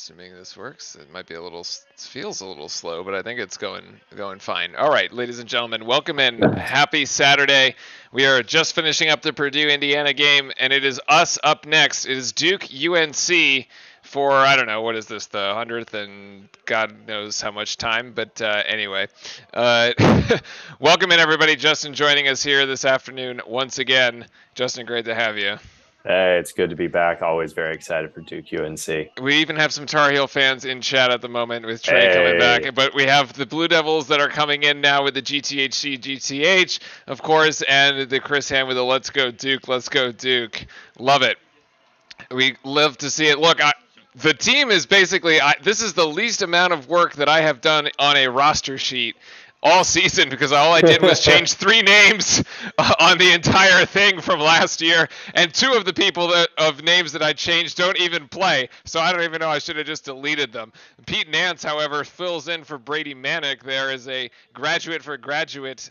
assuming this works. It might be feels a little slow, but I think it's going fine. All right, ladies and gentlemen, welcome in. Happy Saturday. We are just finishing up the Purdue-Indiana game, and it is us up next. It is Duke UNC for, I don't know, what is this, the 100th and God knows how much time, but anyway. Welcome in, everybody. Justin joining us here this afternoon once again. Justin, great to have you. Hey, it's good to be back. Always very excited for Duke UNC. We even have some Tar Heel fans in chat at the moment with Trey coming back. But we have the Blue Devils that are coming in now with the GTHC, of course, and the Chris Ham with the Let's Go Duke, Let's Go Duke. Love it. We love to see it. Look, the team is basically, this is the least amount of work that I have done on a roster sheet all season, because all I did was change 3 names on the entire thing from last year, and 2 of the people of names that I changed don't even play, so I don't even know, I should have just deleted them. Pete Nance, however, fills in for Brady Manick. There is a graduate for graduate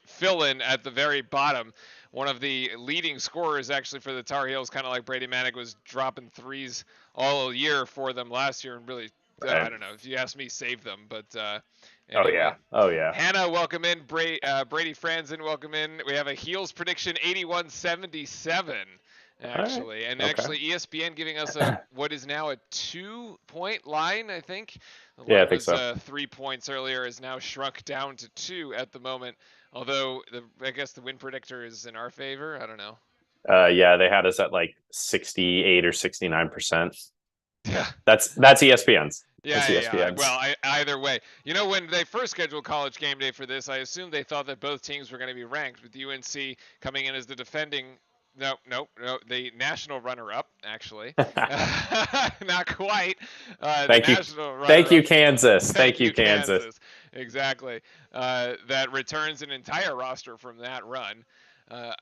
fill-in at the very bottom. One of the leading scorers, actually, for the Tar Heels, kind of like Brady Manick, was dropping threes all year for them last year, and really, I don't know, if you ask me, saved them, but... Anyway. Oh yeah. Hannah, welcome in. Brady Franzen, welcome in. We have a Heels prediction 81-77, actually. Right. And actually ESPN giving us what is now a 2-point line, I think. Yeah, I think so. 3 points earlier, is now shrunk down to 2 at the moment. Although I guess the win predictor is in our favor. I don't know. Yeah, they had us at like 68 or 69%. Yeah. That's ESPN's. Yeah. Well, either way. You know, when they first scheduled College Game Day for this, I assumed they thought that both teams were going to be ranked, with UNC coming in as the defending... No, the national runner-up, actually. Not quite. Thank you, Kansas. Thank you, Kansas. Exactly. That returns an entire roster from that run.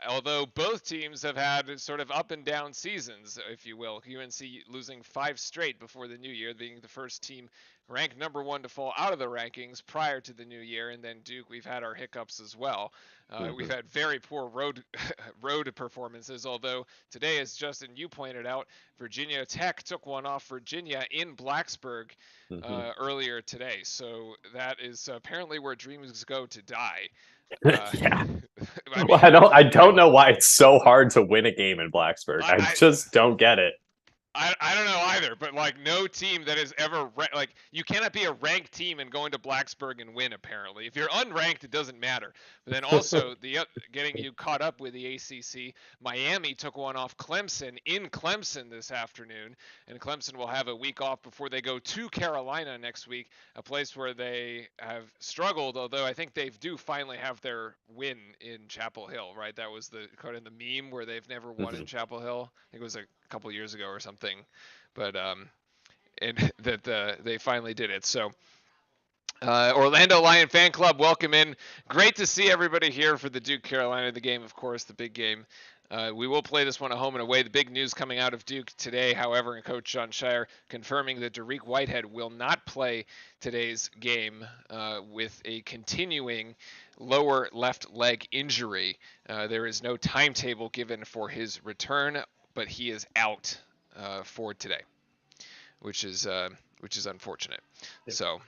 Although both teams have had sort of up and down seasons, if you will. UNC losing 5 straight before the new year, being the first team ranked number 1 to fall out of the rankings prior to the new year. And then Duke, we've had our hiccups as well. We've had very poor road performances, although today, as Justin, you pointed out, Virginia Tech took one off Virginia in Blacksburg earlier today. So that is apparently where dreams go to die. Yeah. I don't know why it's so hard to win a game in Blacksburg. I just don't get it. I don't know either, but like no team that has ever you cannot be a ranked team and go into Blacksburg and win. Apparently, if you're unranked, it doesn't matter. But then also getting you caught up with the ACC. Miami took one off Clemson in Clemson this afternoon, and Clemson will have a week off before they go to Carolina next week, a place where they have struggled. Although I think they do finally have their win in Chapel Hill, right? That was the kind of the meme where they've never won in Chapel Hill. I think it was a couple years ago or something, but and that they finally did it. So Orlando Lion fan club, welcome in. Great to see everybody here for the Duke Carolina, the game, of course, the big game. We will play this one at home and away. The big news coming out of Duke today, however, and Coach John Shire confirming that Dariq Whitehead will not play today's game with a continuing lower left leg injury. There is no timetable given for his return, but he is out for today, which is unfortunate. Yep. So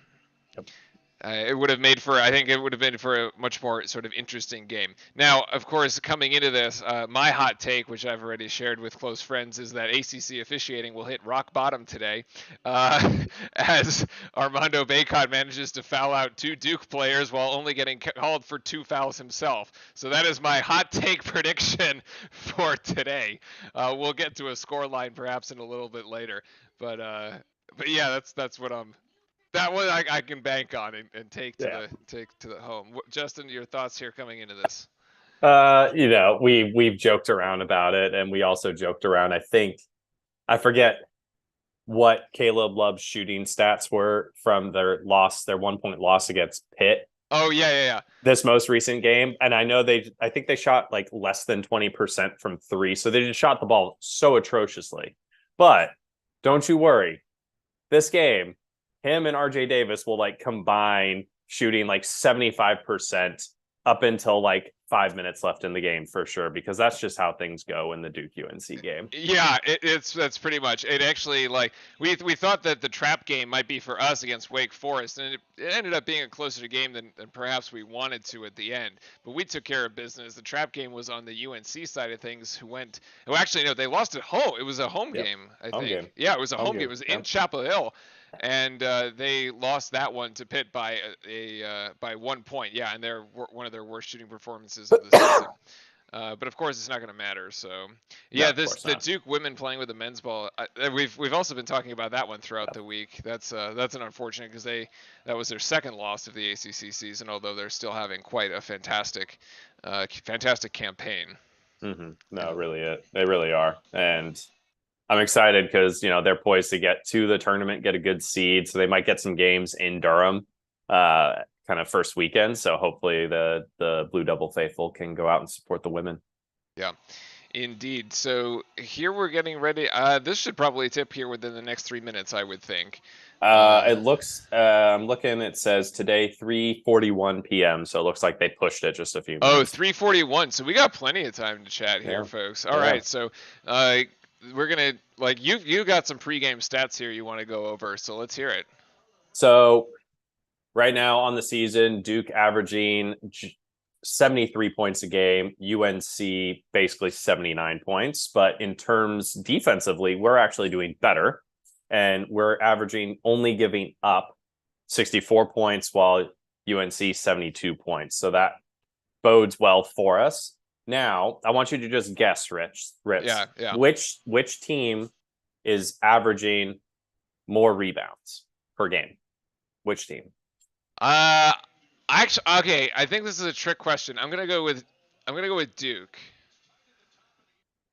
it would have made for a much more sort of interesting game. Now, of course, coming into this, my hot take, which I've already shared with close friends, is that ACC officiating will hit rock bottom today, as Armando Bacot manages to foul out 2 Duke players while only getting called for 2 fouls himself. So that is my hot take prediction for today. We'll get to a score line perhaps in a little bit later, but yeah, that's what I'm. That one I can bank on and take to the home. Justin, your thoughts here coming into this? We've joked around about it, and we also joked around. I forget what Caleb Love's shooting stats were from their 1-point loss against Pitt. Oh yeah. This most recent game, and I think they shot like less than 20% from 3, so they just shot the ball so atrociously. But don't you worry, this game, him and RJ Davis will like combine shooting like 75% up until like 5 minutes left in the game for sure, because that's just how things go in the Duke UNC game. Yeah, that's pretty much it. Actually, like we thought that the trap game might be for us against Wake Forest, and it ended up being a closer game than perhaps we wanted to at the end. But we took care of business. The trap game was on the UNC side of things, who went. Oh, actually, no, they lost at home. It was a home game, I think. Game. Yeah, it was a home game. It was in Yep. Chapel Hill, and they lost that one to Pitt by by 1 point. Yeah, and they're one of their worst shooting performances of the season. But of course, it's not going to matter. So, yeah, No, the Duke women playing with the men's ball. We've also been talking about that one throughout the week. That's an unfortunate, because that was their second loss of the ACC season. Although they're still having quite a fantastic campaign. Mm-hmm. No, really, they really are, and I'm excited because they're poised to get to the tournament, get a good seed, so they might get some games in Durham. Kind of first weekend, so hopefully the Blue Devil faithful can go out and support the women. Yeah, indeed. So here we're getting ready. This should probably tip here within the next 3 minutes, I would think. It looks. I'm looking. It says today 3:41 p.m. So it looks like they pushed it just a few minutes. Oh, 3:41. So we got plenty of time to chat here, folks. All right. So we're gonna you got some pregame stats here you want to go over. So let's hear it. So right now on the season, Duke averaging 73 points a game, UNC basically 79 points. But in terms defensively, we're actually doing better. And we're averaging only giving up 64 points while UNC 72 points. So that bodes well for us. Now, I want you to just guess, Rich. Yeah. Which team is averaging more rebounds per game? Which team? Actually, okay. I think this is a trick question. I'm gonna go with Duke.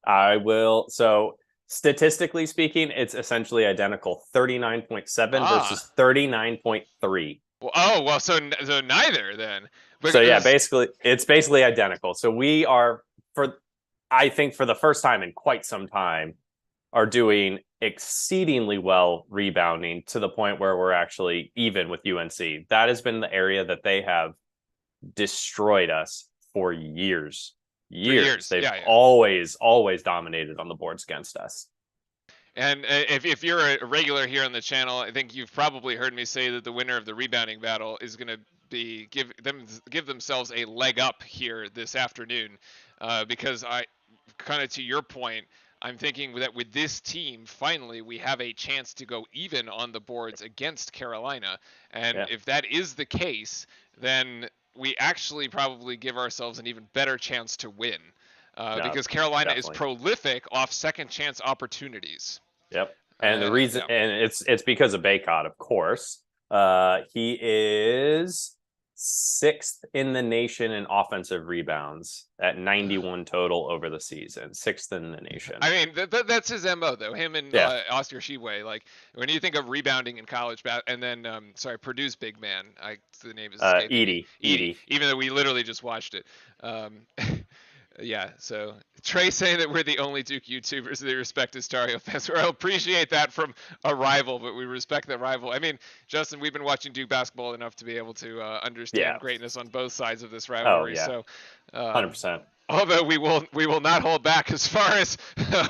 I will. So statistically speaking, it's essentially identical: 39.7 versus 39.3. Well, so neither then. So yeah, it's basically identical. So we are, I think for the first time in quite some time, are doing exceedingly well rebounding to the point where we're actually even with UNC. That has been the area that they have destroyed us for years. They've always dominated on the boards against us. And if you're a regular here on the channel, I think you've probably heard me say that the winner of the rebounding battle is going to be give themselves a leg up here this afternoon, because I kind of, to your point, I'm thinking that with this team, finally we have a chance to go even on the boards against Carolina, and if that is the case, then we actually probably give ourselves an even better chance to win. Because Carolina is prolific off second chance opportunities. Yep. And the reason, and it's because of Baycott, of course. He is 6th in the nation in offensive rebounds at 91 total over the season. 6th in the nation. I mean, that's his MO though. Him and Oscar Tshiebwe. Like when you think of rebounding in college, and then Purdue's big man. The name is Edey. Even though we literally just watched it. Yeah, so Trey saying that we're the only Duke YouTubers that respect Estario fans. I'll appreciate that from a rival, but we respect the rival. I mean, Justin, we've been watching Duke basketball enough to be able to understand greatness on both sides of this rivalry. So, 100%. Although we will not hold back as far as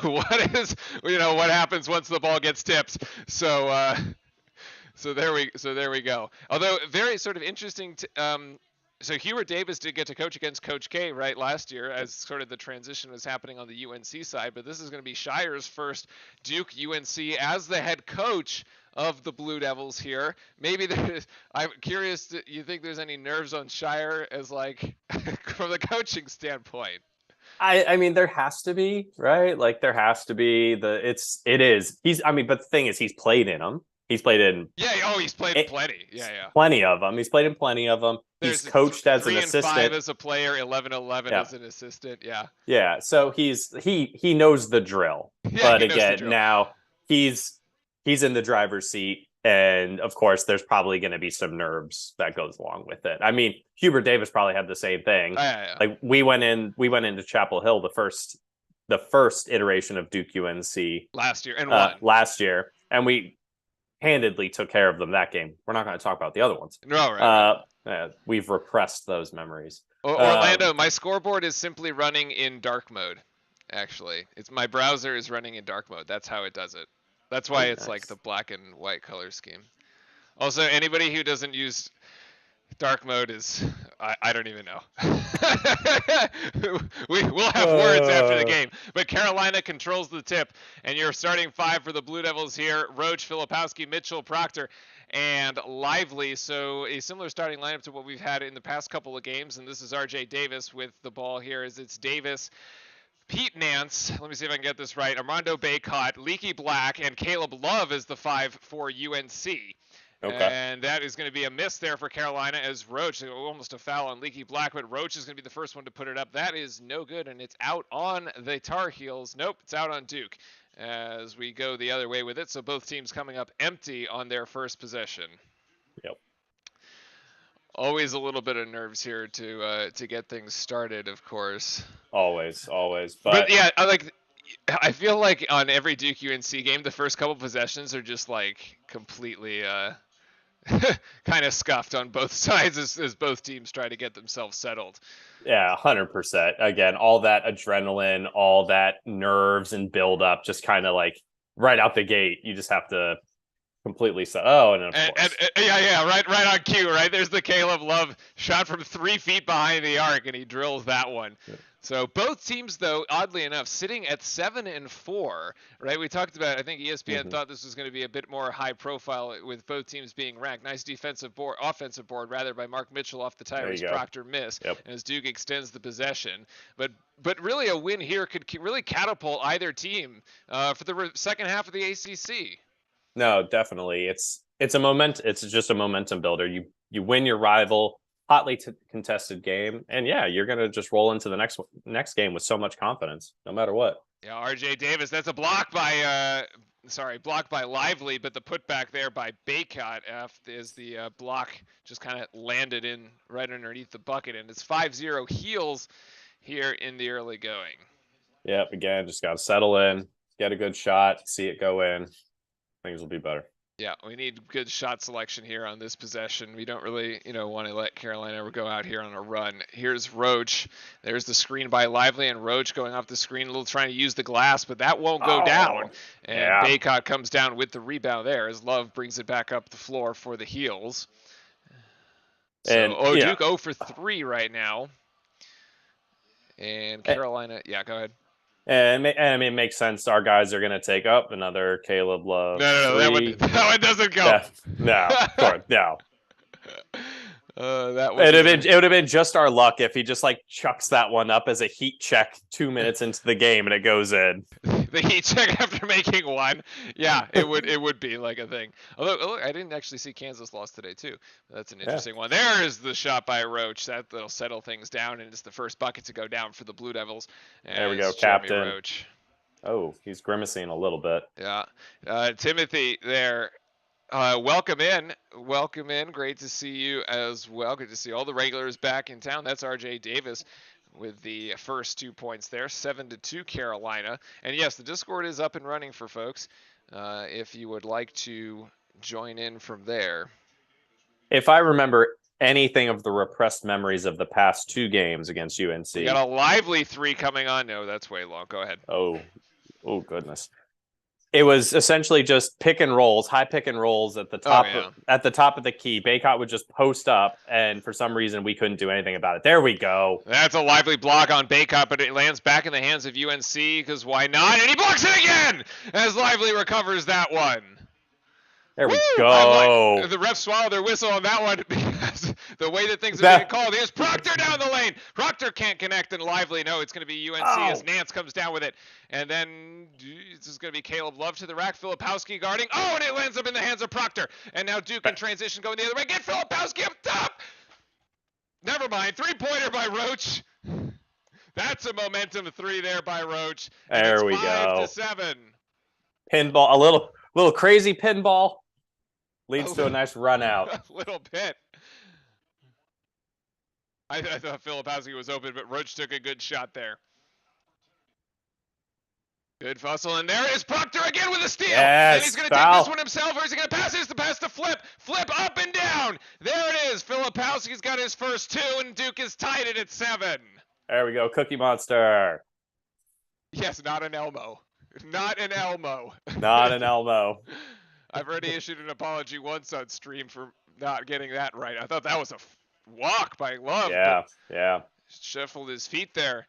what happens once the ball gets tipped. So there we go. Although very sort of interesting. So Hubert Davis did get to coach against Coach K, right, last year, as sort of the transition was happening on the UNC side. But this is going to be Shire's first Duke UNC as the head coach of the Blue Devils here. Maybe I'm curious, you think there's any nerves on Shire as from the coaching standpoint? I mean, there has to be, right? Like there has to be but the thing is, he's played in them. He's played in. He's played plenty. Plenty of them. He's played in plenty of them. He's coached as an assistant. 3 and 5 as a player, 11-11 as an assistant. Yeah. Yeah. So he knows the drill. But again, now he's in the driver's seat, and of course, there's probably going to be some nerves that goes along with it. I mean, Hubert Davis probably had the same thing. Like we went into Chapel Hill the first iteration of Duke UNC last year and won. And we handedly took care of them that game. We're not going to talk about the other ones. No, right. We've repressed those memories. Orlando, my scoreboard is simply running in dark mode. Actually, it's my browser is running in dark mode. That's how it does it. That's why it's like the black and white color scheme. Also, anybody who doesn't use dark mode is I don't even know. We'll have words after the game. But Carolina controls the tip, and your starting five for the Blue Devils here: Roach, Filipowski, Mitchell, Proctor, and Lively. So a similar starting lineup to what we've had in the past couple of games. And this is RJ Davis with the ball here. As it's Davis, Pete Nance, let me see if I can get this right, Armando Baycott, Leaky Black, and Caleb Love is the five for UNC. Okay. And that is going to be a miss there for Carolina as Roach, almost a foul on Leaky Black, but Roach is going to be the first one to put it up. That is no good, and it's out on the Tar Heels. Nope, it's out on Duke as we go the other way with it. So both teams coming up empty on their first possession. Yep. Always a little bit of nerves here to get things started, of course. Always. But yeah, I feel like on every Duke UNC game, the first couple possessions are just like completely kind of scuffed on both sides as both teams try to get themselves settled. Yeah, 100%. Again, all that adrenaline, all that nerves and build up, just kind of like right out the gate. You just have to completely set. Oh, and of course. Yeah, right on cue, right? There's the Caleb Love shot from 3 feet behind the arc, and he drills that one. Yeah. So both teams, though, oddly enough, sitting at 7-4, right? We talked about, I think ESPN thought this was going to be a bit more high profile with both teams being ranked. Nice offensive board, rather, by Mark Mitchell off the Tyrese Proctor miss, as Duke extends the possession. But really a win here could really catapult either team for the second half of the ACC. No, definitely. It's just a momentum builder. You win your rival hotly contested game, and yeah, you're gonna just roll into the next game with so much confidence, no matter what. Yeah, RJ Davis. That's a block by Lively, but the putback there by Baycott as the block just kind of landed in right underneath the bucket, and it's 5-0 Heels here in the early going. Yep. Again, just gotta settle in, get a good shot, see it go in. Things will be better. Yeah, we need good shot selection here on this possession. We don't really, want to let Carolina go out here on a run. Here's Roach. There's the screen by Lively, and Roach going off the screen, a little trying to use the glass, but that won't go down. And Baycott comes down with the rebound there as Love brings it back up the floor for the Heels. So, Duke 0 for 3 right now. And Carolina, go ahead. And I mean, it makes sense. Our guys are going to take up another Caleb Love. No, that one doesn't go. No. That it would have been just our luck if he just like chucks that one up as a heat check 2 minutes into the game and it goes in. The heat check after making one. Yeah, it would be like a thing. Although I didn't actually see Kansas lost today too. That's an interesting one. There is the shot by Roach. That'll settle things down, and it's the first bucket to go down for the Blue Devils. And there we go, Captain Roach. Oh, he's grimacing a little bit. Yeah, Timothy there. Welcome in. Great to see you as well. Good to see all the regulars back in town. That's RJ Davis with the first 2 points there. 7-2 Carolina. And yes, the Discord is up and running for folks if you would like to join in from there. If I remember anything of the repressed memories of the past 2 games against UNC. We got a Lively 3 coming on. No, that's way long. Go ahead. Oh, goodness. It was essentially just high pick and rolls at the top at the top of the key. Baycott would just post up, and for some reason we couldn't do anything about it. There we go. That's a Lively block on Baycott, but it lands back in the hands of UNC because why not? And he blocks it again as Lively recovers that one. There we go. The refs swallow their whistle on that one because the way that things are being called. Here's Proctor down the lane. Proctor can't connect, and Lively. No, it's going to be UNC as Nance comes down with it. And then this is going to be Caleb Love to the rack. Filipowski guarding. Oh, and it lands up in the hands of Proctor. And now Duke in transition going the other way. Get Filipowski up top. Never mind. 3-pointer by Roach. That's a momentum 3 there by Roach. And there we go. 5-7. Pinball. A little crazy pinball. Leads to a nice run out. A little bit. I thought Filipowski was open, but Roach took a good shot there. Good fussle, and there is Proctor again with a steal. Yes, and he's going to take this one himself, or is he going to pass it? It's the pass to Flip. Flip up and down. There it is. Filipowski Bukowski's got his first 2, and Duke is tied it at 7. There we go. Cookie Monster. Yes, not an Elmo. Not an Elmo. Not an Elmo. I've already issued an apology once on stream for not getting that right. I thought that was a walk by Love. Yeah. Shuffled his feet there.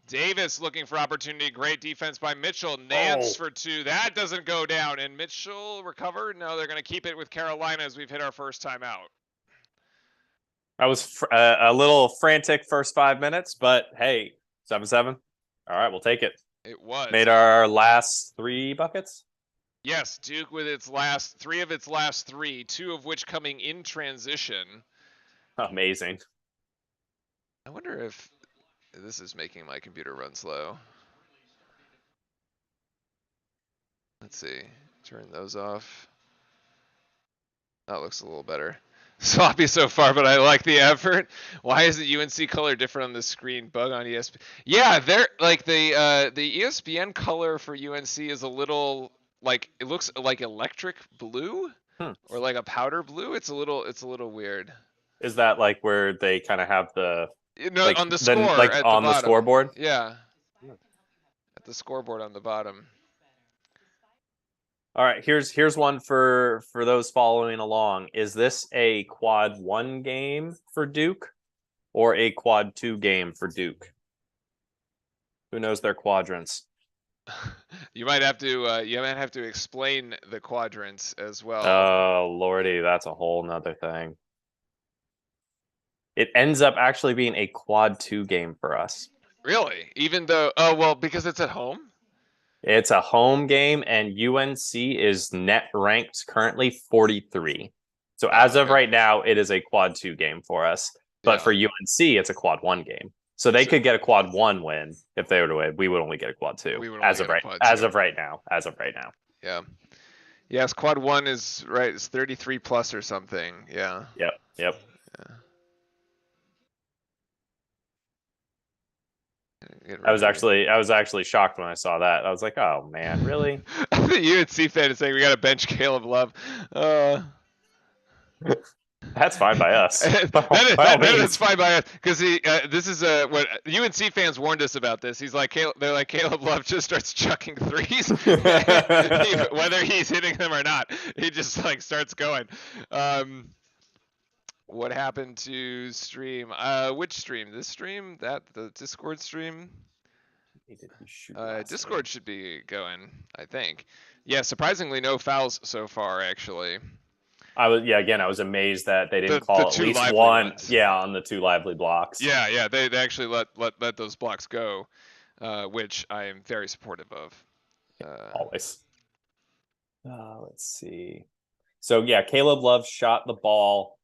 Davis looking for opportunity. Great defense by Mitchell. Nance for 2. That doesn't go down. And Mitchell recovered. No, they're going to keep it with Carolina as we've hit our first time out. That was a little frantic first 5 minutes, but hey, 7-7. All right, we'll take it. It was. Made our last 3 buckets? Yes, Duke with its last 3 of its last 3, 2 of which coming in transition. Amazing. I wonder if this is making my computer run slow. Let's see. Turn those off. That looks a little better. Sloppy so far, but I like the effort. Why is the UNC color different on the screen? Bug on ESPN. Yeah, they're like the ESPN color for UNC is a little like it looks like electric blue or like a powder blue. It's a little weird. Is that like where they kind of have the like, on the score like at on the the bottom. scoreboard? Yeah. At the scoreboard on the bottom. All right, here's one for those following along. Is this a quad 1 game for Duke or a quad 2 game for Duke? Who knows their quadrants? You might have to explain the quadrants as well. Oh lordy, that's a whole nother thing. It ends up actually being a quad 2 game for us. Really? Even though because it's at home? It's a home game, and UNC is net ranked currently 43. So as of right now, it is a quad 2 game for us. But for UNC, it's a quad 1 game. So they could get a quad 1 win if they were to win. We would only get a quad 2 as of right now. Yeah. Yes, quad 1 is right. It's 33 plus or something. Yeah. Yep. Yeah. I was actually shocked when I saw that. I was like, "Oh man, really?" The UNC fan is saying we got to bench Caleb Love. That's fine by us. That's fine by us because this is what UNC fans warned us about. This they're like Caleb Love just starts chucking threes, whether he's hitting them or not. He just like starts going. What happened to stream? Which stream? This stream? The Discord stream? Discord should be going, I think. Yeah, surprisingly no fouls so far, actually. I was amazed that they didn't call at least one. Ones. Yeah, on the 2 lively blocks. Yeah, they actually let those blocks go, which I am very supportive of. Always. Let's see. So yeah, Caleb Love shot the ball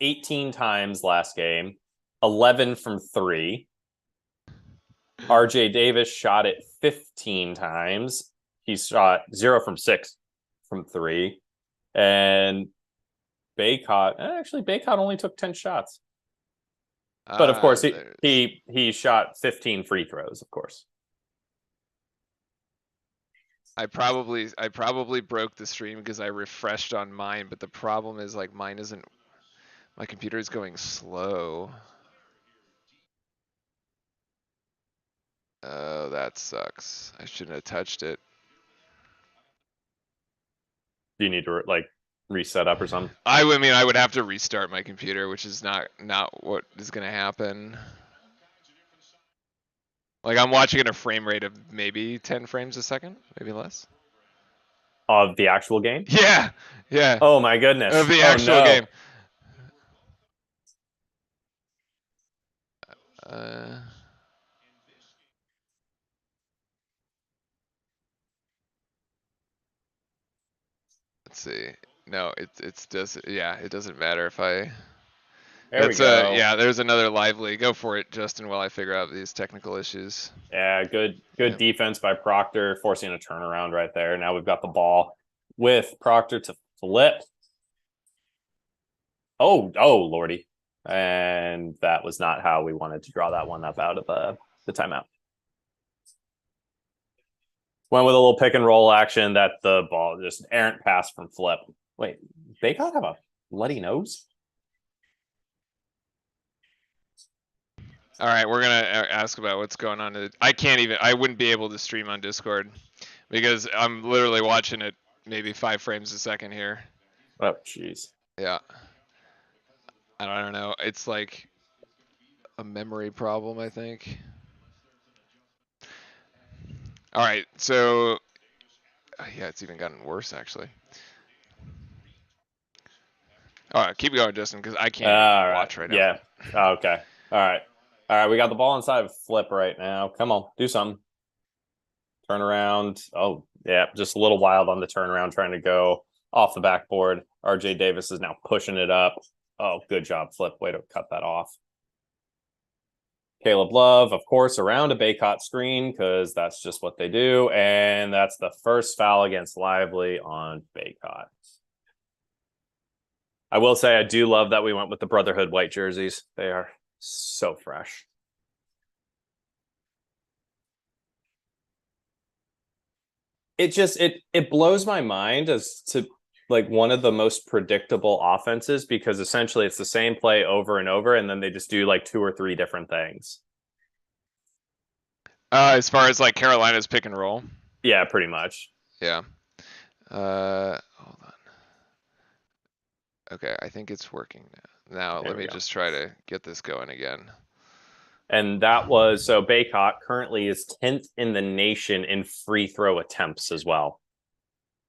18 times last game, 11 from 3. RJ Davis shot it 15 times. He shot 0 from 6 from 3. And Baycott only took 10 shots. But of course he shot 15 free throws, of course. I probably broke the stream because I refreshed on mine, but the problem is like my computer is going slow. Oh, that sucks. I shouldn't have touched it. Do you need to like reset up or something? I would have to restart my computer, which is not what is going to happen. Like I'm watching at a frame rate of maybe 10 frames a second, maybe less. Of the actual game? Yeah. Oh my goodness. Of the actual game. Let's see. No, it doesn't matter if I. There we go. There's another lively. Go for it, Justin, while I figure out these technical issues. Yeah, good defense by Proctor, forcing a turnaround right there. Now we've got the ball with Proctor to flip. Oh, lordy. And that was not how we wanted to draw that one up out of the timeout. Went with a little pick and roll action that the ball just errant pass from Flip. Wait, they gotta have a bloody nose? All right, we're gonna ask about what's going on. I wouldn't be able to stream on Discord because I'm literally watching it maybe 5 frames a second here. Oh, jeez. Yeah. I don't know. It's like a memory problem, I think. All right, so yeah, it's even gotten worse actually. All right, keep going, Justin, because I can't even All right. watch right now. Yeah. Okay. All right. All right. We got the ball inside of Flip right now. Come on, do something. Turn around. Oh, yeah. Just a little wild on the turnaround, trying to go off the backboard. RJ Davis is now pushing it up. Oh, good job, Flip. Way to cut that off. Caleb Love, of course, around a Baycott screen because that's just what they do. And that's the first foul against Lively on Baycott. I will say I do love that we went with the Brotherhood white jerseys. They are so fresh. It blows my mind as to like one of the most predictable offenses because essentially it's the same play over and over, and then they just do like 2 or 3 different things. As far as like Carolina's pick and roll. Yeah, pretty much. Yeah. Hold on. Okay, I think it's working now. Now There let we me go. just try to get this going again. And that was so Baycott currently is 10th in the nation in free throw attempts as well.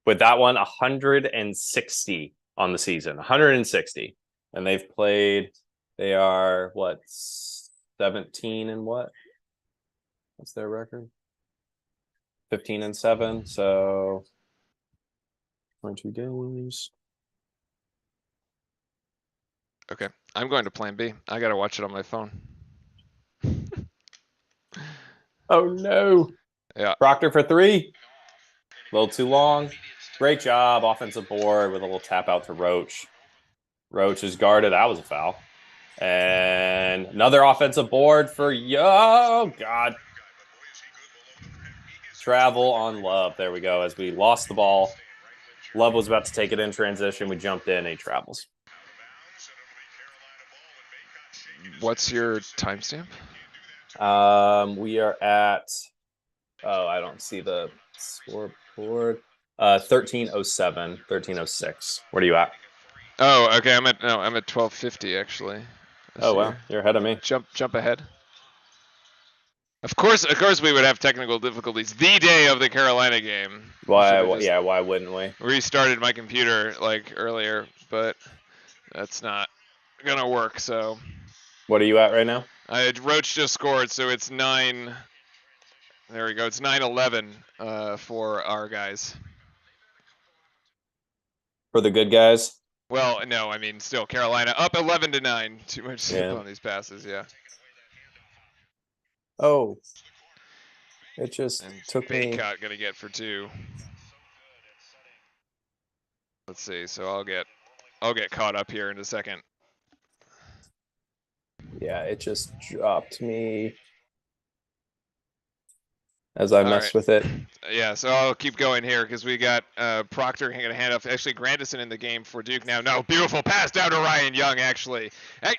With that one, 160 on the season, 160. And they are what, 17 and what? What's their record? 15-7. So 22 games. Okay, I'm going to plan B. I gotta watch it on my phone. Oh no. Yeah. Proctor for 3. A little too long. Great job. Offensive board with a little tap out to Roach. Roach is guarded. That was a foul. And another offensive board for oh god. Travel on Love. There we go. As we lost the ball. Love was about to take it in transition. We jumped in. He travels. What's your timestamp? We are at. Oh, I don't see the scoreboard. 1307, 1306. What are you at? Oh, okay. I'm at 1250 actually. Oh wow, you're ahead of me. Jump ahead. Of course, we would have technical difficulties the day of the Carolina game. Why? Yeah, why wouldn't we? Restarted my computer like earlier, but that's not gonna work. So. What are you at right now? Roach just scored, so it's 9. There we go. It's 9-11 for our guys. For the good guys? Well, no, I mean still Carolina up 11-9. Too much skip on these passes, yeah. Oh, it just took me. Baycott gonna get for 2. Let's see. So I'll get caught up here in a second. Yeah, it just dropped me as I messed with it. Yeah, so I'll keep going here because we got Proctor going to hand off. Actually, Grandison in the game for Duke now. No, beautiful pass down to Ryan Young. Actually,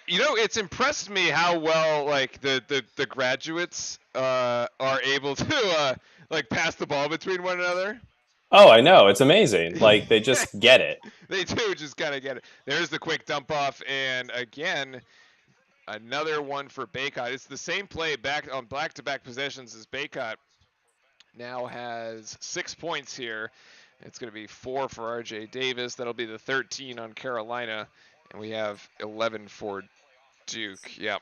you know, it's impressed me how well like the graduates are able to like pass the ball between one another. Oh, I know. It's amazing. Like they just get it. They do just kind of get it. There's the quick dump off, and again. Another one for Baycott. It's the same play back on back-to-back possessions as Baycott now has 6 points here. It's going to be 4 for RJ Davis. That'll be the 13 on Carolina. And we have 11 for Duke. Yep.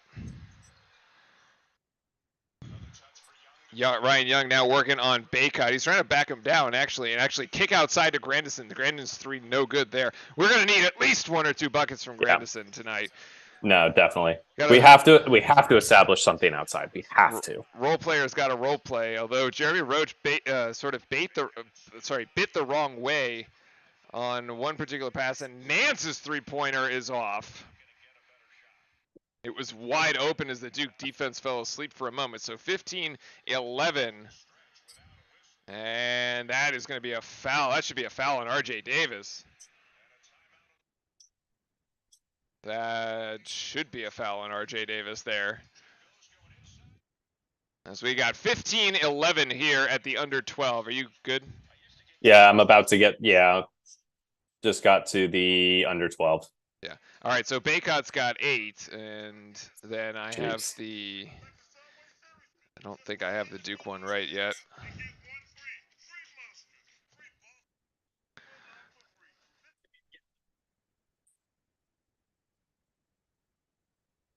Yeah, Ryan Young now working on Baycott. He's trying to back him down, actually, and actually kick outside to Grandison. The Grandison's 3, no good there. We're going to need at least 1 or 2 buckets from Grandison tonight. No, definitely. We have to establish something outside. We have to. Role players got to role play. Although Jeremy Roach bit the wrong way on one particular pass, and Nance's 3-pointer is off. It was wide open as the Duke defense fell asleep for a moment. So 15-11, and that is going to be a foul. That should be a foul on RJ Davis. That should be a foul on RJ Davis there. So we got 15-11 here at the under 12. Are you good? Yeah, I'm about to get. Yeah, just got to the under 12. Yeah. All right. So Baycott's got 8, and then I have Jeez. the. I don't think I have the Duke one right yet.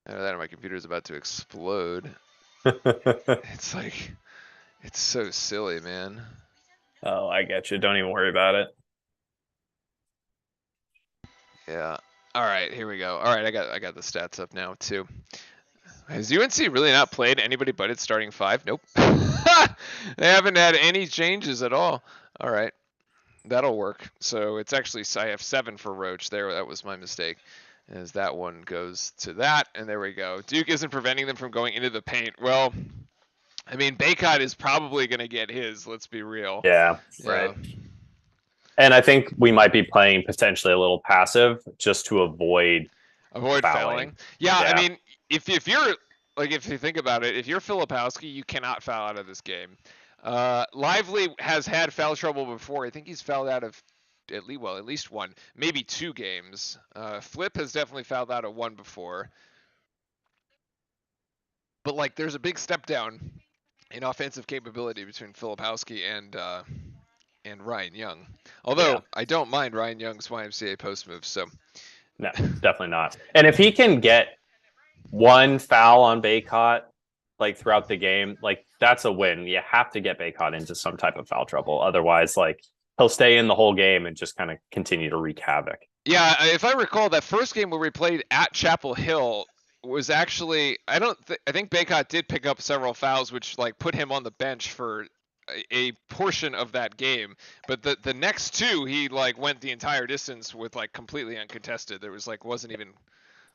That my computer's about to explode. It's like, it's so silly, man. Oh, I get you. Don't even worry about it. Yeah. All right, here we go. All right, I got the stats up now too. Has UNC really not played anybody but its starting 5? Nope. They haven't had any changes at all. All right, that'll work. So it's actually, I have 7 for Roach there. That was my mistake. As that one goes to that, and there we go. Duke isn't preventing them from going into the paint. Well, I mean, Baycott is probably going to get his. Let's be real. Yeah, right. And I think we might be playing potentially a little passive just to avoid fouling. Yeah, I mean, if you're like, if you think about it, if you're Filipowski, you cannot foul out of this game. Lively has had foul trouble before. I think he's fouled out of at least 1, maybe 2 games. Flip has definitely fouled out of 1 before. But like, there's a big step down in offensive capability between Filipowski and Ryan Young. Although I don't mind Ryan Young's YMCA post move. So no, definitely not. And if he can get 1 foul on Baycott like throughout the game, like that's a win. You have to get Baycott into some type of foul trouble. Otherwise, like he'll stay in the whole game and just kind of continue to wreak havoc. Yeah, if I recall, that first game where we played at Chapel Hill was actually, I think Baycott did pick up several fouls, which like put him on the bench for a portion of that game. But the next 2, he like went the entire distance with like completely uncontested. There was like, wasn't even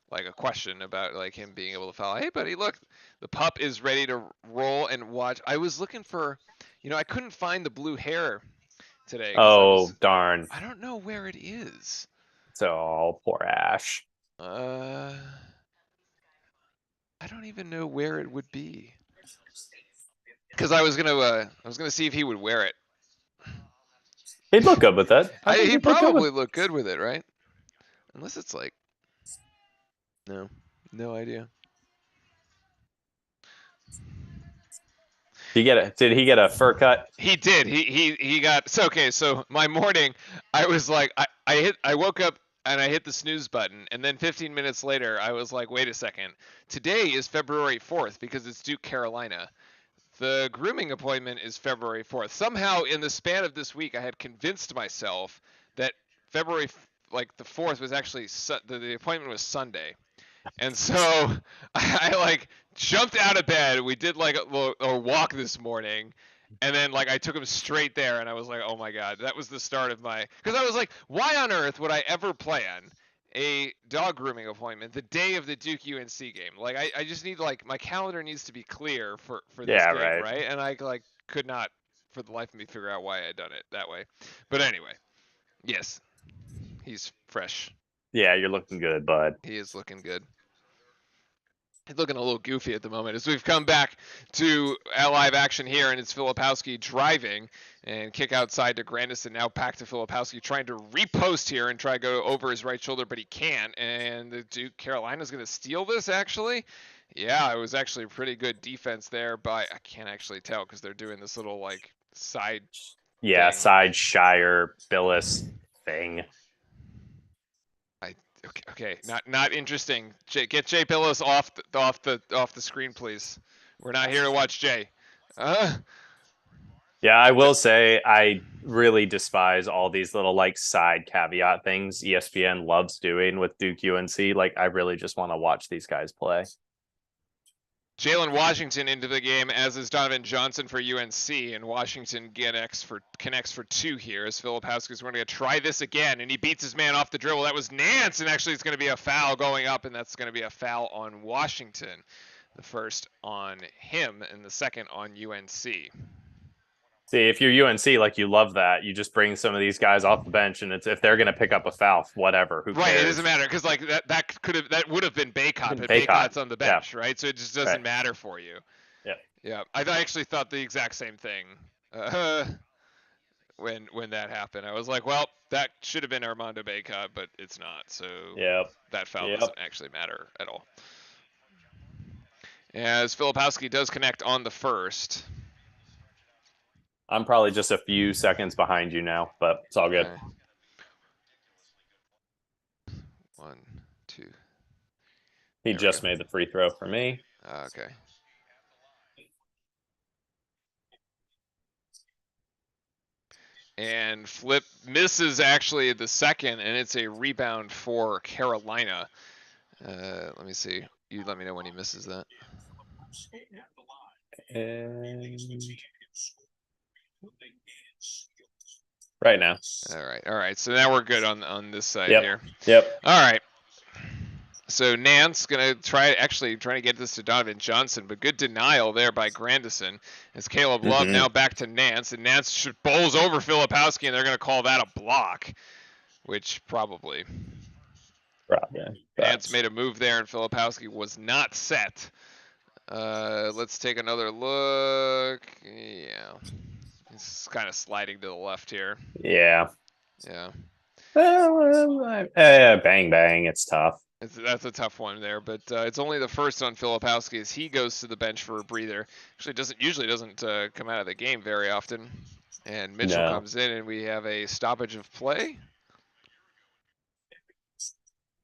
like a question about like him being able to foul. Hey, buddy, look, the pup is ready to roll and watch. I was looking for, I couldn't find the blue hair today. Oh, darn. I don't know where it is. So poor Ash. I don't even know where it would be. Because I was gonna see if he would wear it. He'd look good with it. He'd probably look good with it, right? Unless it's like, no idea. Did he get a fur cut? He did. He got. So okay. So my morning, I was like, I woke up and I hit the snooze button, and then 15 minutes later, I was like, wait a second. Today is February 4th because it's Duke Carolina. The grooming appointment is February 4th. Somehow, in the span of this week, I had convinced myself that February, like the 4th, was actually the appointment was Sunday, and so I like jumped out of bed. We did like a walk this morning, and then like I took him straight there, and I was like, oh my god, that was the start of my. Because I was like, why on earth would I ever plan a dog grooming appointment the day of the Duke UNC game? Like I just need, like, my calendar needs to be clear for this game, right? And I like could not for the life of me figure out why I had done it that way. But anyway, yes, he's fresh. Yeah, you're looking good, bud. He is looking good. He's looking a little goofy at the moment as we've come back to live action here, and it's Filipowski driving and kick outside to Grandison. Now back to Filipowski trying to repost here and try to go over his right shoulder, but he can't. And the Duke Carolina's going to steal this, actually. Yeah, it was actually a pretty good defense there by, I can't actually tell because they're doing this little like side. Yeah, thing. Side Shire Billis thing. Okay, not interesting. Get Jay Billis off the screen, please. We're not here to watch Jay. Yeah, I will say I really despise all these little like side caveat things ESPN loves doing with Duke UNC. Like, I really just want to watch these guys play. Jalen Washington into the game, as is Donovan Johnson for UNC, and Washington connects for 2 here as Filipowski's going to try this again, and he beats his man off the dribble. That was Nance, and actually it's going to be a foul going up, and that's going to be a foul on Washington. The first on him, and the second on UNC. See, if you're UNC, like, you love that. You just bring some of these guys off the bench, and it's if they're going to pick up a foul, whatever. Who cares? Right, it doesn't matter because like that would have been Baycott, but Baycott's on the bench, right? So it just doesn't matter for you. Yeah. Yeah, I actually thought the exact same thing when that happened. I was like, well, that should have been Armando Bacot, but it's not. So Yep. that foul Yep. doesn't actually matter at all. As Filipowski does connect on the first. I'm probably just a few seconds behind you now, but it's all good. Okay. 1, 2. He just made the free throw for me. Okay. And Flip misses actually the second, and it's a rebound for Carolina. Let me see. You let me know when he misses that. And right now. All right. So now we're good on this side here. Yep. All right. So Nance gonna trying to get this to Donovan Johnson, but good denial there by Grandison. As Caleb Love now back to Nance, and Nance bowls over Filipowski, and they're gonna call that a block, which probably. Nance made a move there, and Filipowski was not set. Let's take another look. Yeah, he's kind of sliding to the left here. Yeah. Yeah. Bang bang. It's tough. That's a tough one there, but it's only the first on Filipowski as he goes to the bench for a breather. Actually, usually doesn't come out of the game very often. And Mitchell comes in, and we have a stoppage of play.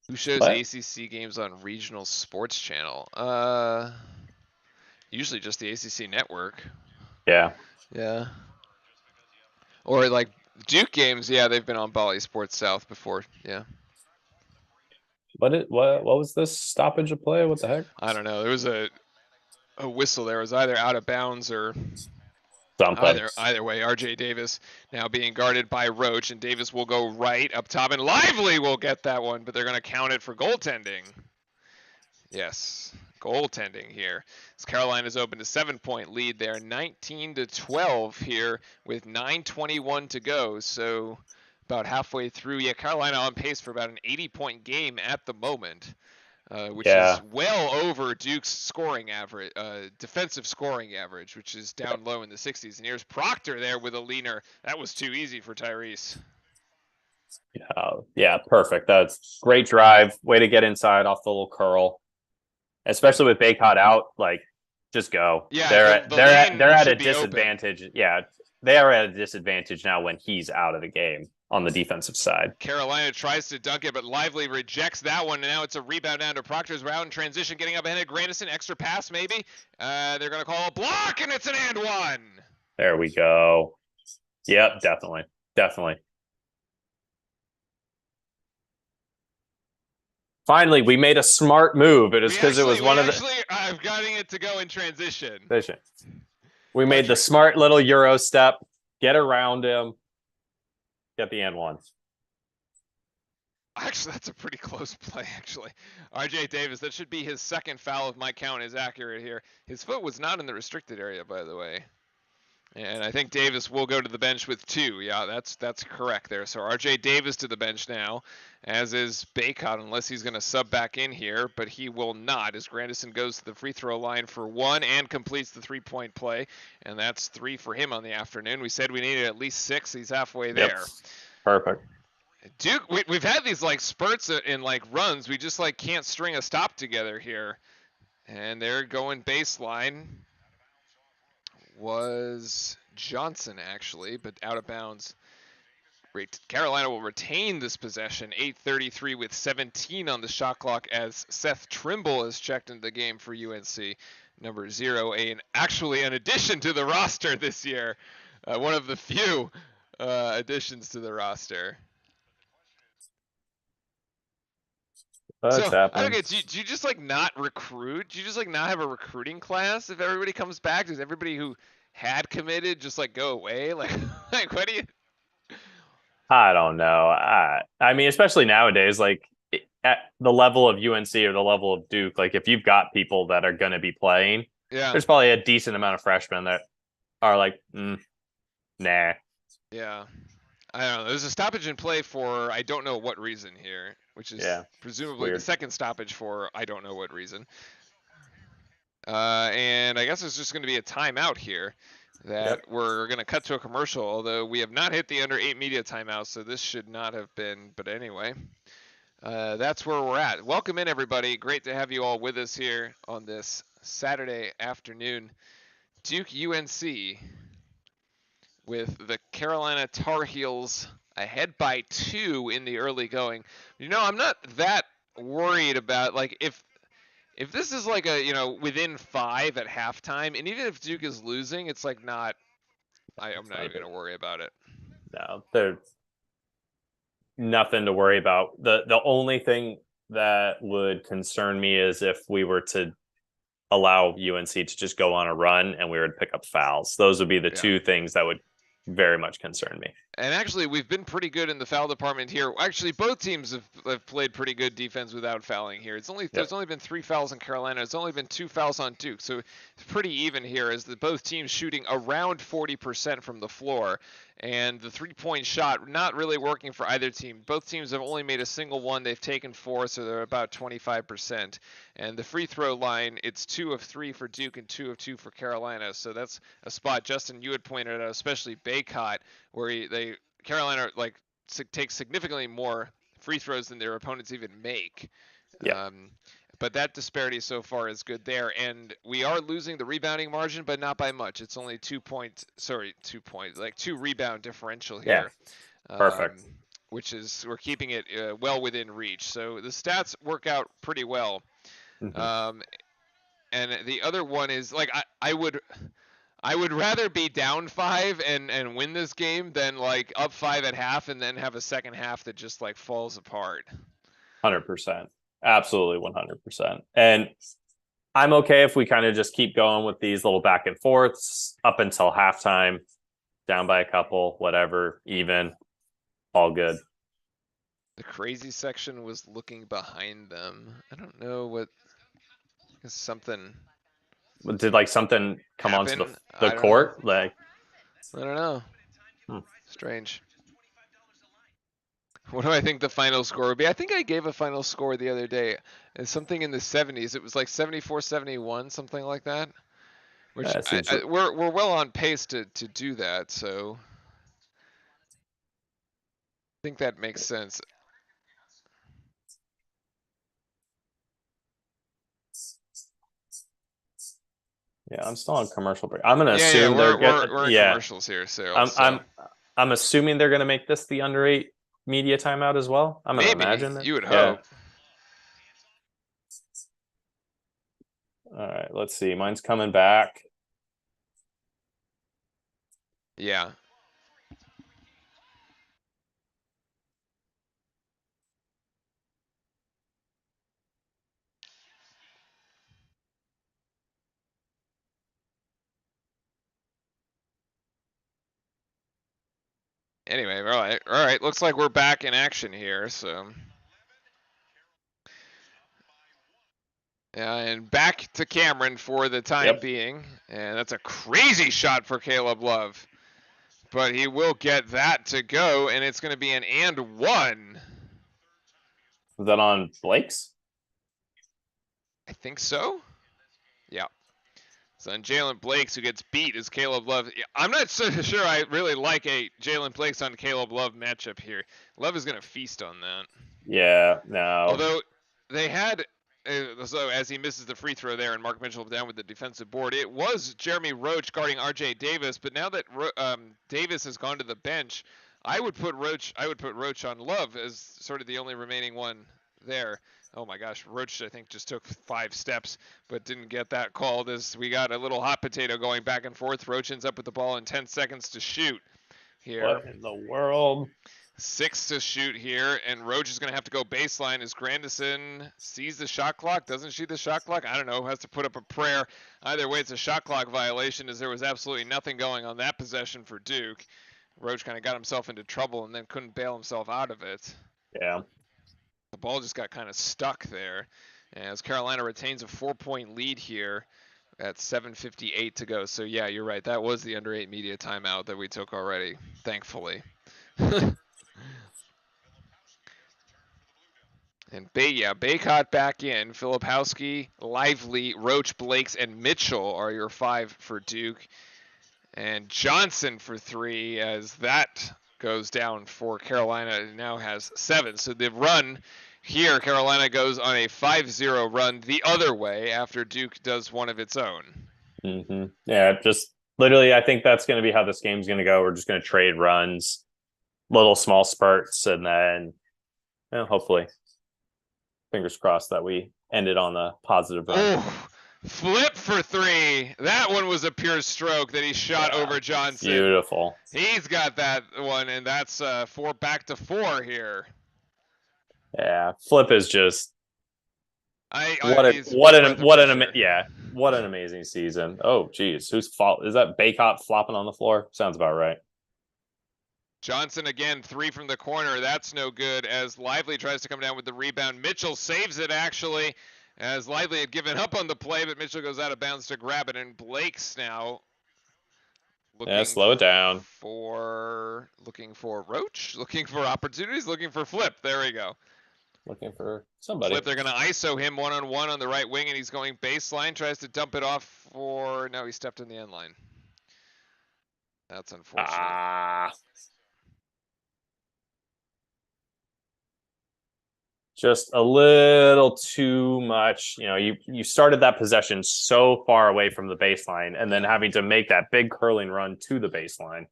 Who shows ACC games on regional sports channel? Usually just the ACC network. Yeah. Yeah. Or like Duke games, yeah, they've been on Bally Sports South before. Yeah. What was this stoppage of play? What the heck? I don't know. There was a whistle there. It was either out of bounds or something. Either way, RJ Davis now being guarded by Roach, and Davis will go right up top, and Lively will get that one, but they're going to count it for goaltending. Yes, goaltending here. As Carolina's opened a 7-point lead there, 19-12 here with 9:21 to go. So about halfway through. Yeah, Carolina on pace for about an 80-point game at the moment. Which is well over Duke's scoring average, defensive scoring average, which is down low in the 60s. And here's Proctor there with a leaner. That was too easy for Tyrese. Yeah, perfect. That's great drive. Way to get inside off the little curl, especially with Bacot out. Like, just go. Yeah, they're at a disadvantage. Yeah, they are at a disadvantage now when he's out of the game on the defensive side. Carolina tries to dunk it, but Lively rejects that one, and now it's a rebound down to Proctor's round in transition, getting up ahead of Grandison. Extra pass, maybe. They're going to call a block, and it's an and one. There we go. Yep, definitely. Finally, we made a smart move. It is because it was one of the. I've gotten it to go in transition. We made the smart little Euro step, get around him, get the and one. Actually, that's a pretty close play, actually. RJ Davis, that should be his second foul if my count is accurate here. His foot was not in the restricted area, by the way. And I think Davis will go to the bench with 2. Yeah, that's correct there. So RJ Davis to the bench now, as is Bacot, unless he's going to sub back in here, but he will not, as Grandison goes to the free throw line for 1 and completes the 3-point play. And that's 3 for him on the afternoon. We said we needed at least 6. He's halfway there. Yep. Perfect. Duke, we've had these like spurts in like runs. We just like can't string a stop together here. And they're going baseline. Was Johnson actually, but out of bounds. Carolina will retain this possession. 8:33 with 17 on the shot clock as Seth Trimble is checked into the game for UNC. Number 0, actually an addition to the roster this year. One of the few additions to the roster. That's happening. Okay, do you just like not recruit? Do you just like not have a recruiting class if everybody comes back? Does everybody who had committed just like go away? Like what do you? I don't know. I mean, especially nowadays, like at the level of UNC or the level of Duke, like if you've got people that are going to be playing, there's probably a decent amount of freshmen that are like, nah. Yeah. I don't know. There's a stoppage in play for I don't know what reason here, which is presumably the second stoppage for I don't know what reason. And I guess it's just going to be a timeout here that we're going to cut to a commercial, although we have not hit the under 8 media timeout, so this should not have been. But anyway, that's where we're at. Welcome in, everybody. Great to have you all with us here on this Saturday afternoon. Duke UNC with the Carolina Tar Heels ahead by 2 in the early going. I'm not that worried about, like, if this is like a, within 5 at halftime, and even if Duke is losing, it's like I'm not even gonna worry about it. No, there's nothing to worry about. The only thing that would concern me is if we were to allow UNC to just go on a run and we would pick up fouls. Those would be the two things that would very much concern me. And actually, we've been pretty good in the foul department here. Actually, both teams have played pretty good defense without fouling here. There's only been 3 fouls in Carolina. It's only been 2 fouls on Duke. So it's pretty even here as both teams shooting around 40% from the floor. And the 3-point shot not really working for either team. Both teams have only made a single one. They've taken 4, so they're about 25%. And the free throw line, it's 2 of 3 for Duke and 2 of 2 for Carolina. So that's a spot, Justin, you had pointed out, especially Baycott, where Carolina takes significantly more free throws than their opponents even make. Yeah. But that disparity so far is good there, and we are losing the rebounding margin, but not by much. It's only 2 rebound differential here. Yeah. Perfect. Which is, we're keeping it well within reach. So the stats work out pretty well. Mm-hmm. And the other one is, like, I would rather be down 5 and win this game than like up 5 at half and then have a second half that just like falls apart. 100%. Absolutely 100%. And I'm okay if we kind of just keep going with these little back and forths up until halftime, down by a couple, whatever, even, all good. The crazy section was looking behind them. I don't know what is something. Did like something come happen? onto the court? Know. Like, I don't know. Strange. What do I think the final score would be? I think I gave a final score the other day. It's something in the 70s. It was like 74-71, something like that. Which we're well on pace to do that, so I think that makes sense. Yeah, I'm still on commercial break. I'm gonna assume we're in commercials here, so I'm assuming they're gonna make this the under 8 media timeout as well. I'm gonna imagine that. You would hope. All right, let's see. Mine's coming back. Yeah. Anyway, all right. Looks like we're back in action here, so. Yeah, and back to Cameron for the time being. And that's a crazy shot for Caleb Love. But he will get that to go, and it's going to be an and one. Was that on Blake's? I think so. Yeah. So on Jalen Blakes, who gets beat, is Caleb Love. I'm not so sure I really like a Jalen Blakes on Caleb Love matchup here. Love is going to feast on that. Yeah, no. Although they had, so as he misses the free throw there and Mark Mitchell down with the defensive board, it was Jeremy Roach guarding RJ Davis. But now that Davis has gone to the bench, I would put Roach on Love as sort of the only remaining one there. Oh my gosh, Roach, I think, just took 5 steps, but didn't get that called as we got a little hot potato going back and forth. Roach ends up with the ball in 10 seconds to shoot here. What in the world? 6 to shoot here, and Roach is going to have to go baseline as Grandison sees the shot clock. Doesn't see the shot clock? I don't know. Has to put up a prayer. Either way, it's a shot clock violation as there was absolutely nothing going on that possession for Duke. Roach kind of got himself into trouble and then couldn't bail himself out of it. Yeah. The ball just got kind of stuck there as Carolina retains a 4-point lead here at 7:58 to go. So, yeah, you're right. That was the under 8 media timeout that we took already, thankfully. And Baycott back in. Filipowski, Lively, Roach, Blakes, and Mitchell are your 5 for Duke. And Johnson for 3 as that goes down for Carolina. It now has 7. So the run here, Carolina goes on a 5-0 run the other way after Duke does one of its own. Mm-hmm. Yeah, just literally, I think that's going to be how this game's going to go. We're just going to trade runs, little small spurts, and then hopefully, fingers crossed that we ended on a positive run. Oh, flip for 3. That one was a pure stroke that he shot over Johnson. Beautiful. He's got that one, and that's 4 back to 4 here. Yeah, Flip is just what an amazing season. Oh, geez, whose fault is that? Baycott flopping on the floor? Sounds about right. Johnson again, 3 from the corner. That's no good as Lively tries to come down with the rebound. Mitchell saves it actually, as Lively had given up on the play, but Mitchell goes out of bounds to grab it, and Blake's now slow it down. Looking for Roach, looking for opportunities, looking for Flip. There we go. Looking for somebody. Flip, they're going to ISO him one-on-one on the right wing, and he's going baseline, tries to dump it off for... No, he stepped in the end line. That's unfortunate. Just a little too much. You started that possession so far away from the baseline, and then having to make that big curling run to the baseline.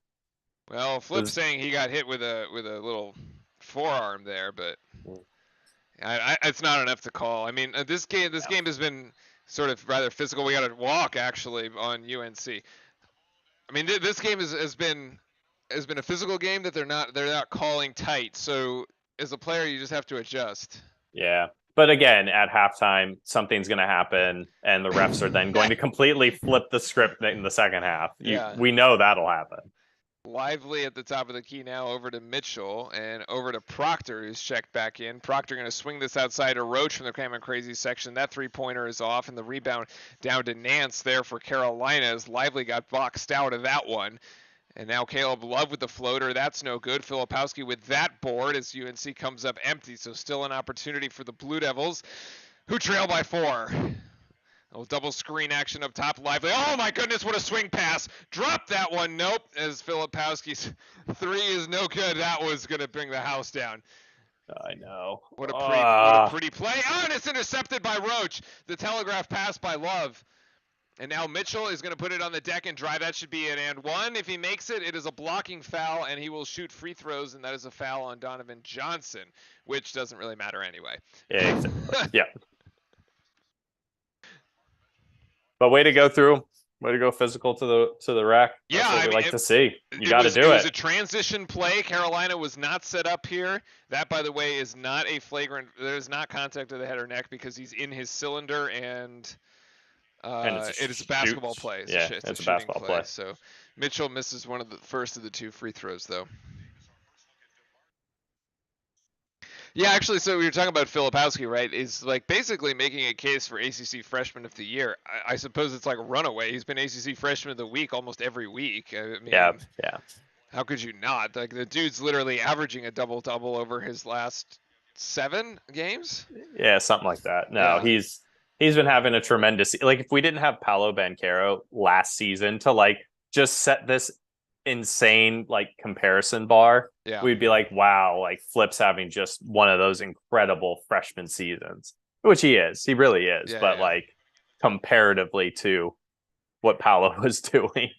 Well, Flip's saying he got hit with a little forearm there, but it's not enough to call. I mean, this game has been sort of rather physical. We got a walk actually on UNC. I mean, this game has been a physical game that they're not calling tight. So as a player, you just have to adjust. Yeah. But again, at halftime, something's going to happen, and the refs are then going to completely flip the script in the second half. We know that'll happen. Lively at the top of the key now, over to Mitchell and over to Proctor, who's checked back in. Proctor going to swing this outside to Roach from the Cram and Crazy section. That 3-pointer is off, and the rebound down to Nance there for Carolina as Lively got boxed out of that one. And now Caleb Love with the floater. That's no good. Filipowski with that board as UNC comes up empty. So still an opportunity for the Blue Devils, who trail by 4. Oh, double screen action up top. Lively. Oh, my goodness, what a swing pass. Drop that one. Nope, as Filipowski's 3 is no good. That was going to bring the house down. I know. What a pretty play. Oh, and it's intercepted by Roach. The telegraph pass by Love. And now Mitchell is going to put it on the deck and drive. That should be an and 1. If he makes it, it is a blocking foul, and he will shoot free throws, and that is a foul on Donovan Johnson, which doesn't really matter anyway. Yeah, exactly. Yeah. But way to go physical to the rack. Yeah, that's what we like to see. You got to do it. It was a transition play. Carolina was not set up here. That, by the way, is not a flagrant. There's not contact to the head or neck because he's in his cylinder, and it is a basketball play. It's a basketball play. So Mitchell misses one of the first of the 2 free throws, though. Yeah, actually, so we were talking about Filipowski, right? Is like basically making a case for ACC Freshman of the Year. I suppose it's like a runaway. He's been ACC Freshman of the Week almost every week. I mean, yeah. How could you not? Like the dude's literally averaging a double-double over his last 7 games. Yeah, something like that. No, he's been having a tremendous. Like if we didn't have Paolo Banchero last season to just set this insane comparison bar, we'd be like, wow, Flip's having just one of those incredible freshman seasons, which he really is. But comparatively to what Paolo was doing,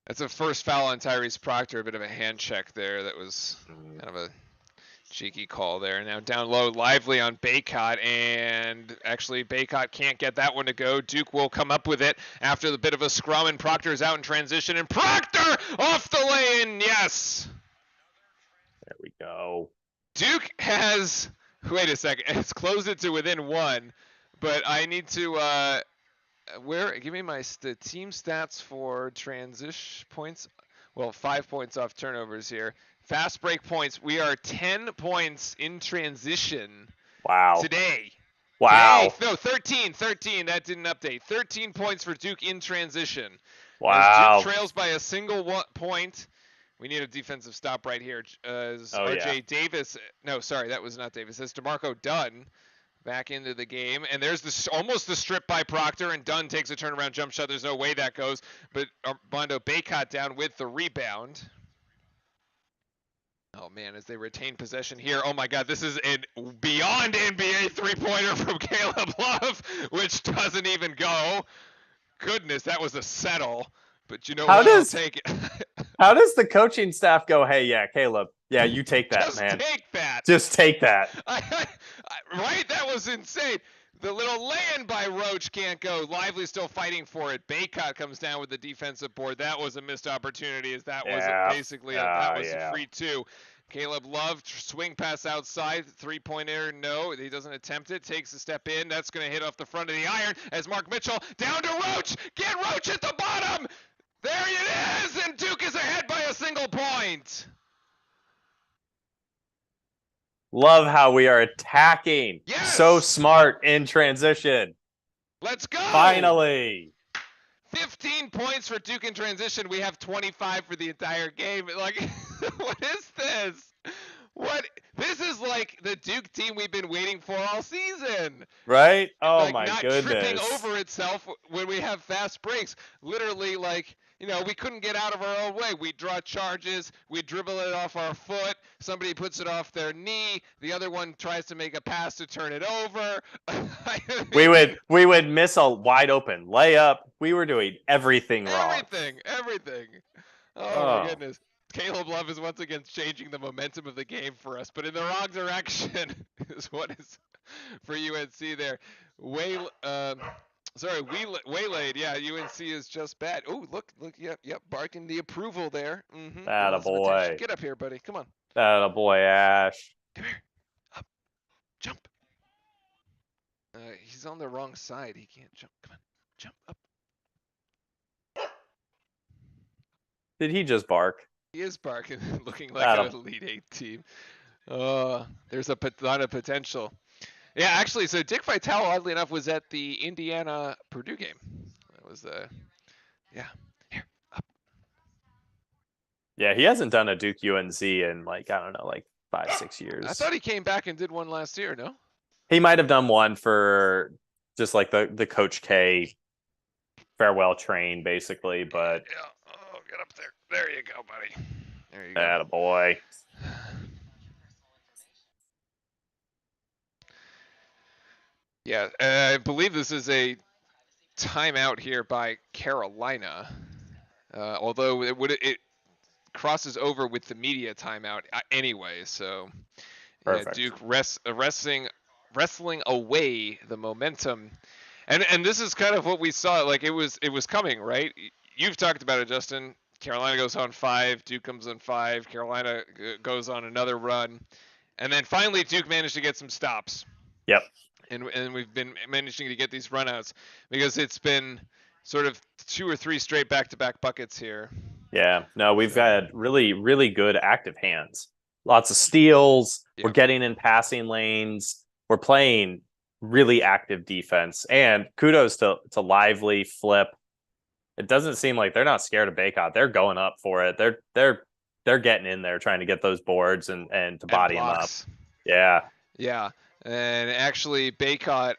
that's a first foul on Tyrese Proctor. A bit of a hand check there. That was kind of a cheeky call there. Now down low, Lively on Baycott, and actually Baycott can't get that one to go. Duke will come up with it after the bit of a scrum, and Proctor's out in transition, and Proctor off the lane. Yes. There we go. Duke has, wait a second, it's closed it to within 1, but I need to, give me the team stats for transition points. Well, 5 points off turnovers here. Fast break points. We are 10 points in transition. Wow. Today. Wow. Today, no, 13. That didn't update. 13 points for Duke in transition. Wow. As Duke trails by a single point. We need a defensive stop right here. As Oh, RJ yeah. Davis, no, sorry, that was not Davis. As DeMarco Dunn back into the game, and there's this almost the strip by Proctor, and Dunn takes a turnaround jump shot. There's no way that goes, but Armando Bacot down with the rebound. Oh man, as they retain possession here. Oh my God, this is a beyond NBA three-pointer from Caleb Love, which doesn't even go. Goodness, that was a settle. But you know what? I'll take it. How does the coaching staff go, hey, yeah, Caleb, yeah, you take that, Just man. take that. Just take that. Right? That was insane. The little land by Roach can't go. Lively still fighting for it. Bacot comes down with the defensive board. That was a missed opportunity, as that was basically a free two. Caleb Love, swing pass outside, three-pointer, no, he doesn't attempt it, takes a step in, that's going to hit off the front of the iron, as Mark Mitchell, down to Roach, get Roach at the bottom! There it is, and Duke is ahead by a single point! Love how we are attacking. Yes! So smart in transition. Let's go! Finally! 15 points for Duke in transition. We have 25 for the entire game. Like, what is this? What? This is like the Duke team we've been waiting for all season. Right? Oh, like, my not goodness. Tripping over itself when we have fast breaks. Literally, like, you know, we couldn't get out of our own way. We draw charges. We dribble it off our foot. Somebody puts it off their knee. The other one tries to make a pass to turn it over. we would miss a wide open layup. We were doing everything wrong. Everything. Oh, my goodness. Caleb Love is once again changing the momentum of the game for us, but in the wrong direction is what is for UNC there. Waylaid. Yeah, UNC is just bad. Oh, look, yep, barking the approval there. Attaboy. Get up here, buddy. Come on. Attaboy, Ash. Come here. Up. Jump. He's on the wrong side. He can't jump. Come on. Jump up. Did he just bark? He is barking, looking like an Elite Eight team. There's a lot of potential. Yeah, actually, so Dick Vitale, oddly enough, was at the Indiana-Purdue game. That was, yeah. Here, up. Yeah, he hasn't done a Duke UNC in, like, I don't know, like 5-6 years. I thought he came back and did one last year, no? He might have done one for just, like, the Coach K farewell train, basically, but... Yeah. Oh, get up there. There you go, buddy. There you go. Attaboy. Yeah, I believe this is a timeout here by Carolina. Although it crosses over with the media timeout anyway, so yeah, Duke wrestling away the momentum. And this is kind of what we saw, like it was coming, right? You've talked about it, Justin. Carolina goes on 5, Duke comes on 5, Carolina goes on another run. And then finally Duke managed to get some stops. Yep. And we've been managing to get these runouts because it's been sort of 2 or 3 straight back-to-back buckets here. Yeah, no, we've had really, really good active hands. Lots of steals. Yep. We're getting in passing lanes. We're playing really active defense. And kudos to Lively, Flip. It doesn't seem like they're not scared of Bacot. They're going up for it. They're getting in there trying to get those boards and to body them up. Yeah. Yeah. And actually Bacot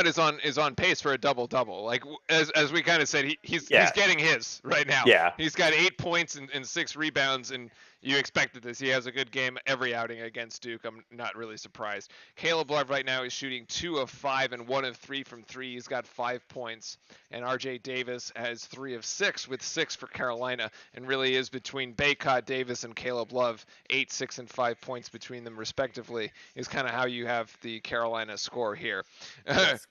is on pace for a double-double. Like as we kind of said, he's getting his right now. Yeah. He's got 8 points and 6 rebounds, and you expected this. He has a good game every outing against Duke. I'm not really surprised. Caleb Love right now is shooting 2 of 5 and 1 of 3 from 3. He's got 5 points. And RJ Davis has 3 of 6 with 6 for Carolina, and really is between Bacot, Davis, and Caleb Love, 8, 6, and 5 points between them respectively is kind of how you have the Carolina score here.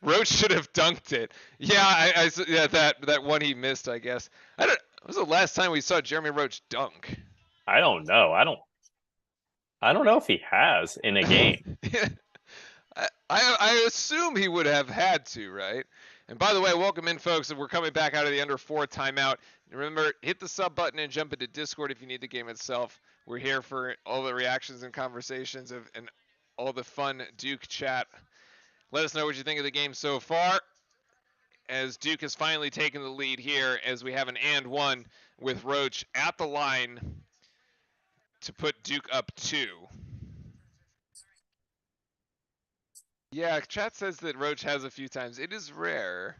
Roach should have dunked it. Yeah, that one he missed, I guess. When was the last time we saw Jeremy Roach dunk? I don't know. I don't know if he has in a game. I assume he would have had to, right? And by the way, welcome in, folks. We're coming back out of the under 4 timeout. Remember, hit the sub button and jump into Discord if you need the game itself. We're here for all the reactions and conversations and all the fun Duke chat. Let us know what you think of the game so far, as Duke has finally taken the lead here as we have an and one with Roach at the line. to put Duke up 2. Yeah, chat says that Roach has a few times. It is rare.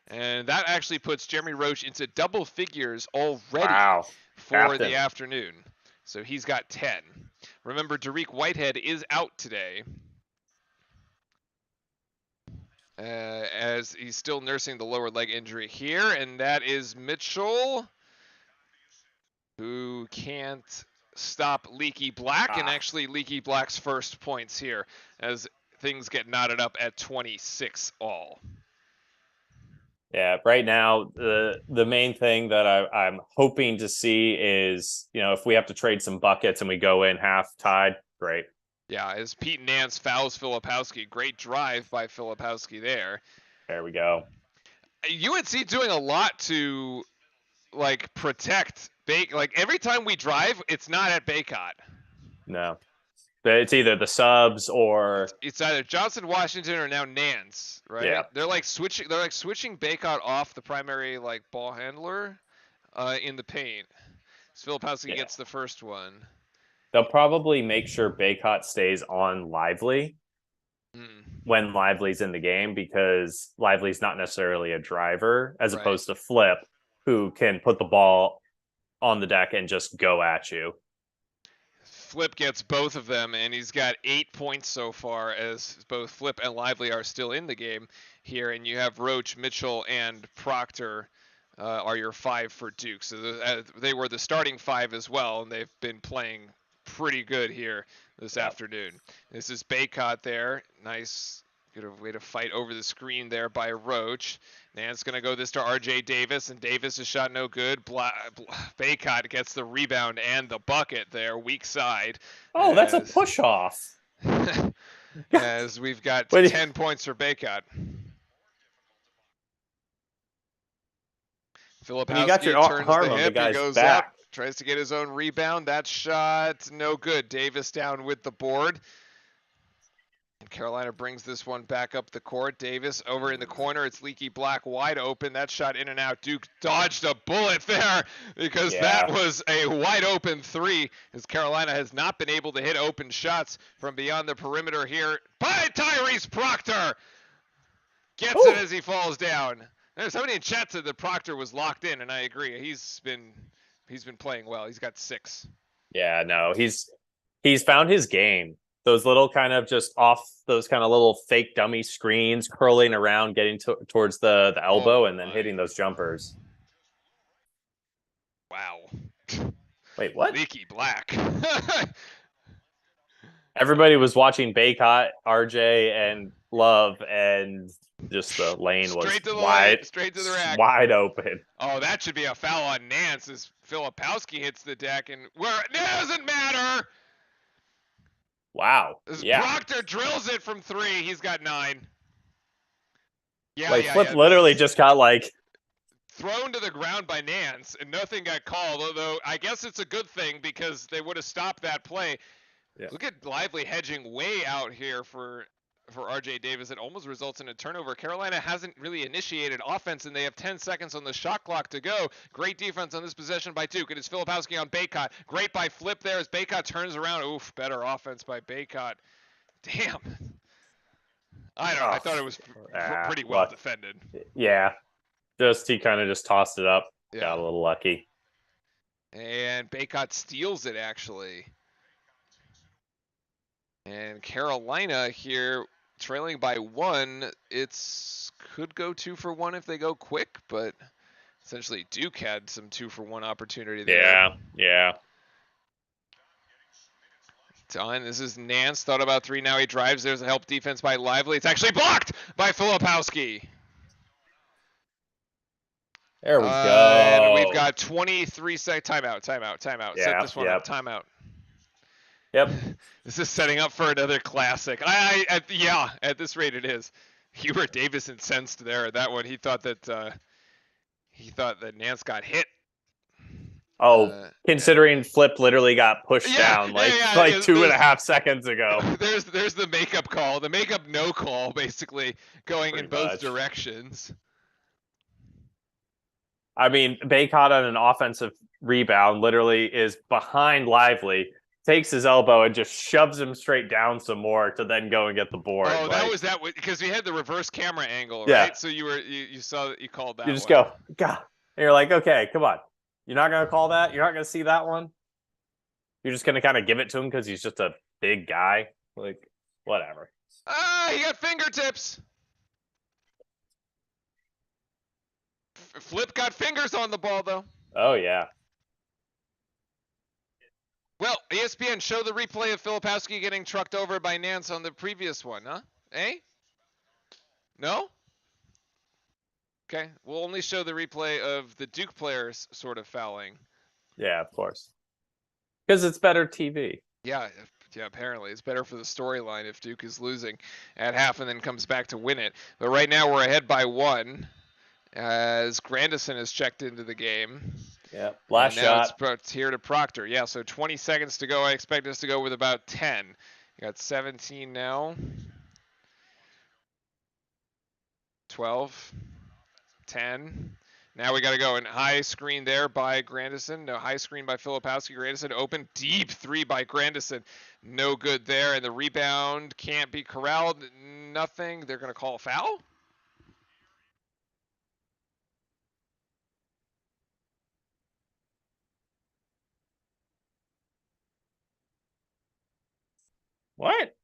And that actually puts Jeremy Roach into double figures already for the afternoon. So he's got 10. Remember, Dariq Whitehead is out today, as he's still nursing the lower leg injury here. And that is Mitchell, who can't stop Leaky Black. And actually, Leaky Black's first points here as things get knotted up at 26 all. Yeah, right now the main thing that I'm hoping to see is, if we have to trade some buckets and we go in half tied, great. Yeah, as Pete Nance fouls Filipowski. Great drive by Filipowski there. There we go. UNC doing a lot to protect like every time we drive, it's not at Baycott. No. It's either the subs or it's either Johnson, Washington, or now Nance, right? Yeah. They're switching Baycott off the primary ball handler in the paint. So Filipowski gets the first one. They'll probably make sure Baycott stays on Lively when Lively's in the game, because Lively's not necessarily a driver as opposed to Flip, who can put the ball on the deck and just go at you. Flip gets both of them, and he's got 8 points so far, as both Flip and Lively are still in the game here. And you have Roach, Mitchell, and Proctor are your 5 for Duke. So they were the starting 5 as well, and they've been playing pretty good here this afternoon. This is Baycott there. Nice, good way to fight over the screen there by Roach. Nance going to go this to RJ Davis, and Davis is shot no good. Baycott gets the rebound and the bucket there, weak side. Oh, that's a push-off. As we've got 10 points for Baycott. Filipowski turns the hip, he goes up, tries to get his own rebound. That shot, no good. Davis down with the board. And Carolina brings this one back up the court. Davis over in the corner. It's Leaky Black wide open. That shot in and out. Duke dodged a bullet there, because that was a wide open 3, as Carolina has not been able to hit open shots from beyond the perimeter here. By Tyrese Proctor! Gets it as he falls down. There's somebody in chat said that Proctor was locked in, and I agree. He's been playing well. He's got 6. Yeah, no, he's found his game. Those little kind of just off those kind of little fake dummy screens, curling around, getting towards the elbow, and then hitting those jumpers. Wow. Wait, what? Leaky Black. Everybody was watching Baycott, RJ, and Love, and just the lane was straight to the rack. Wide open. Oh, that should be a foul on Nance, as Filipowski hits the deck, and where it doesn't matter. Wow. Proctor drills it from 3. He's got 9. Flip literally just got thrown to the ground by Nance, and nothing got called. Although I guess it's a good thing, because they would have stopped that play. Yeah. Look at Lively hedging way out here for RJ Davis. It almost results in a turnover. Carolina hasn't really initiated offense, and they have 10 seconds on the shot clock to go. Great defense on this possession by Duke. It is Filipowski on Baycott. Great by Flip there as Baycott turns around. Oof, better offense by Baycott. Damn. I thought it was pretty well defended. Yeah. He kind of just tossed it up. Yeah. Got a little lucky. And Baycott steals it, actually. And Carolina here trailing by 1. It's could go 2 for 1 if they go quick, but essentially Duke had some 2 for 1 opportunity there. Yeah. Done. This is Nance. Thought about 3. Now he drives. There's a help defense by Lively. It's actually blocked by Filipowski. There we go. And we've got 23 seconds. Timeout. Yeah, Set this one up. Timeout. Yep. This is setting up for another classic. At this rate it is. Hubert Davis incensed there at that one. He thought that Nance got hit. Considering Flip literally got pushed down 2.5 seconds ago. There's the makeup call, the makeup no call, basically going in both directions. I mean, Baycott on an offensive rebound, literally is behind Lively, takes his elbow and just shoves him straight down some more to then go and get the board. Oh, that was because we had the reverse camera angle, Yeah. right? So you saw that you called that. You just one. go, God. And you're like, okay, come on. You're not going to call that? You're not going to see that one? You're just going to kind of give it to him because he's just a big guy? Like, whatever. He got fingertips. Flip got fingers on the ball, though. Oh, yeah. Well, ESPN, show the replay of Filipowski getting trucked over by Nance on the previous one, huh? Eh? No? Okay, we'll only show the replay of the Duke players sort of fouling. Yeah, of course. Because it's better TV. Yeah, apparently. It's better for the storyline if Duke is losing at half and then comes back to win it. But right now we're ahead by 1 as Grandison has checked into the game. Yeah, last shot. Now it's here to Proctor. Yeah, so 20 seconds to go. I expect us to go with about 10. You got 17 now. 12. 10. Now we got to go. And high screen there by Grandison. No, high screen by Filipowski. Grandison open. Deep 3 by Grandison. No good there. And the rebound can't be corralled. Nothing. They're going to call a foul? What?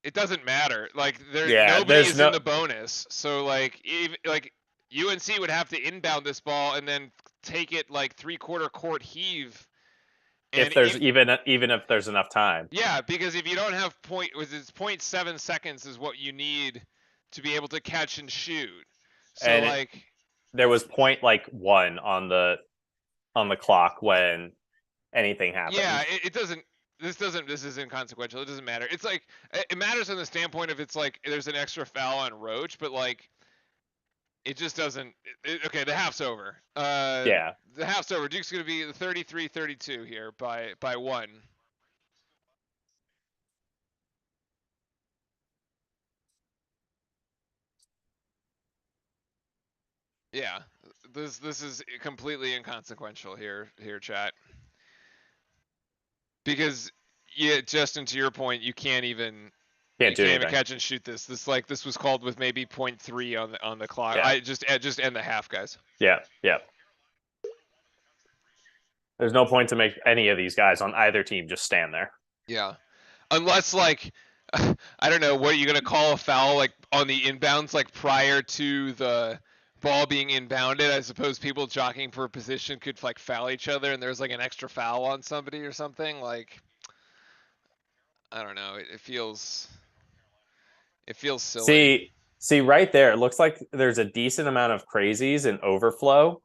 It doesn't matter. Like nobody's in the bonus. So like UNC would have to inbound this ball and then take it like 3/4 court heave. If there's even if there's enough time. Yeah, because if you don't have it's 0.7 seconds is what you need to be able to catch and shoot. So and there was 1 on the clock when anything happened. Yeah, it doesn't. This is inconsequential. It doesn't matter. It's like it matters from the standpoint of it's like there's an extra foul on Roach, but like it just doesn't. Okay, the half's over. Yeah, the half's over. Duke's gonna be 33-32 here by 1. Yeah, this is completely inconsequential here, chat. Because yeah, Justin, to your point, you can't even catch and shoot this. This was called with maybe 0.3 on the clock. Yeah. I just end the half, guys. Yeah. There's no point to make any of these guys on either team just stand there. Yeah, unless like I don't know, what are you gonna call a foul like on the inbounds like prior to the ball being inbounded? I suppose people jockeying for a position could like foul each other, and there's like an extra foul on somebody or something. Like I don't know. It feels silly. See right there. It looks like there's a decent amount of crazies in overflow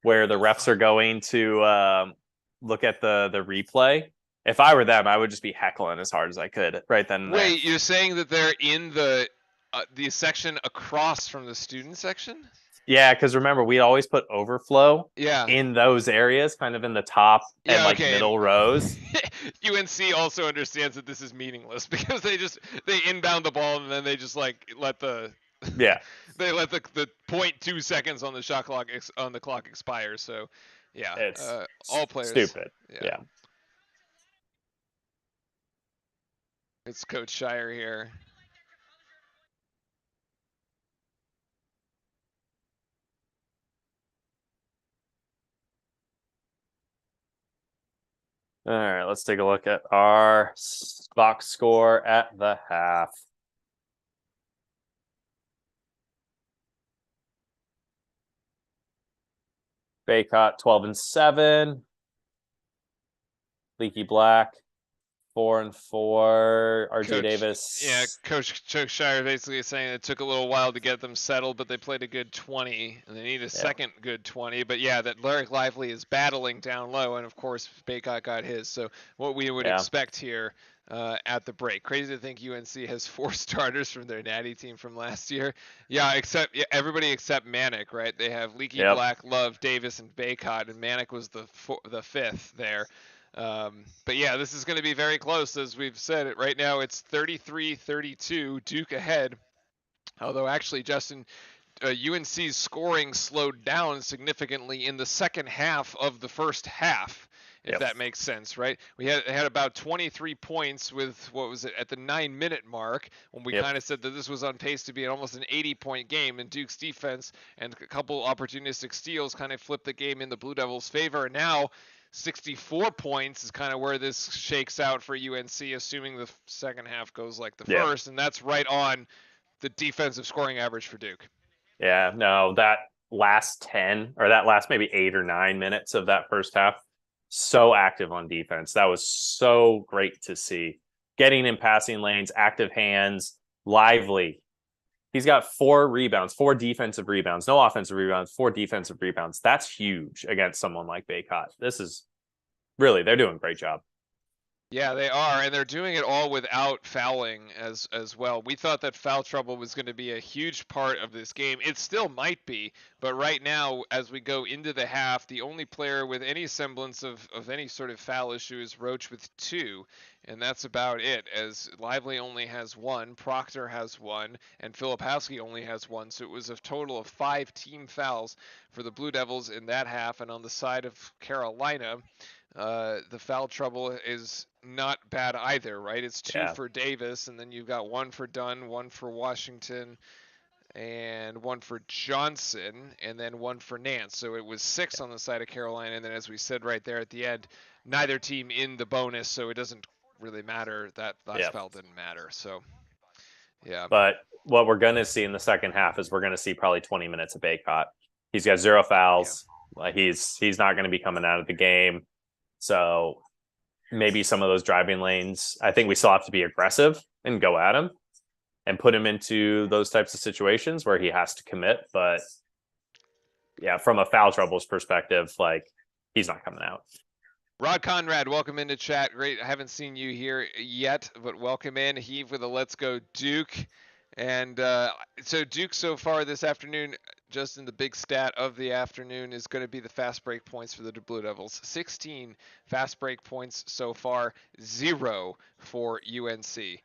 where the refs are going to look at the replay. If I were them, I would just be heckling as hard as I could right then and there. Wait, you're saying that they're in the section across from the student section? Yeah, because remember, we always put overflow in those areas, kind of in the top and middle rows. UNC also understands that this is meaningless because they inbound the ball and then they just like let the they let the 0.2 seconds on the shot clock on the clock expire. So yeah, it's all players stupid. Yeah. It's Coach Shire here. All right, let's take a look at our box score at the half. Baycott 12-7. Leaky Black 4-4. RJ Davis. Yeah, Coach Shire basically saying it took a little while to get them settled, but they played a good 20, and they need a second good 20. But yeah, that Larry Lively is battling down low, and of course Baycott got his. So what we would expect here at the break. Crazy to think UNC has 4 starters from their natty team from last year. Yeah, everybody except Manic, right? They have Leaky Black, Love, Davis, and Baycott, and Manic was the 5th there. But yeah, this is going to be very close, as we've said. Right now, it's 33-32, Duke ahead. Although actually, Justin, UNC's scoring slowed down significantly in the second half of the first half, if that makes sense, right? We had about 23 points with, what was it, at the 9-minute mark, when we kind of said that this was on pace to be almost an 80-point game, and Duke's defense and a couple opportunistic steals kind of flipped the game in the Blue Devils' favor. And now 64 points is kind of where this shakes out for UNC, assuming the second half goes like the first, and that's right on the defensive scoring average for Duke. Yeah, no, that last 10 or that last maybe 8 or 9 minutes of that first half, so active on defense. That was so great to see. Getting in passing lanes, active hands, lively. He's got 4 rebounds, 4 defensive rebounds, no offensive rebounds, 4 defensive rebounds. That's huge against someone like Baycott. This is really, they're doing a great job. Yeah, they are, and they're doing it all without fouling as well. We thought that foul trouble was going to be a huge part of this game. It still might be, but right now, as we go into the half, the only player with any semblance of any sort of foul issue is Roach with 2, and that's about it, as Lively only has 1, Proctor has 1, and Filipowski only has 1, so it was a total of 5 team fouls for the Blue Devils in that half. And on the side of Carolina, the foul trouble is not bad either, right? It's 2 for Davis, and then you've got 1 for Dunn, 1 for Washington, and 1 for Johnson, and then 1 for Nance. So it was 6 on the side of Carolina, and then as we said right there at the end, neither team in the bonus, so it doesn't really matter. That last foul didn't matter. So, yeah. But what we're going to see in the second half is we're going to see probably 20 minutes of Baycott. He's got 0 fouls. Yeah. He's not going to be coming out of the game. So maybe some of those driving lanes, I think we still have to be aggressive and go at him and put him into those types of situations where he has to commit. But yeah, from a foul troubles perspective, like, he's not coming out. Rod Conrad, welcome into chat. Great. I haven't seen you here yet, but welcome in. Heave with a Let's Go Duke. And so Duke so far this afternoon, Justin, the big stat of the afternoon is going to be the fast break points for the Blue Devils. 16 fast break points so far, 0 for UNC.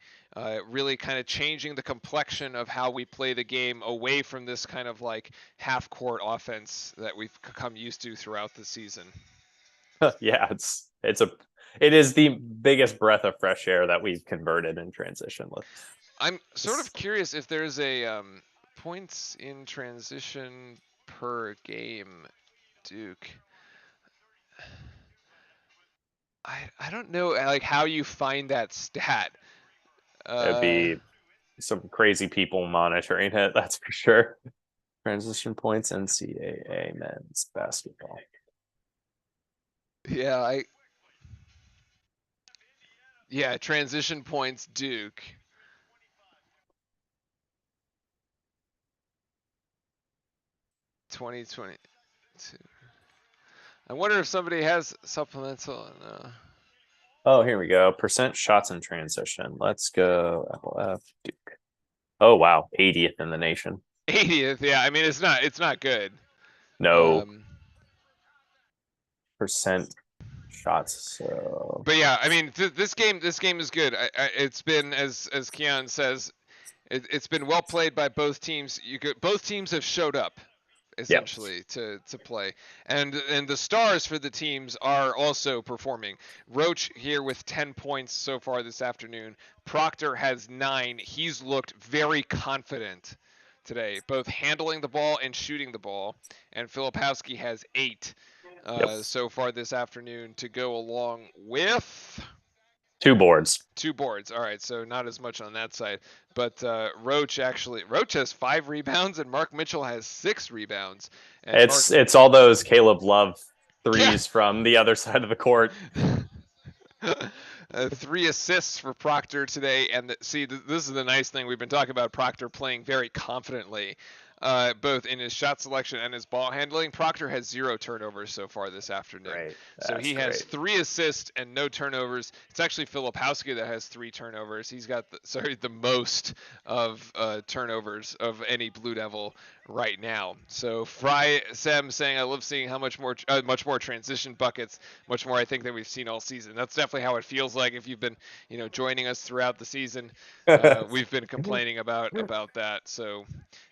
Really kind of changing the complexion of how we play the game away from this kind of like half-court offense that we've come used to throughout the season. Yeah, it is the biggest breath of fresh air that we've converted in transition. I'm sort of curious if there's a points in transition per game, Duke. I don't know like how you find that stat. It'd be some crazy people monitoring it, that's for sure. Transition points, NCAA men's basketball. Yeah, transition points, Duke. $2022. I wonder if somebody has supplemental. Oh, here we go. Percent shots in transition. Let's go. FLF Duke. Oh wow, 80th in the nation. 80th, yeah. I mean, it's not good. No. Percent shots. So. But yeah, I mean, this game is good. It's been as Keon says, it's been well played by both teams. Both teams have showed up essentially to play, and the stars for the teams are also performing. Roach here with 10 points so far this afternoon. Proctor has 9. He's looked very confident today, both handling the ball and shooting the ball. And Filipowski has 8 so far this afternoon to go along with 2 boards. 2 boards. All right, so not as much on that side. But Roach has 5 rebounds, and Mark Mitchell has 6 rebounds. And it's all those Caleb Love threes from the other side of the court. 3 assists for Proctor today. And this is the nice thing. We've been talking about Proctor playing very confidently, both in his shot selection and his ball handling. Proctor has 0 turnovers so far this afternoon. Right. So he has 3 assists and no turnovers. It's actually Filipowski that has 3 turnovers. He's got the most of turnovers of any Blue Devil right now. So Sam saying, I love seeing how much more transition buckets, much more I think than we've seen all season. That's definitely how it feels like if you've been joining us throughout the season. We've been complaining about that. So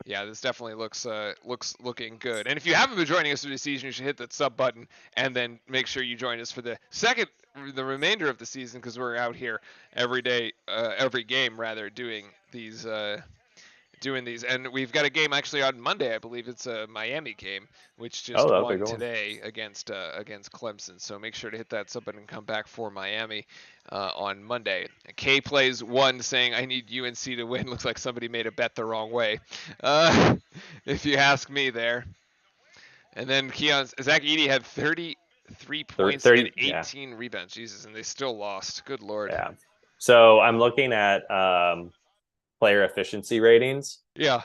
yeah, this definitely looking good. And if you haven't been joining us through the season, you should hit that sub button and then make sure you join us for the remainder of the season, because we're out here every day, every game rather, doing these, and we've got a game actually on Monday. I believe it's a Miami game, which Oh, just that'll be a won good one. today against Clemson. So make sure to hit that sub button and come back for Miami on Monday. K plays one, saying I need UNC to win. Looks like somebody made a bet the wrong way, if you ask me there. And then Zach Edey had 33 points and 30, yeah, 18 rebounds. Jesus, and they still lost. Good lord. yeah. So I'm looking at player efficiency ratings. Yeah.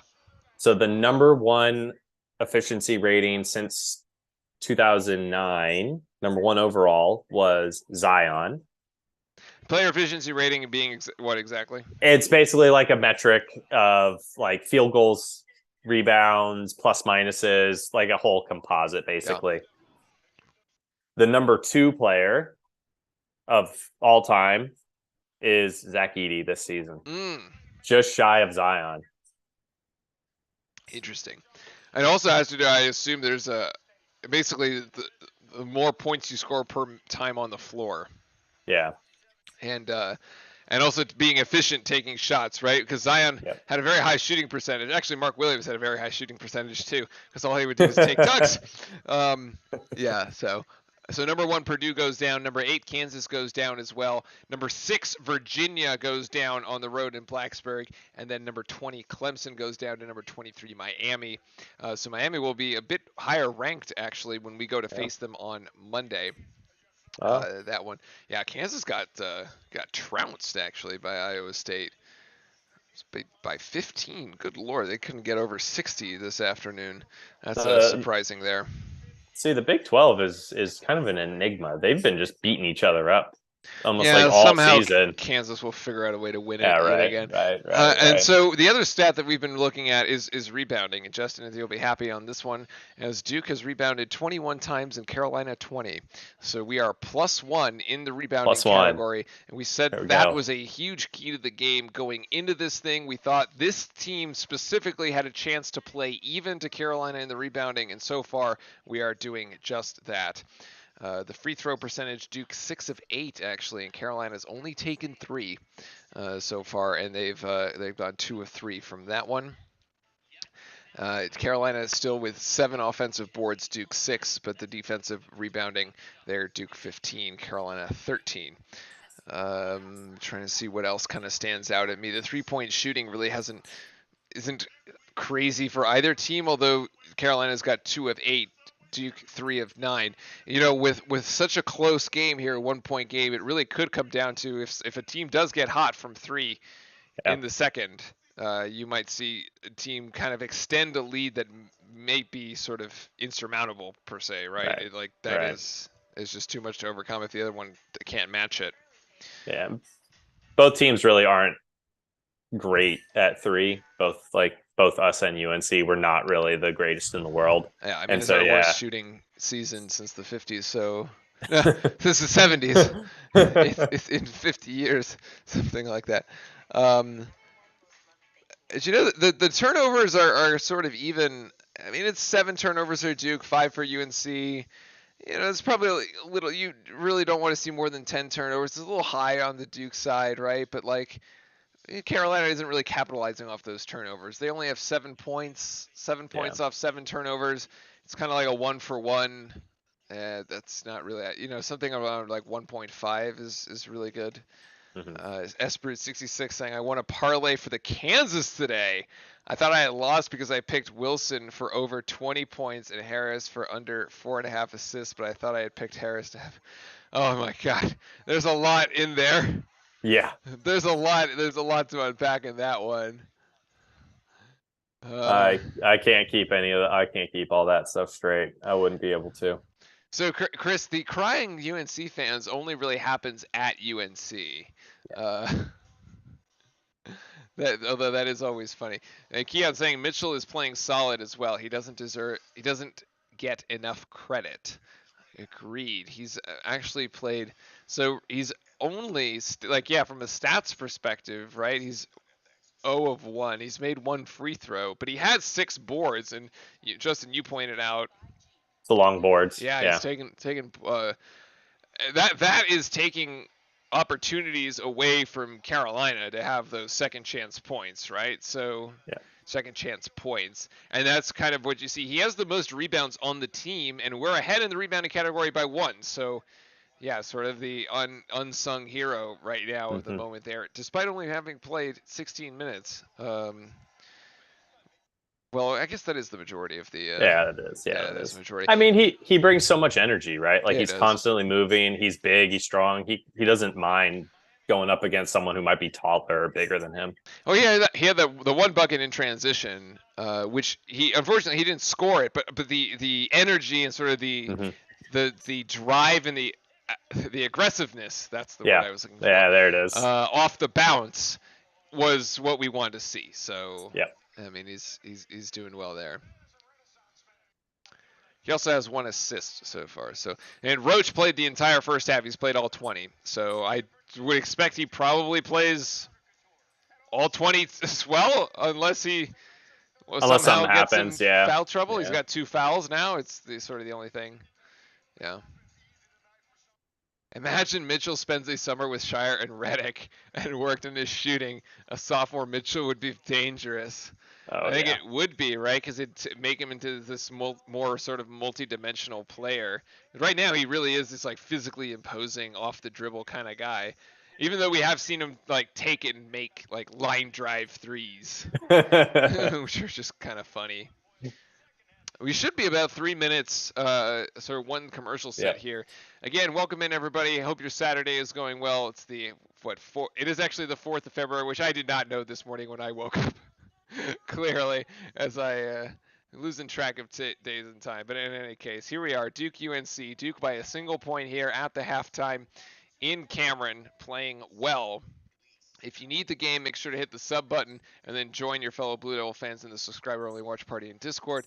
So the number one efficiency rating since 2009, number one overall, was Zion. Player efficiency rating being what exactly? It's basically like a metric of like field goals, rebounds, plus minuses, like a whole composite, basically. Yeah. The number two player of all time is Zach Edey this season. Just shy of Zion. Interesting. And also has to do, I assume there's basically the more points you score per time on the floor. Yeah. And also being efficient taking shots, right? Because Zion had a very high shooting percentage. Actually, Mark Williams had a very high shooting percentage too, because all he would do is take dunks. Yeah, so number 1, Purdue goes down. Number 8, Kansas goes down as well. Number 6, Virginia goes down on the road in Blacksburg. And then number 20, Clemson goes down to number 23, Miami. So Miami will be a bit higher ranked, actually, when we go to face them on Monday. That one. Yeah, Kansas got trounced, actually, by Iowa State. By 15. Good Lord, they couldn't get over 60 this afternoon. That's surprising there. See, the Big 12 is kind of an enigma. They've been just beating each other up almost like all somehow season. Kansas will figure out a way to win it yet again. Right. And so the other stat that we've been looking at is rebounding. And Justin, you'll be happy on this one, as Duke has rebounded 21 times and Carolina 20. So we are +1 in the rebounding category. And we said that was a huge key to the game going into this thing. We thought this team specifically had a chance to play even to Carolina in the rebounding, and so far we are doing just that. The free throw percentage, Duke 6 of 8 actually, and Carolina's only taken 3 so far, and they've gone 2 of 3 from that one. Carolina is still with 7 offensive boards, Duke 6, but the defensive rebounding there, Duke 15, Carolina 13. Trying to see what else kind of stands out at me. The 3-point shooting really isn't crazy for either team, although Carolina's got 2 of 8. Duke 3 of 9. With such a close game here, 1-point game, it really could come down to if a team does get hot from 3 in the second, you might see a team kind of extend a lead that may be sort of insurmountable per se, right? Is just too much to overcome if the other one can't match it. Yeah, both teams really aren't great at 3. Both us and UNC were not really the greatest in the world. Yeah, I mean, it's our worst shooting season since the 50s, so since the 70s. It's in 50 years, something like that. The turnovers are sort of even. I mean, it's 7 turnovers for Duke, 5 for UNC. It's probably a little. You really don't want to see more than 10 turnovers. It's a little high on the Duke side, right? But Carolina isn't really capitalizing off those turnovers. They only have 7 points, 7 points off 7 turnovers. It's kind of like a 1-for-1. That's not really, something around like 1.5 is really good. Esprit 66 saying, I want a parlay for the Kansas today. I thought I had lost because I picked Wilson for over 20 points and Harris for under 4.5 assists, but I thought I had picked Harris to have. Oh my God. There's a lot in there. Yeah. There's a lot to unpack in that one. I can't keep I can't keep all that stuff straight. I wouldn't be able to. So Chris, the crying UNC fans only really happens at UNC. Although that is always funny. And Keon saying Mitchell is playing solid as well. He doesn't get enough credit. Agreed. He's actually played. So he's only from a stats perspective, right? He's 0 of 1. He's made one free throw, but he had 6 boards. And Justin, you pointed out. The long boards. Yeah, he's taken that is taking opportunities away from Carolina to have those second chance points, right? So yeah. Second chance points, and that's kind of what you see. He has the most rebounds on the team, and we're ahead in the rebounding category by 1. So yeah, sort of the unsung hero right now of the moment there, despite only having played 16 minutes. Well, I guess that is the majority of the. Yeah, it is. Yeah, it that's is. the majority. I mean, he brings so much energy, right? Like he's does. constantly moving. He's big. He's strong. He doesn't mind going up against someone who might be taller or bigger than him. Oh yeah, he had the one bucket in transition, which he unfortunately he didn't score it, but the energy and sort of the drive and the aggressiveness, that's the word I was looking for. Yeah, there it is. Off the bounce was what we wanted to see. So yeah, I mean he's doing well there. He also has 1 assist so far. So and Roach played the entire first half. He's played all 20. So I would expect he probably plays all 20 as well, unless he somehow gets happens, in foul trouble. He's got 2 fouls now. It's sort of the only thing. Yeah. Imagine Mitchell spends a summer with Shire and Redick and worked in his shooting. A sophomore Mitchell would be dangerous. I think it would be, right? Because it'd make him into this more sort of multi-dimensional player. Right now, he really is this like physically imposing, off the dribble kind of guy. Even though we have seen him like take it and make like line drive threes, which are just kind of funny. We should be about 3 minutes, sort of one commercial set here. Again, welcome in everybody. I hope your Saturday is going well. It's the it is actually the 4th of February, which I did not know this morning when I woke up. Clearly, as I losing track of days and time. But in any case, here we are, Duke UNC. Duke by a single point here at the halftime in Cameron, playing well. If you need the game, make sure to hit the sub button and then join your fellow Blue Devil fans in the subscriber-only watch party in Discord.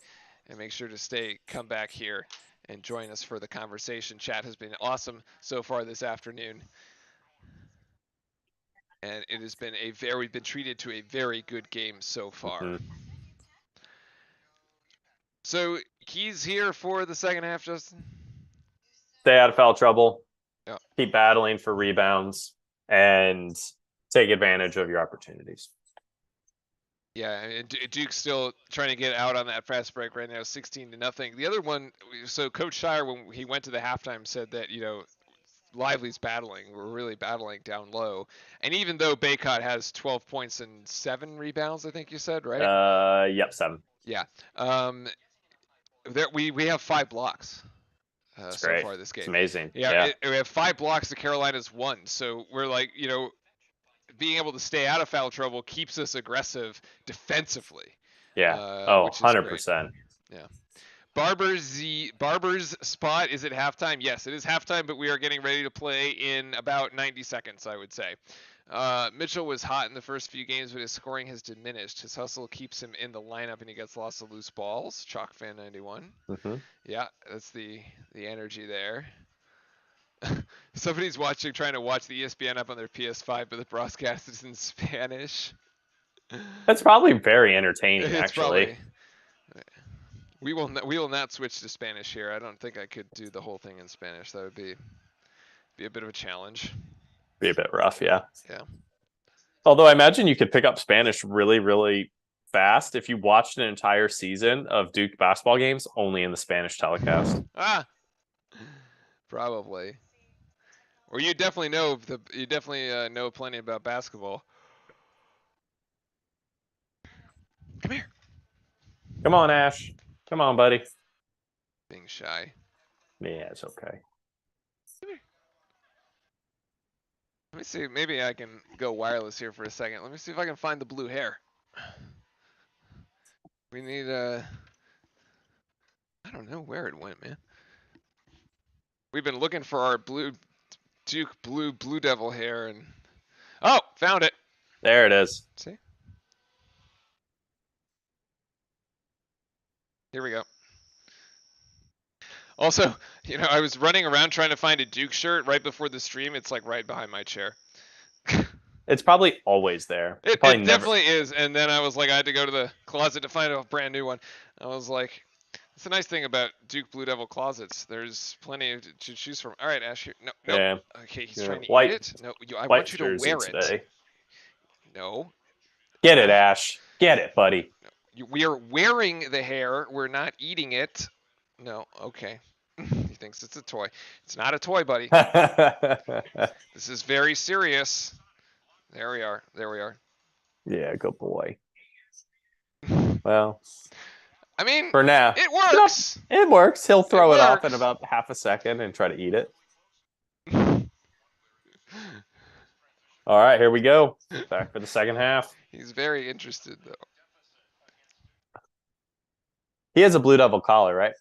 And make sure to come back here and join us for the conversation. Chat has been awesome so far this afternoon. And it has been we've been treated to a very good game so far. So, keys here for the second half, Justin? Stay out of foul trouble. Yeah. Keep battling for rebounds and take advantage of your opportunities. Yeah, and Duke's still trying to get out on that fast break right now, 16-0. The other one, so Coach Shire, when he went to the halftime, said that, Lively's battling. We're really battling down low. And even though Baycott has 12 points and 7 rebounds, I think you said, right? Yep, 7. Yeah. We have 5 blocks so far this game. It's amazing. Yeah. We have 5 blocks to Carolina's 1. So we're like, being able to stay out of foul trouble keeps us aggressive defensively. Yeah. 100%. Yeah. Barber's spot is at halftime. Yes, it is halftime, but we are getting ready to play in about 90 seconds, I would say. Mitchell was hot in the first few games, but his scoring has diminished. His hustle keeps him in the lineup, and he gets lots of loose balls. Chalk fan 91. Yeah, that's the energy there. Somebody's trying to watch the ESPN up on their PS5, but the broadcast is in Spanish. That's probably very entertaining, actually. We will not switch to Spanish here. I don't think I could do the whole thing in Spanish. That would be a bit of a challenge. Be a bit rough, yeah. Yeah. Although I imagine you could pick up Spanish really, really fast if you watched an entire season of Duke basketball games only in the Spanish telecast. Probably. Or you definitely know plenty about basketball. Come here. Come on, Ash. Come on, buddy. Being shy. Yeah, it's okay. Come here. Let me see. Maybe I can go wireless here for a second. Let me see if I can find the blue hair. We need I don't know where it went, man. We've been looking for our Duke Blue Devil hair, and found it. There it is. See? Here we go. Also, I was running around trying to find a Duke shirt right before the stream. It's like right behind my chair. It's probably always there. It Probably never. definitely is. And then I was like, I had to go to the closet to find a brand new one. I was like, it's a nice thing about Duke Blue Devil closets. There's plenty to choose from. All right, Ash. Here. No. Yeah. Okay, he's Yeah. trying to White- eat it. No, I White want you to jersey wear it. today. No. Get it, Ash. Get it, buddy. We are wearing the hair. We're not eating it. No. Okay. He thinks it's a toy. It's not a toy, buddy. This is very serious. There we are. There we are. Yeah, good boy. Well, I mean, for now, it works. it works. He'll throw it off in works. about half a second and try to eat it. All right, here we go. Back for the second half. He's very interested, though. He has a Blue Devil collar, right?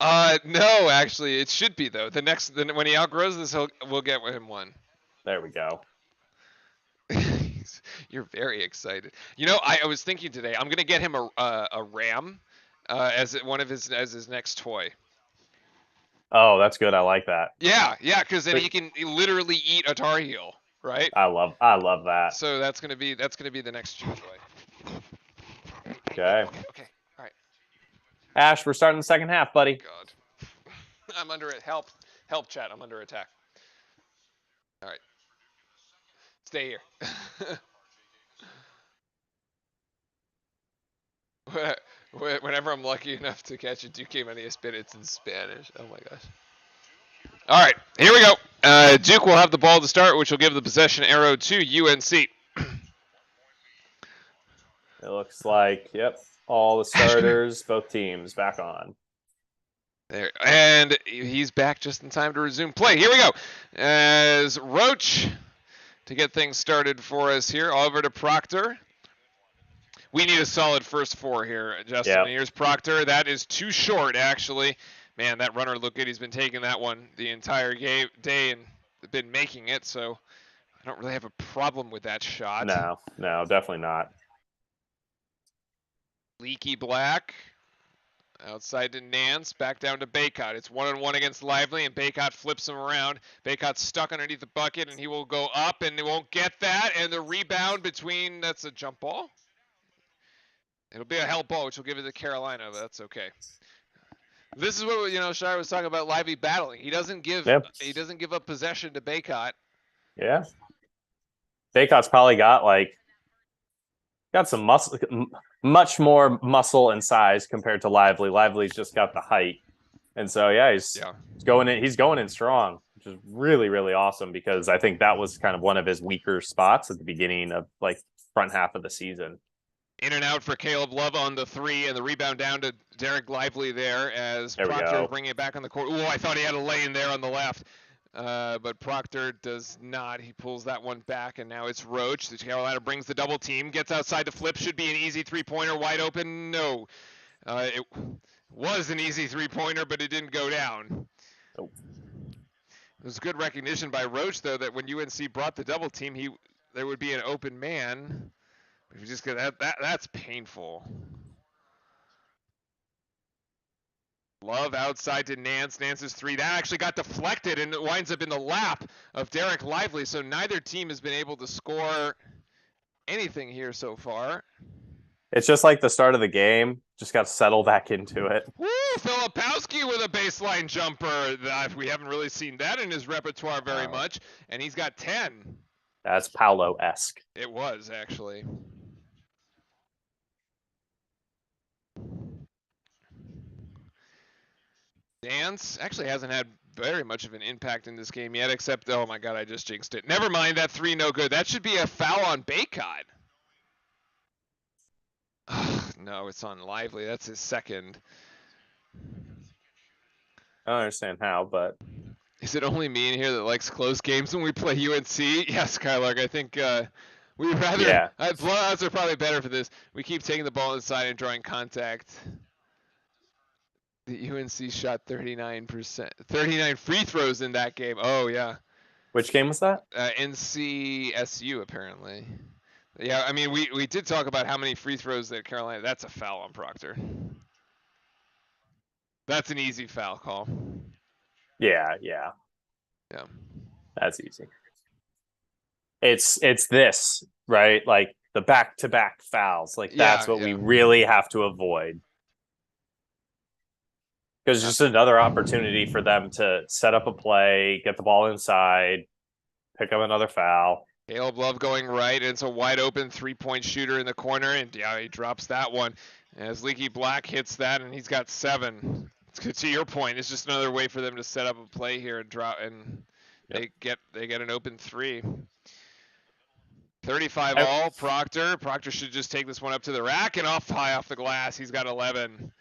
No, actually, it should be though. When he outgrows this, we'll get him one. There we go. You're very excited. I was thinking today, I'm gonna get him a ram, as his next toy. Oh, that's good. I like that. Yeah, because then he can literally eat a Tar Heel, right? I love that. So that's gonna be the next Jew toy. Okay. Okay. All right. Ash, we're starting the second half, buddy. God. I'm under it. Help, chat. I'm under attack. All right. Stay here. Whenever I'm lucky enough to catch a Duque Mania spin, it's in Spanish. Oh my gosh. All right, here we go. Duke will have the ball to start, which will give the possession arrow to UNC. It looks like, yep, all the starters, both teams back on. There, and he's back just in time to resume play. Here we go. As Roach to get things started for us here. Over to Proctor. We need a solid first four here, Justin. Yep. Here's Proctor. That is too short, actually. Man, that runner looked good. He's been taking that one the entire day and been making it, so I don't really have a problem with that shot. No, definitely not. Leaky Black. Outside to Nance, back down to Baycott. It's 1-on-1 against Lively, and Baycott flips him around. Baycott's stuck underneath the bucket, and he will go up, and they won't get that. And the rebound that's a jump ball. It'll be a help ball, which will give it to Carolina, but that's okay. This is what Shire was talking about. Lively battling. He doesn't give up possession to Baycott. Yeah. Baycott's probably got some muscle. Much more muscle and size compared to Lively. Lively's just got the height, and so he's going in. He's going in strong, which is really, really awesome because I think that was kind of one of his weaker spots at the beginning of front half of the season. In and out for Caleb Love on the three, and the rebound down to Derek Lively there as Proctor bringing it back on the court. Oh, I thought he had a lane there on the left. But Proctor does not. He pulls that one back, and now it's Roach. The Carolina brings the double team, gets outside to flip. Should be an easy three-pointer, wide open. No. It was an easy three-pointer, but it didn't go down. Oh. It was good recognition by Roach, though, that when UNC brought the double team, there would be an open man. If you just get that's painful. Love outside to Nance. Nance's three. That actually got deflected, and it winds up in the lap of Derek Lively. So neither team has been able to score anything here so far. It's just like the start of the game. Just got to settle back into it. Woo! Filipowski with a baseline jumper. We haven't really seen that in his repertoire very much. And he's got 10. That's Paolo-esque. It was, actually. Dance actually hasn't had very much of an impact in this game yet, except, oh my god, I just jinxed it. Never mind, that three no good. That should be a foul on Baycott. No, it's on Lively. That's his second. I don't understand how, but... Is it only me in here that likes close games when we play UNC? Yes, Skylark, I think we'd rather... Yeah. Blowouts are probably better for this. We keep taking the ball inside and drawing contact. The UNC shot 39%. 39 free throws in that game. Oh, yeah. Which game was that? NCSU, apparently. Yeah, I mean, we did talk about how many free throws that Carolina. That's a foul on Proctor. That's an easy foul call. Yeah. Yeah. That's easy. It's this, right? Like the back-to-back fouls. Like that's Yeah, what we yeah. really have to avoid. Because just another opportunity for them to set up a play, get the ball inside, pick up another foul. Caleb Love going right, and it's a wide open 3-point shooter in the corner, and yeah, he drops that one. As Leaky Black hits that, and he's got 7. To your point, it's just another way for them to set up a play here and drop, and Yep. they get an open 3. 35 I, all, Proctor. Proctor should just take this one up to the rack and high off the glass. He's got 11.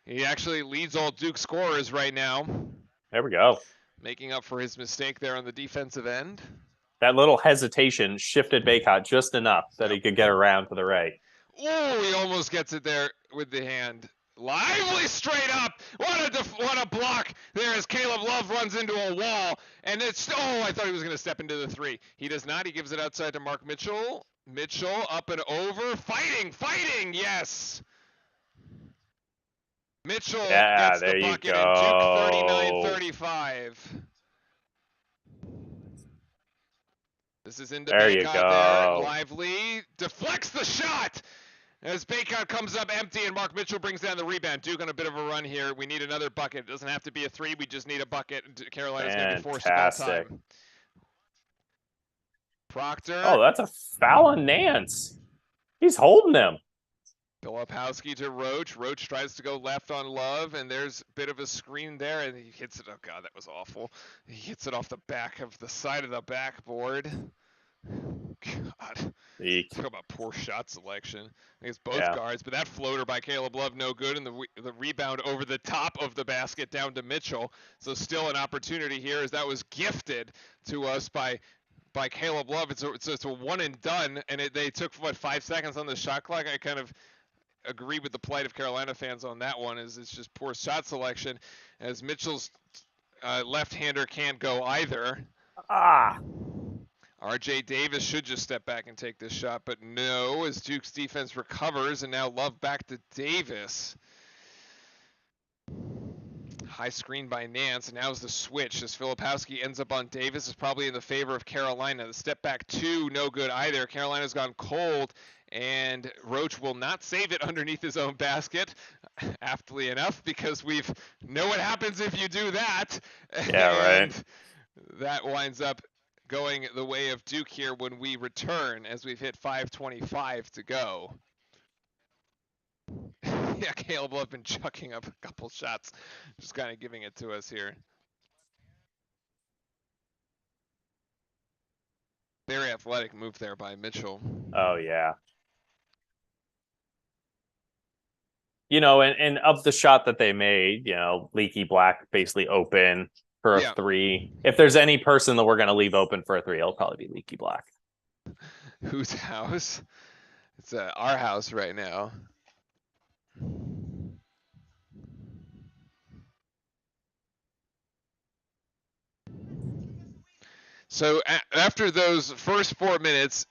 He actually leads all Duke scorers right now. there we go. Making up for his mistake there on the defensive end. That little hesitation shifted Baycott just enough that he could get around to the right. Oh, he almost gets it there with the hand. Lively straight up. What a block there as Caleb Love runs into a wall. And it's, I thought he was going to step into the 3. He does not. He gives it outside to Mark Mitchell. Mitchell up and over. Fighting, yes. Mitchell gets the bucket, and Duke 39-35. This is into Baycott there. Lively deflects the shot as Baycott comes up empty and Mark Mitchell brings down the rebound. Duke on a bit of a run here. We need another bucket. It doesn't have to be a 3. We just need a bucket. Carolina's going to be forced to call time. Proctor. Oh, that's a foul on Nance. He's holding him. Filipowski to Roach. Roach tries to go left on Love, and there's a bit of a screen there, and he hits it. Oh, God, that was awful. He hits it off the back of the side of the backboard. God. Talk about poor shot selection. I guess both guards, but that floater by Caleb Love no good, and the rebound over the top of the basket down to Mitchell. So still an opportunity here as that was gifted to us by Caleb Love. It's a one and done, and they took, 5 seconds on the shot clock. I kind of agree with the plight of Carolina fans on that one. It's just poor shot selection as Mitchell's left-hander can't go either. RJ Davis should just step back and take this shot, but no, as Duke's defense recovers, and now Love back to Davis. High screen by Nance, and now's the switch as Filipowski ends up on Davis. Is probably in the favor of Carolina. The step back 2, no good either. Carolina's gone cold, and Roach will not save it underneath his own basket, aptly enough, because we know what happens if you do that. Yeah, right. That winds up going the way of Duke here when we return, as we've hit 5:25 to go. Yeah, Caleb Love been chucking up a couple shots, just kind of giving it to us here. Very athletic move there by Mitchell. Oh, yeah. You know, and of the shot that they made, Leaky Black basically open for a 3. If there's any person that we're going to leave open for a 3, it'll probably be Leaky Black. Whose house? It's our house right now. So after those first 4 minutes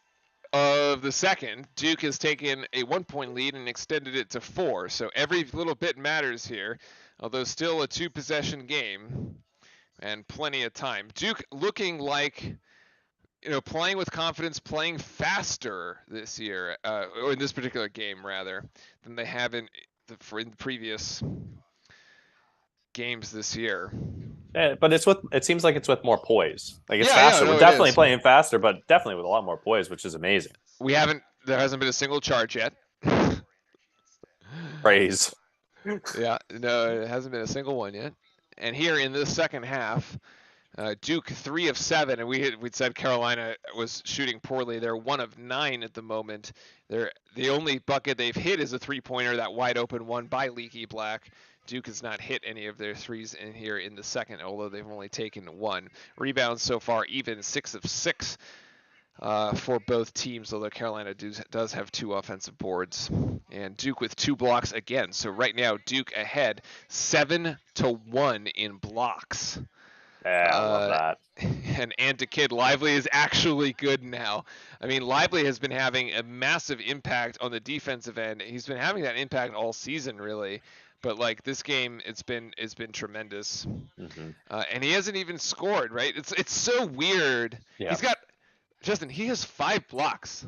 of the second, Duke has taken a 1-point lead and extended it to 4. So every little bit matters here, although still a 2-possession game and plenty of time. Duke looking like, playing with confidence, playing faster this year, or in this particular game rather, than they have in the previous games this year. Yeah, but it seems like it's with more poise. Like it's faster. We're definitely playing faster, but definitely with a lot more poise, which is amazing. There hasn't been a single charge yet. Praise. Yeah, no, it hasn't been a single one yet. And here in this second half, Duke 3 of 7, and we'd said Carolina was shooting poorly. They're 1 of 9 at the moment. The only bucket they've hit is a 3-pointer, that wide open one by Leaky Black. Duke has not hit any of their 3s in here in the second, although they've only taken 1. Rebounds so far even 6 of 6 for both teams, although Carolina does have 2 offensive boards. And Duke with 2 blocks again. So right now Duke ahead 7-1 in blocks. Yeah, I love that. And Kid Lively is actually good now. I mean, Lively has been having a massive impact on the defensive end. He's been having that impact all season, really. But like this game, it's been tremendous. Mm-hmm. And he hasn't even scored, right? It's so weird. Yeah. He's got Justin. He has 5 blocks.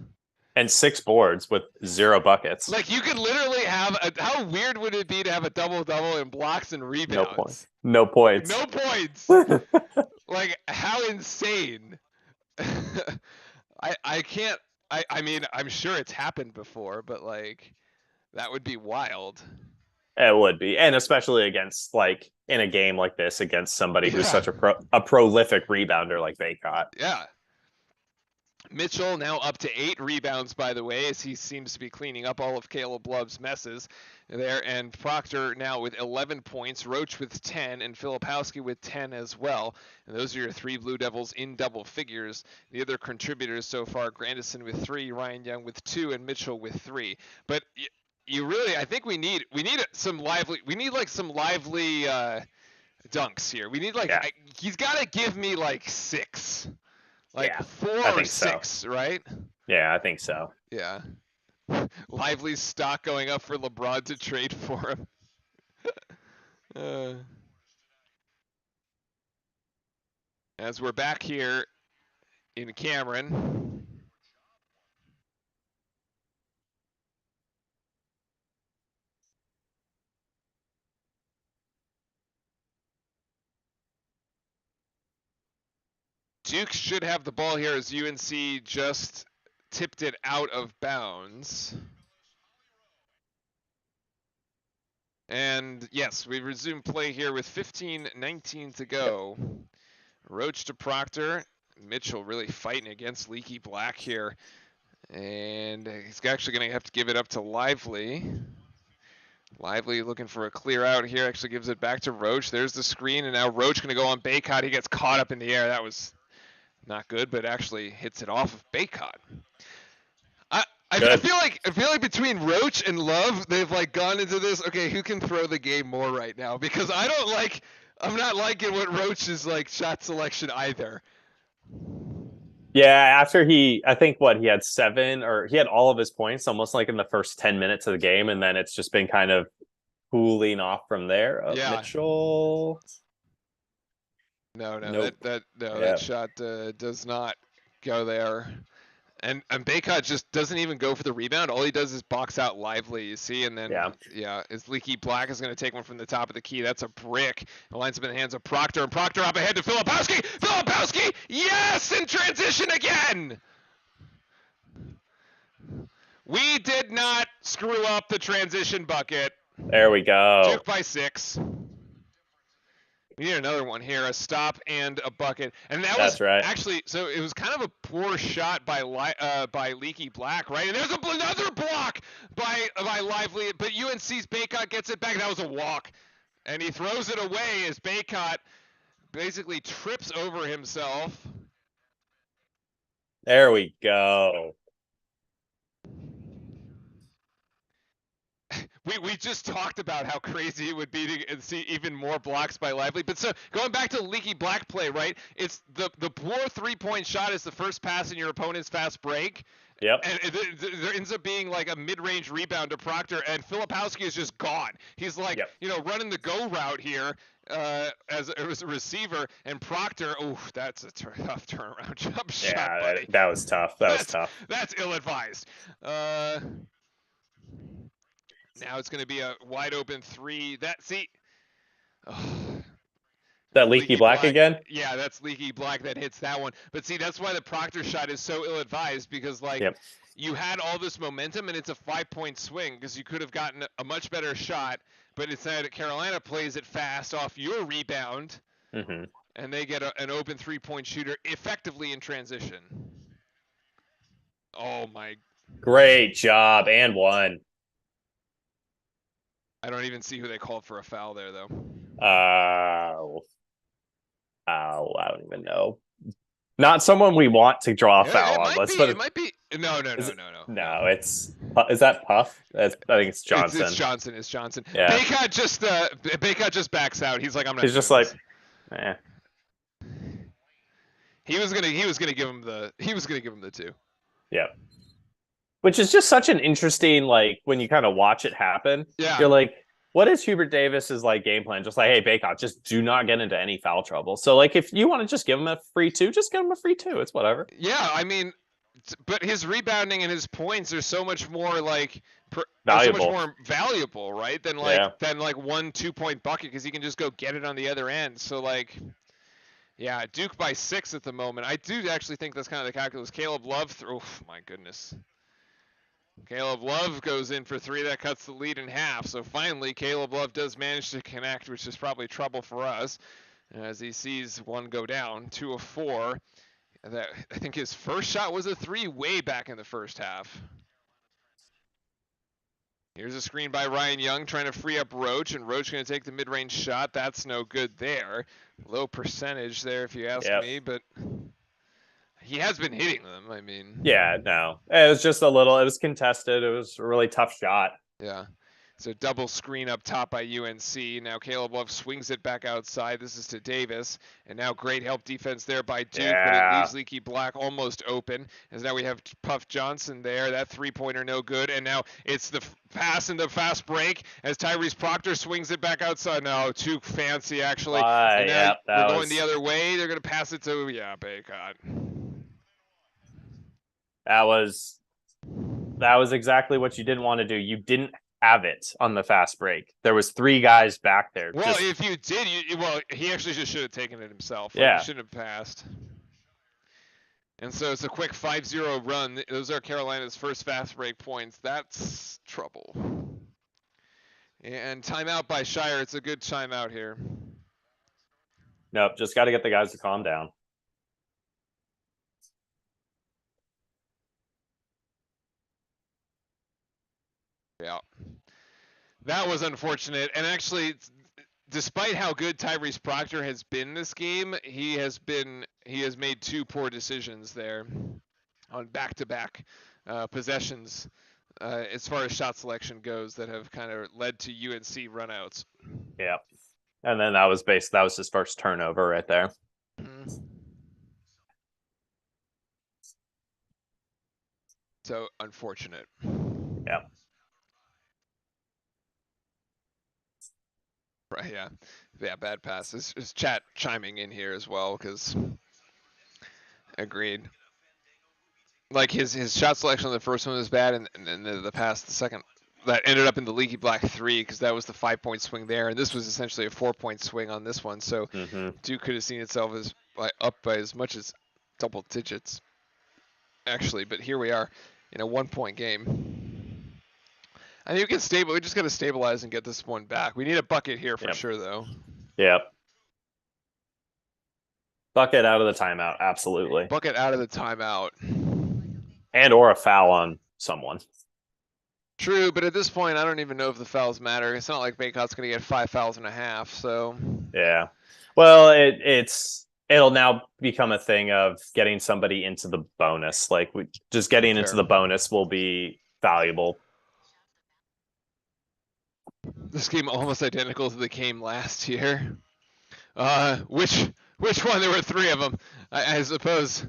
And 6 boards with 0 buckets. Like you could literally have how weird would it be to have a double in blocks and rebounds? No points. No points. Like how insane. I can't I mean I'm sure it's happened before, but like that would be wild. It would be. And especially against like in a game like this against somebody who's Yeah. such a prolific rebounder like Baycott. Yeah. Mitchell now up to 8 rebounds, by the way, as he seems to be cleaning up all of Caleb Love's messes there. And Proctor now with 11 points, Roach with 10, and Filipowski with 10 as well. And those are your 3 Blue Devils in double figures. The other contributors so far, Grandison with 3, Ryan Young with 2, and Mitchell with 3. But you really, I think we need some lively, dunks here. We need he's got to give me like 6. Like 4 or 6, so. Right? Yeah, I think so. Yeah. Lively's stock going up for LeBron to trade for him. As we're back here in Cameron. Duke should have the ball here as UNC just tipped it out of bounds. And yes, we resume play here with 15:19 to go. Roach to Proctor. Mitchell really fighting against Leaky Black here. And he's actually going to have to give it up to Lively. Lively looking for a clear out here. Actually gives it back to Roach. There's the screen, and now Roach going to go on Baycott. He gets caught up in the air. That was not good, but actually hits it off of Baycott. I feel like between Roach and Love, they've like gone into this. Okay, who can throw the game more right now? Because I'm not liking what Roach's like shot selection either. Yeah, after I think he had 7 or he had all of his points almost like in the first 10 minutes of the game, and then it's just been kind of cooling off from there. Mitchell. No, nope. That shot does not go there. And Baycott just doesn't even go for the rebound. All he does is box out Lively, you see, and then it's Leaky Black is going to take one from the top of the key. That's a brick. It lines up in the hands of Proctor, and Proctor up ahead to Filipowski. Filipowski, yes, in transition again. We did not screw up the transition bucket. There we go. Duke by 6. We need another one here, a stop and a bucket. And that's right. Actually, so it was kind of a poor shot by Leaky Black, right? And there's another block by Lively, but UNC's Baycott gets it back. That was a walk. And he throws it away as Baycott basically trips over himself. There we go. We just talked about how crazy it would be to see even more blocks by Lively. But so going back to the Leaky Black play, right? It's the poor 3-point shot is the first pass in your opponent's fast break. Yep. And there ends up being like a mid-range rebound to Proctor, and Filipowski is just gone. He's like, running the go route here as a receiver, and Proctor, that's a tough turnaround jump shot, buddy. That was tough. That was tough. That's ill-advised. Now it's going to be a wide open 3. That Leaky Black again? Yeah, that's Leaky Black that hits that one. But see, that's why the Proctor shot is so ill-advised, because you had all this momentum and it's a 5-point swing, because you could have gotten a much better shot, but instead Carolina plays it fast off your rebound, and they get an open 3-point shooter effectively in transition. Oh my! Great job, and one. I don't even see who they called for a foul there, though. I don't even know. Not someone we want to draw a foul on. It might be. No. No, is that Puff? I think it's Johnson. It's Johnson. Yeah. Baycott just backs out. He's like, I'm not. He's just like, eh. He was gonna give him the 2. Yeah. Which is just such an interesting, like, when you kind of watch it happen, Yeah. you're like, what is Hubert Davis's like game plan? Just like, hey, Baycott, just do not get into any foul trouble. So like, if you want to just give him a free 2, just give him a free 2. It's whatever. Yeah, I mean, but his rebounding and his points are so much more like are so much Valuable. more valuable, right? Than Yeah. like 1 2-point bucket because he can just go get it on the other end. So like, yeah, Duke by 6 at the moment. I do actually think that's kind of the calculus. Caleb Love oh my goodness. Caleb Love goes in for 3. That cuts the lead in half. So finally, Caleb Love does manage to connect, which is probably trouble for us as he sees one go down. 2 of 4. That I think his first shot was a 3 way back in the first half. Here's a screen by Ryan Young trying to free up Roach, and Roach going to take the mid-range shot. That's no good there. Low percentage there, if you ask me, but he has been hitting them. I mean, yeah, no, it was just a little. It was contested. It was a really tough shot. Yeah. So double screen up top by UNC. Now Caleb Love swings it back outside. This is to Davis. And now great help defense there by Duke, but it leaves Leaky Black almost open. As now we have Puff Johnson there. That three-pointer no good. And now it's the pass and the fast break as Tyrese Proctor swings it back outside. No, too fancy actually. And now we're going the other way. They're going to pass it to, Baycott. That was exactly what you didn't want to do. You didn't have it on the fast break. There was 3 guys back there. Well, if you did, he actually just should have taken it himself. Yeah. He shouldn't have passed. And so it's a quick 5-0 run. Those are Carolina's first fast break points. That's trouble. And timeout by Shire. It's a good timeout here. Nope, just got to get the guys to calm down. Yeah. That was unfortunate. And actually, despite how good Tyrese Proctor has been this game, he has made 2 poor decisions there on back-to-back possessions as far as shot selection goes that have kind of led to UNC runouts. Yeah. And then that was his first turnover right there. Mm-hmm. So unfortunate. Yeah. Right, yeah, bad pass. Is chat chiming in here as well because agreed. Like his shot selection on the first one was bad, and the pass the second that ended up in the Leaky Black 3 because that was the 5-point swing there, and this was essentially a 4-point swing on this one. So Duke could have seen itself as up by as much as double digits, actually. But here we are in a 1-point game. I think we just got to stabilize and get this one back. We need a bucket here for sure, though. Yep. Bucket out of the timeout, absolutely. Bucket out of the timeout. And or a foul on someone. True, but at this point, I don't even know if the fouls matter. It's not like Baycott's going to get 5 fouls and a half, so. Yeah. Well, it'll now become a thing of getting somebody into the bonus. Like just getting into the bonus will be valuable. This game almost identical to the game last year. Which one? There were 3 of them, I suppose.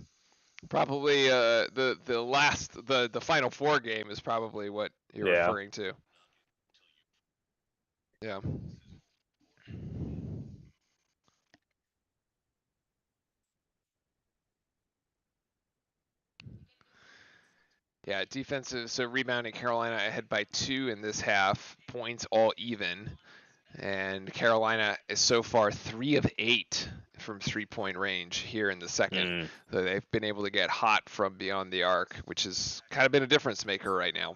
Probably the Final Four game is probably what you're referring to. Yeah. Yeah, defensive. So rebounding Carolina ahead by 2 in this half. Points all even. And Carolina is so far 3 of 8 from 3-point range here in the second. So they've been able to get hot from beyond the arc, which has kind of been a difference maker right now.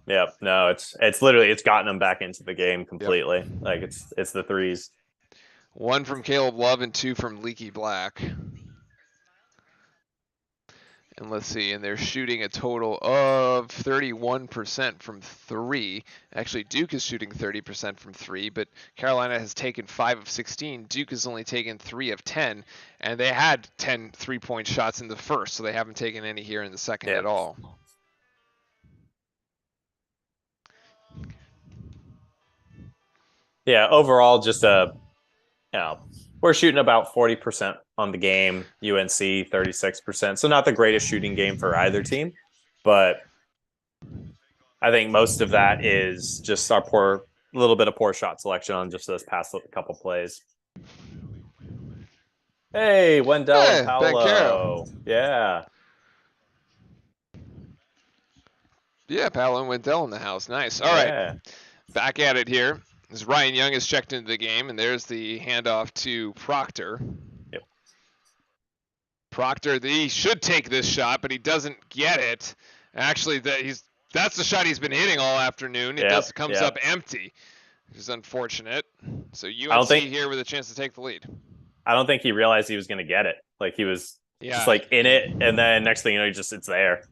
Yep. No, it's literally gotten them back into the game completely. Yep. Like it's the threes. 1 from Caleb Love and 2 from Leaky Black. And let's see, and they're shooting a total of 31% from 3. Actually, Duke is shooting 30% from 3, but Carolina has taken 5 of 16. Duke has only taken 3 of 10, and they had 10 3-point shots in the first, so they haven't taken any here in the second at all. Yeah, overall, just we're shooting about 40% on the game. UNC 36%. So not the greatest shooting game for either team, but I think most of that is just our little bit of poor shot selection on just those past couple plays. Hey, Wendell and Paolo. Yeah. Yeah, Paolo and Wendell in the house. Nice. All right. Back at it here. As Ryan Young is checked into the game, and there's the handoff to Proctor. Yep. Proctor, he should take this shot, but he doesn't get it. Actually, that's the shot he's been hitting all afternoon. It comes up empty, which is unfortunate. So UNC here with a chance to take the lead. I don't think he realized he was going to get it. Like he was just like in it, and then next thing you know, it's there.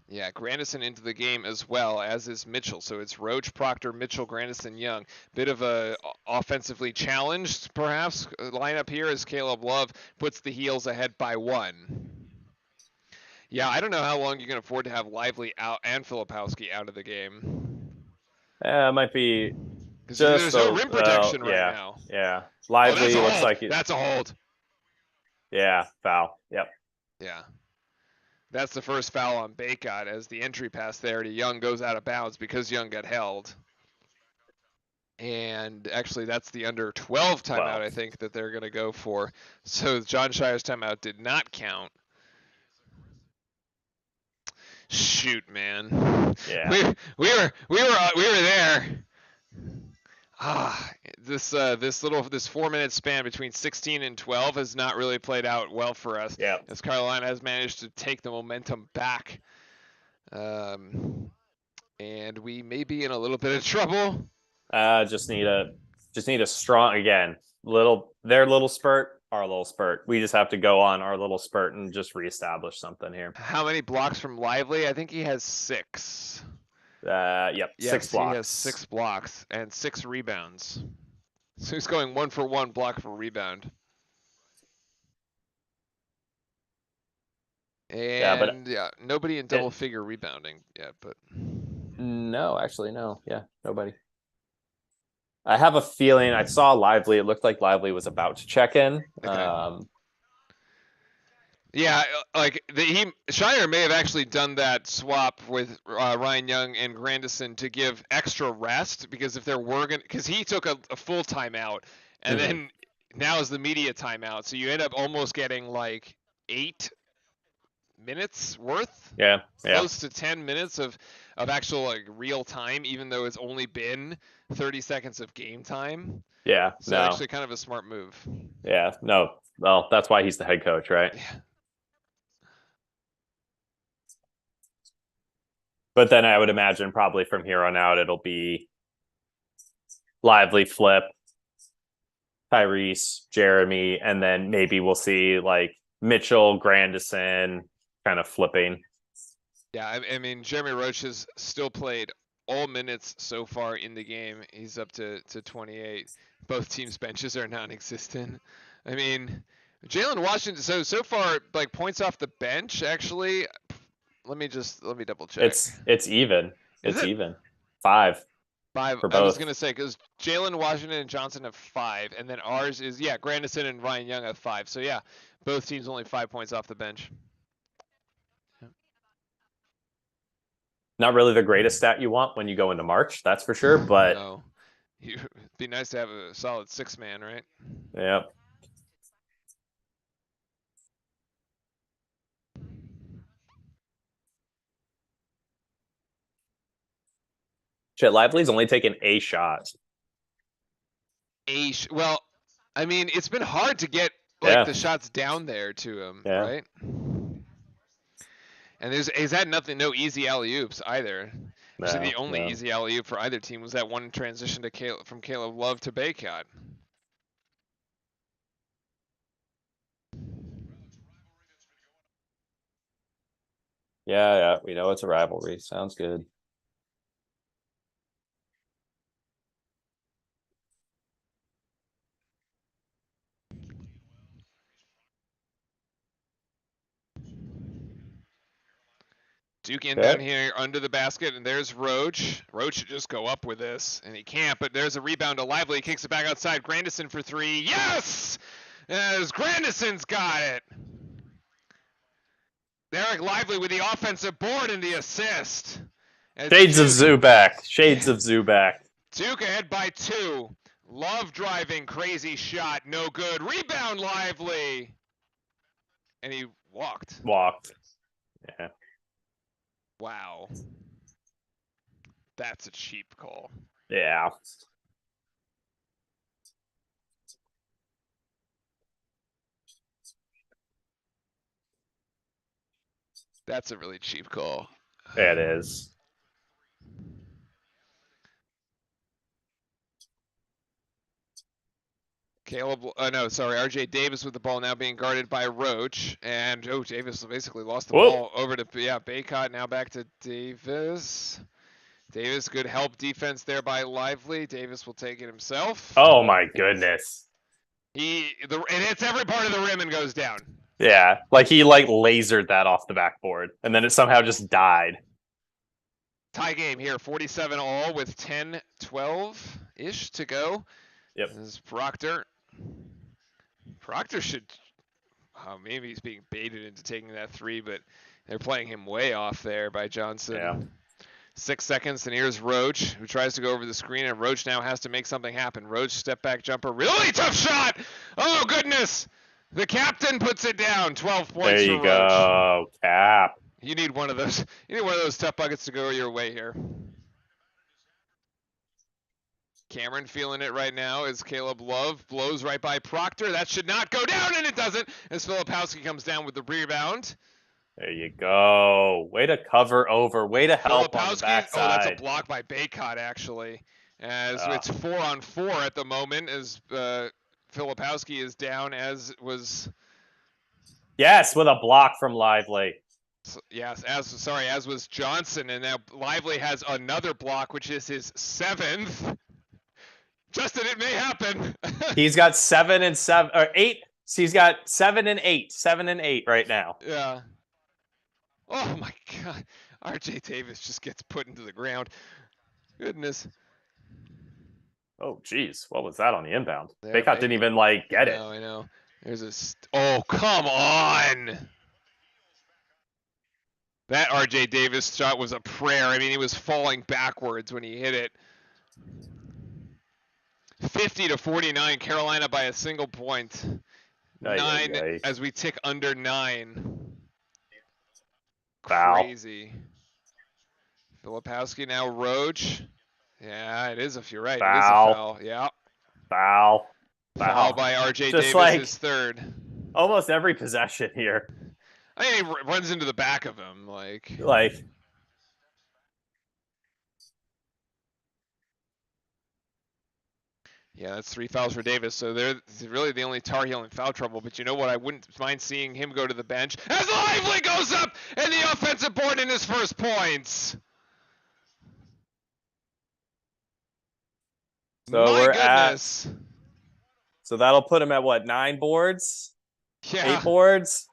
Yeah, Grandison into the game as well, as is Mitchell. So it's Roach, Proctor, Mitchell, Grandison, Young. Bit of a offensively challenged, perhaps, lineup here as Caleb Love puts the Heels ahead by 1. Yeah, I don't know how long you can afford to have Lively out and Filipowski out of the game. It might be because there's no rim protection right now. Yeah, Lively looks like that's a hold. Yeah, foul. Yep. Yeah. That's the first foul on Baycott as the entry pass there to Young goes out of bounds because Young got held. And actually, that's the under 12 timeout, I think, that they're going to go for. So John Shire's timeout did not count. Shoot, man. Yeah. We were there. This 4-minute span between 16 and 12 has not really played out well for us. Yeah. As Carolina has managed to take the momentum back. And we may be in a little bit of trouble. Just need a strong their little spurt, our little spurt. We just have to go on our little spurt and just reestablish something here. How many blocks from Lively? I think he has 6. Yep, yes, 6 blocks. He has 6 blocks and 6 rebounds. So he's going 1 for 1 block for rebound. And nobody in double figure rebounding yet, but no, actually no. Yeah, nobody. I have a feeling I saw Lively. It looked like Lively was about to check in. Okay. Yeah, like Shire may have actually done that swap with Ryan Young and Grandison to give extra rest because if there were because he took a full timeout and then now is the media timeout, so you end up almost getting like 8 minutes worth. Yeah. Close to 10 minutes of actual like real time, even though it's only been 30 seconds of game time. Yeah. So actually kind of a smart move. Yeah. No. Well, that's why he's the head coach, right? Yeah. But then I would imagine probably from here on out, it'll be Lively, Flip, Tyrese, Jeremy, and then maybe we'll see like Mitchell, Grandison kind of flipping. Yeah, I mean, Jeremy Roach has still played all minutes so far in the game. He's up to 28. Both teams' benches are non-existent. I mean, Jalen Washington, so far, like points off the bench, actually. Let me double check. It's even. It's even. 5. 5. For both. I was gonna say because Jalen Washington and Johnson have 5, and then ours is Grandison and Ryan Young have 5. So yeah, both teams only 5 points off the bench. Not really the greatest stat you want when you go into March, that's for sure. But no. It'd be nice to have a solid 6-man, right? Yep. Chet Lively's only taken a shot. Well, I mean, it's been hard to get the shots down there to him, right? And he's had no easy alley-oops either. Actually, the only easy alley-oop for either team was that one transition from Caleb Love to Baycott. Yeah, we know it's a rivalry. Sounds good. Duke inbound here under the basket, and there's Roach. Roach should just go up with this, and he can't, but there's a rebound to Lively. He kicks it back outside. Grandison for 3. Yes! As Grandison's got it. Eric Lively with the offensive board and the assist. As Shades of Zubac. Shades Yeah. of Zubac. Duke ahead by 2. Love driving, crazy shot, no good. Rebound, Lively. And he walked. Walked. Yeah. Wow. That's a cheap call. Yeah. That's a really cheap call. It is. RJ Davis with the ball now being guarded by Roach. And, Davis basically lost the Whoa. ball over to, Baycott. Now back to Davis. Davis, good help defense there by Lively. Davis will take it himself. Oh my goodness. It hits every part of the rim and goes down. Yeah, like he lasered that off the backboard, and then it somehow just died. Tie game here, 47 all with 10-12-ish to go. Yep. This is Proctor. Proctor should, maybe he's being baited into taking that 3, but they're playing him way off there by Johnson. Yeah. 6 seconds, and here's Roach, who tries to go over the screen, and Roach now has to make something happen. Roach, step back jumper, really tough shot! Oh, goodness! The captain puts it down, 12 points there you for Roach. go, Cap. You need one of those. You need one of those tough buckets to go your way here. Cameron feeling it right now as Caleb Love blows right by Proctor. That should not go down, and it doesn't, as Filipowski comes down with the rebound. There you go. Way to cover over. Way to help on the backside. Oh, that's a block by Baycott, actually. As it's 4-on-4 at the moment, as Filipowski is down, as was... Yes, with a block from Lively. Yes, as was Johnson, and now Lively has another block, which is his 7th. Justin, it may happen. He's got 7 and 7 or 8. So he's got 7 and 8. 7 and 8 right now. Yeah. Oh my God. RJ Davis just gets put into the ground. Goodness. Oh geez, what was that on the inbound? There, Baycott didn't even get it. No, I know. There's oh, come on. That RJ Davis shot was a prayer. I mean, he was falling backwards when he hit it. 50-49, Carolina by a single point. 9 as we tick under 9. Foul. Crazy. Filipowski now Roach. Yeah, it is. If you're right, foul. It is a foul. Yeah. Foul. Foul by RJ Just Davis, his 3rd. Almost every possession here. I mean, he runs into the back of him, like. Yeah, that's 3 fouls for Davis. So they're really the only Tar Heel in foul trouble. But you know what? I wouldn't mind seeing him go to the bench as Lively goes up and the offensive board in his first points. So My we're goodness. So that'll put him at what? 9 boards? Yeah. 8 boards?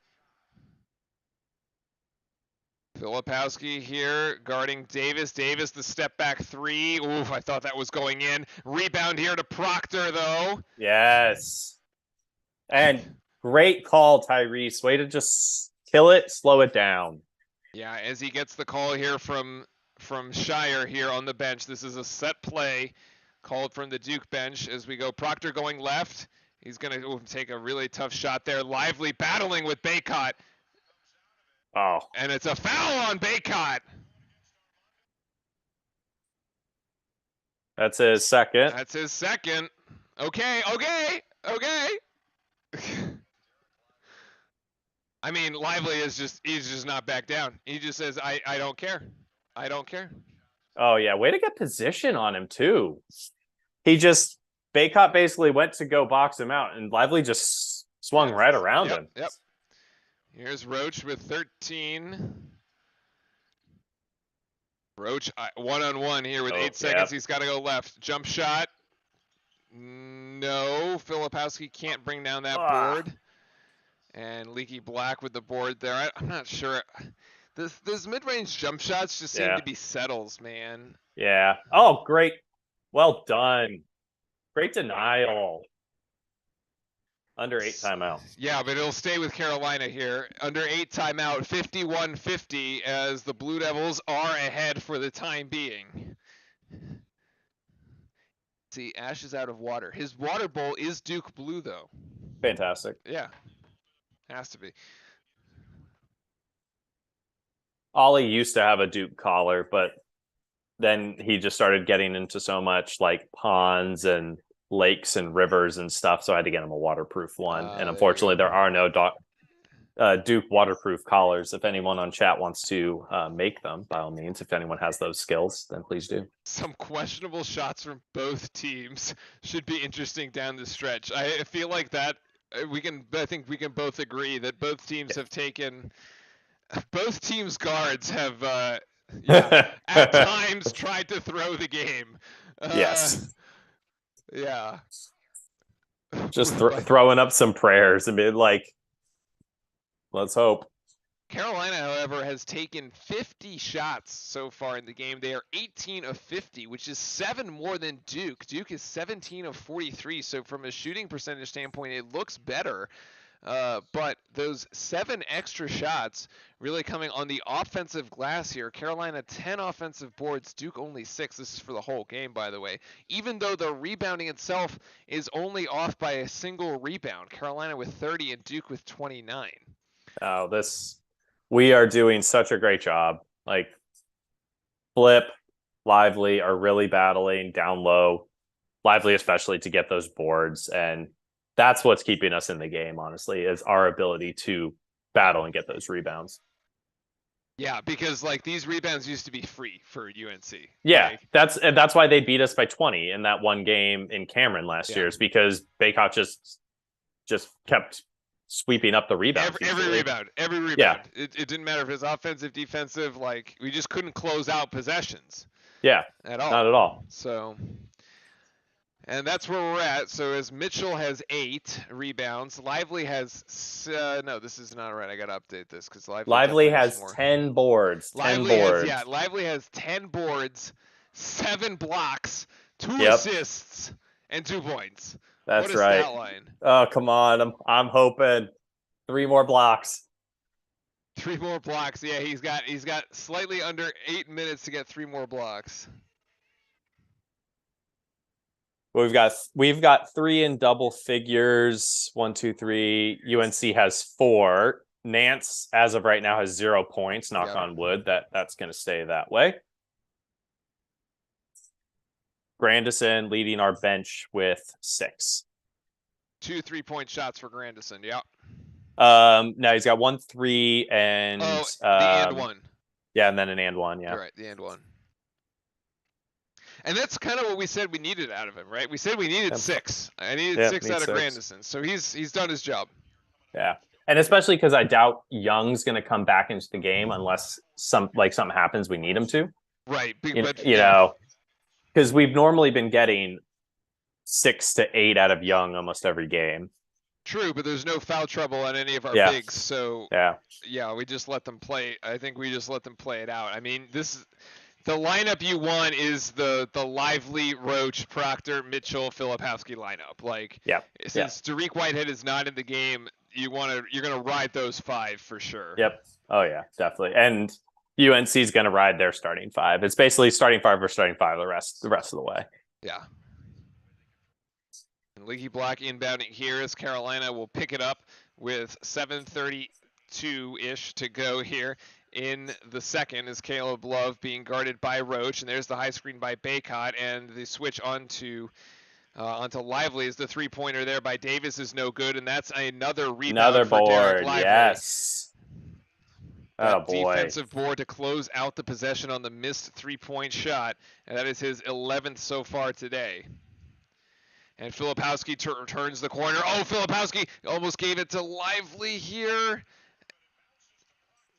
Filipowski here guarding Davis. Davis, the step back 3. Oof, I thought that was going in. Rebound here to Proctor, though. Yes. And great call, Tyrese. Way to just kill it, slow it down. Yeah, as he gets the call here from Shire here on the bench. This is a set play called from the Duke bench as we go. Proctor going left. He's going to take a really tough shot there. Lively battling with Baycott. Oh. And it's a foul on Baycott. That's his 2nd. That's his 2nd. Okay. I mean, Lively he's just not back down. He just says, I don't care. I don't care. Oh yeah, way to get position on him too. Baycott basically went to go box him out, and Lively just swung right around him. Yep. Here's Roach with 13. Roach one-on-one here with 8 seconds. He's got to go left. Jump shot. No. Filipowski can't bring down that board. And Leaky Black with the board there. I'm not sure. Those mid-range jump shots just seem to be settles, man. Yeah. Oh, great. Well done. Great denial. Under 8 timeout. Yeah, but it'll stay with Carolina here. Under 8 timeout, 51-50 as the Blue Devils are ahead for the time being. See, Ash is out of water. His water bowl is Duke Blue, though. Fantastic. Yeah, has to be. Ollie used to have a Duke collar, but then he just started getting into so much like ponds and lakes and rivers and stuff. So I had to get him a waterproof one. And unfortunately, there are no Duke waterproof collars. If anyone on chat wants to make them, by all means, if anyone has those skills, then please do. Some questionable shots from both teams should be interesting down the stretch. I feel like that I think we can both agree that both teams have taken. Both teams' guards have, at times tried to throw the game. Yes. Yeah. Just throwing up some prayers and being like, let's hope. Carolina, however, has taken 50 shots so far in the game. They are 18 of 50, which is 7 more than Duke. Duke is 17 of 43, so from a shooting percentage standpoint, it looks better. But those 7 extra shots really coming on the offensive glass here. Carolina 10 offensive boards, Duke only 6. This is for the whole game, by the way. Even though the rebounding itself is only off by a single rebound. Carolina with 30 and Duke with 29. Oh, we are doing such a great job. Like Flip, Lively are really battling down low. Lively especially to get those boards, and that's what's keeping us in the game, honestly, is our ability to battle and get those rebounds. Yeah, because like these rebounds used to be free for UNC. Yeah, like, that's why they beat us by 20 in that one game in Cameron last year. Is because Baycott just kept sweeping up the rebounds. Every rebound. Yeah. It didn't matter if it was offensive, defensive. Like we just couldn't close out possessions. Yeah, at all. Not at all. So. And that's where we're at. So as Mitchell has 8 rebounds, Lively has no. This is not right. I gotta update this because Lively has more. 10 boards. Lively has 10 boards, 7 blocks, 2 assists, and 2 points. That's what a right. Stat line. Oh come on! I'm hoping 3 more blocks. 3 more blocks. Yeah, he's got slightly under 8 minutes to get 3 more blocks. We've got 3 in double figures. 1, 2, 3. UNC has 4. Nance, as of right now, has 0 points. Knock on wood. That's going to stay that way. Grandison leading our bench with 6. 2 3-point shots for Grandison. Yep. Now he's got 1 3 and the and 1. Yeah, and then an and 1. Yeah. You're right. The and 1. And that's kind of what we said we needed out of him, right? We said we needed 6. I needed 6 out of Grandison. So he's done his job. Yeah. And especially because I doubt Young's going to come back into the game unless something happens we need him to. Right. You know, because we've normally been getting 6 to 8 out of Young almost every game. True, but there's no foul trouble on any of our bigs. So we just let them play. I think we just let them play it out. I mean, the lineup you want is the Lively, Roach, Proctor, Mitchell, Filipowski lineup. Like, since Dariq Whitehead is not in the game, you're gonna ride those 5 for sure. Yep. Oh yeah, definitely. And UNC is gonna ride their starting 5. It's basically starting 5 versus starting 5 the rest of the way. Yeah. And Leaky Black inbounding here as Carolina will pick it up with 7:32-ish to go here. In the second is Caleb Love being guarded by Roach, and there's the high screen by Baycott, and the switch onto Lively is the 3-pointer there by Davis is no good, and that's another rebound for Derek Lively. Yes. Oh boy. Defensive board to close out the possession on the missed 3-point shot, and that is his 11th so far today. And Filipowski turns the corner. Oh, Filipowski almost gave it to Lively here.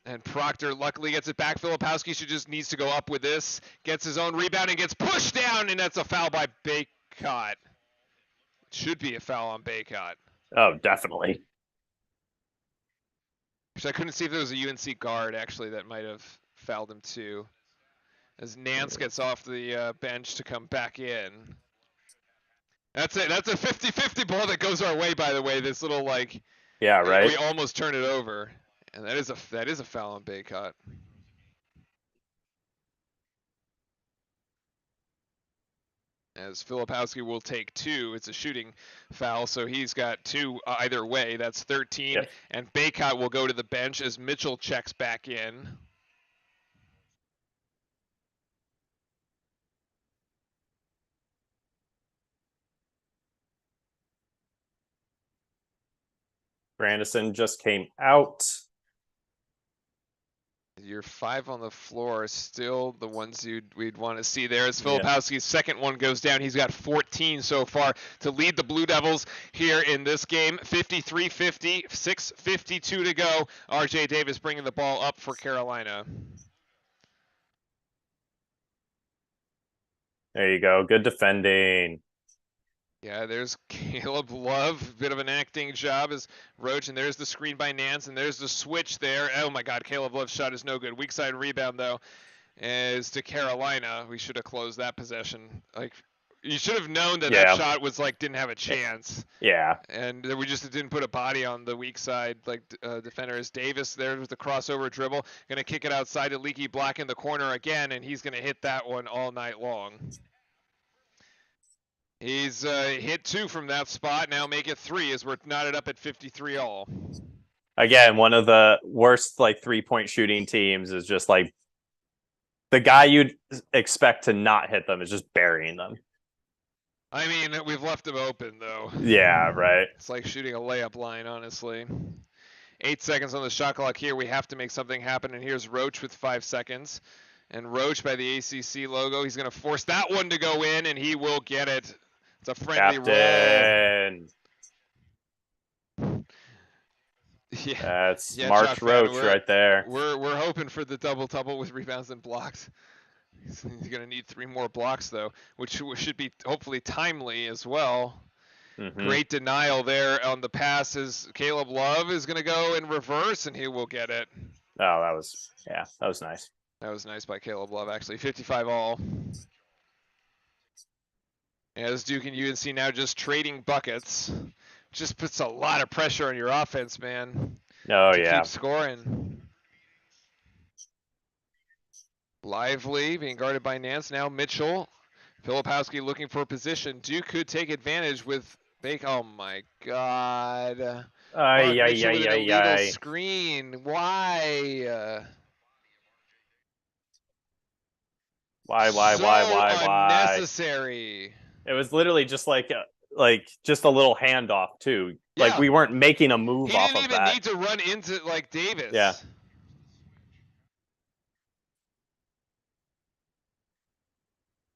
And Proctor luckily gets it back. Filipowski just needs to go up with this. Gets his own rebound and gets pushed down, and that's a foul by Baycott. Should be a foul on Baycott. Oh, definitely. Actually, I couldn't see if there was a UNC guard, actually, that might have fouled him too. As Nance gets off the bench to come back in. That's it. That's a 50-50 ball that goes our way, by the way. This little like Yeah, right. we almost turn it over. And that is a foul on Baycott. As Filipowski will take 2. It's a shooting foul, so he's got 2 either way. That's 13. Yep. And Baycott will go to the bench as Mitchell checks back in. Grandison just came out. Your 5 on the floor are still the ones we'd want to see there. As Yeah. Filipowski's second one goes down, he's got 14 so far to lead the Blue Devils here in this game. 53-50, 6:52 to go. RJ Davis bringing the ball up for Carolina. There you go. Good defending. Yeah, there's Caleb Love, bit of an acting job as Roach, and there's the screen by Nance, and there's the switch there. Oh my God, Caleb Love's shot is no good. Weak side rebound though, is to Carolina. We should have closed that possession. Like, you should have known that that shot was like didn't have a chance. Yeah. And we just didn't put a body on the weak side like defender. Is Davis there with the crossover dribble, gonna kick it outside to Leaky Black in the corner again, and he's gonna hit that one all night long. He's hit 2 from that spot. Now make it 3 as we're knotted up at 53 all. Again, one of the worst like 3-point shooting teams is just like the guy you'd expect to not hit them is just burying them. I mean, we've left him open though. Yeah, right. It's like shooting a layup line, honestly. 8 seconds on the shot clock here. We have to make something happen. And here's Roach with 5 seconds. And Roach by the ACC logo. He's going to force that one to go in, and he will get it. It's a friendly Captain. roll. Yeah, that's March Roach right there. We're hoping for the double with rebounds and blocks. He's going to need 3 more blocks though, which should be hopefully timely as well. Mm-hmm. Great denial there on the passes. Caleb Love is going to go in reverse, and he will get it. Oh, that was nice. That was nice by Caleb Love, actually. 55 all. As Duke and UNC now just trading buckets. Just puts a lot of pressure on your offense, man. Oh, to yeah. Keep scoring. Lively being guarded by Nance. Now Mitchell. Filipowski looking for a position. Duke could take advantage with Bake. Oh, my God. Ay. Screen. Why? Why? Unnecessary. It was literally just like just a little handoff too. Yeah. Like we weren't making a move off of that. He didn't even need to run into like Davis. Yeah.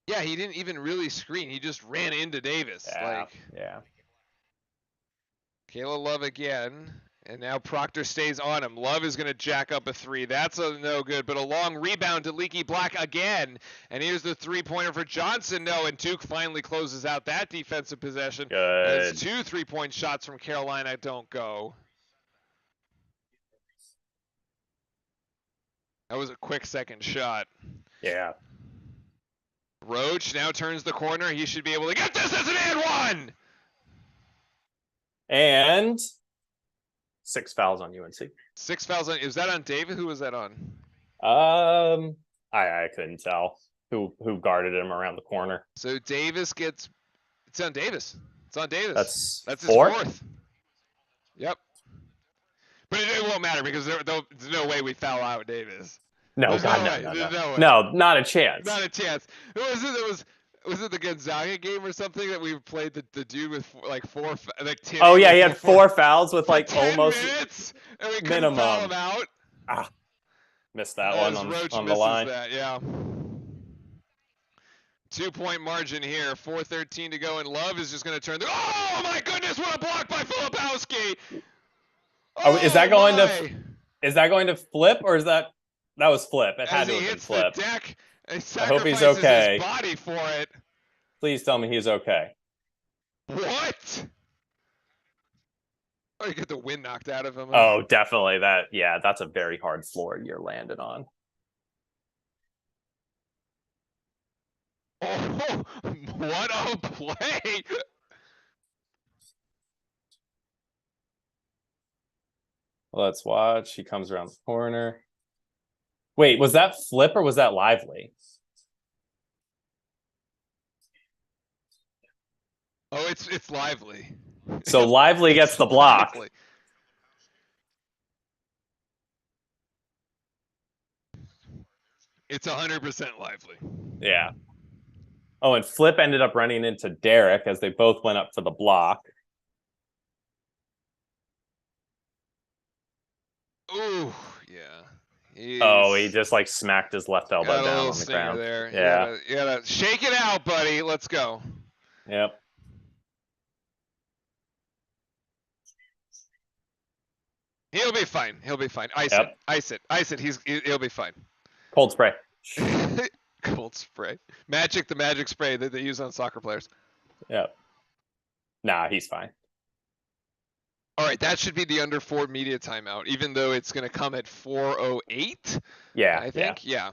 Yeah, he didn't even really screen. He just ran into Davis. Yeah. Kayla Love again. And now Proctor stays on him. Love is going to jack up a 3. That's a no good, but a long rebound to Leaky Black again. And here's the 3-pointer for Johnson. No, and Duke finally closes out that defensive possession. Good. As 2 3-point shots from Carolina don't go. That was a quick second shot. Yeah. Roach now turns the corner. He should be able to get this as an and 1. And 6 fouls on UNC. 6 fouls on. Is that on David? Who was that on? I couldn't tell who guarded him around the corner. So Davis gets. It's on Davis. It's on Davis. That's his 4th. Yep. But it won't matter because there's no way we foul out Davis. No, there's God, no way. No, not a chance. Not a chance. Was it the Gonzaga game or something that we played the dude with like 4 like 10? Oh yeah, he had 4 fouls with like 10 almost minutes, and we minimum. Foul him out. Missed that one on the line. That, yeah. 2-point margin here. 4:13 to go, and Love is just going to turn. Oh my goodness! What a block by Filipowski! Is that going to flip, or is that was flip? It had to have been flip. The deck, I hope he's okay. His body for it. Please tell me he's okay. What? Oh, you get the wind knocked out of him. Oh, definitely. That's a very hard floor you're landing on. Oh, what a play! Let's watch. He comes around the corner. Wait, was that Flip or was that Lively? Oh, it's Lively. So Lively gets the block. Lively. It's 100% Lively. Yeah. Oh, and Flip ended up running into Derek as they both went up for the block. Ooh, yeah. He just like smacked his left elbow down on the ground. There. Yeah. You gotta shake it out, buddy. Let's go. Yep. He'll be fine. He'll be fine. Ice it. He'll be fine. Cold spray. Cold spray. The magic spray that they use on soccer players. Yep. Nah, he's fine. All right, that should be the under 4 media timeout, even though it's going to come at 4:08. Yeah, I think. Yeah.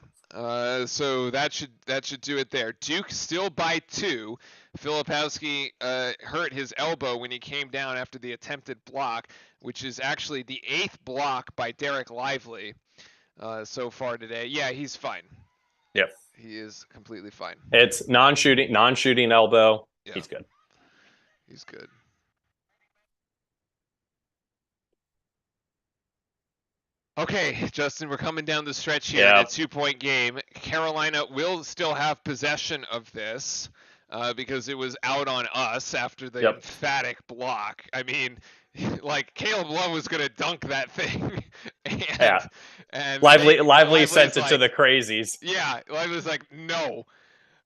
So that should do it there. Duke still by 2. Filipowski hurt his elbow when he came down after the attempted block, which is actually the 8th block by Derek Lively so far today. Yeah, he's fine. Yep. He is completely fine. It's non-shooting elbow. Yeah. He's good. He's good. Okay, Justin, we're coming down the stretch here in a 2-point game. Carolina will still have possession of this because it was out on us after the emphatic block. I mean, like Caleb Love was going to dunk that thing. and Lively sent it to the crazies. Yeah, Lively's like, no.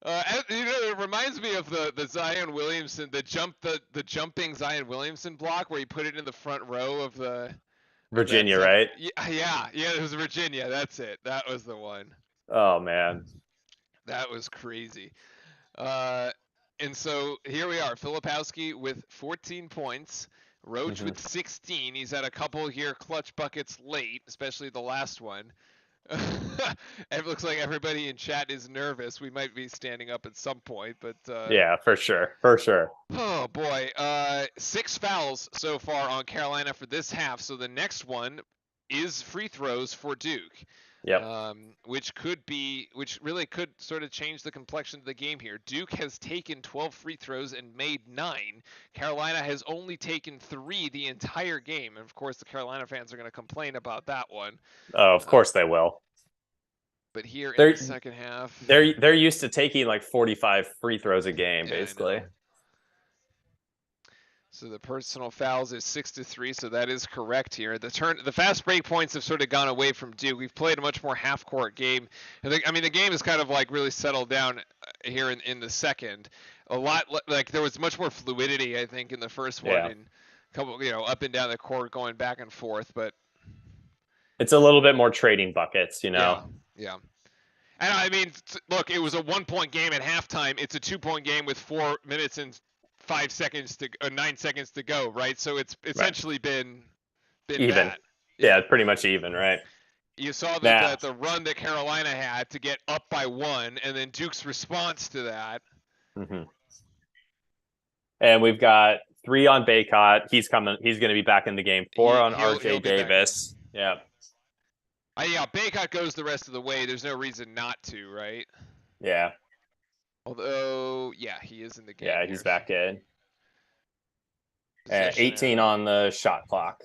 It reminds me of the Zion Williamson, the jumping Zion Williamson block where he put it in the front row of the Virginia, right? Yeah, it was Virginia. That's it. That was the one. Oh man, that was crazy. And so here we are, Filipowski with 14 points, Roach with 16. He's had a couple here clutch buckets late, especially the last one. It looks like everybody in chat is nervous. We might be standing up at some point, but yeah, for sure. Oh boy, 6 fouls so far on Carolina for this half. So the next one is free throws for Duke. Yep. Which really could sort of change the complexion of the game here. Duke has taken 12 free throws and made 9. Carolina has only taken 3 the entire game. And of course, the Carolina fans are going to complain about that one. Oh, of course they will. But here in the second half, they're used to taking like 45 free throws a game, basically. So the personal fouls is 6-3, so that is correct here. The fast break points have sort of gone away from Duke. We've played a much more half-court game. The game is kind of like really settled down here in the second. A lot like there was much more fluidity, I think, in the first one, and a couple, up and down the court, going back and forth. But it's a little bit more trading buckets, Yeah. And I mean, look, it was a 1-point game at halftime. It's a 2-point game with 4 minutes and 9 seconds to go, right? So it's essentially been even. that. Yeah, pretty much even, right? You saw the run that Carolina had to get up by 1, and then Duke's response to that. And we've got 3 on Baycott. He's coming. He's going to be back in the game. 4 on RJ Davis. Yeah. Baycott goes the rest of the way. There's no reason not to, right? Yeah. Although, he is in the game. Yeah, he's back in. 18 on the shot clock.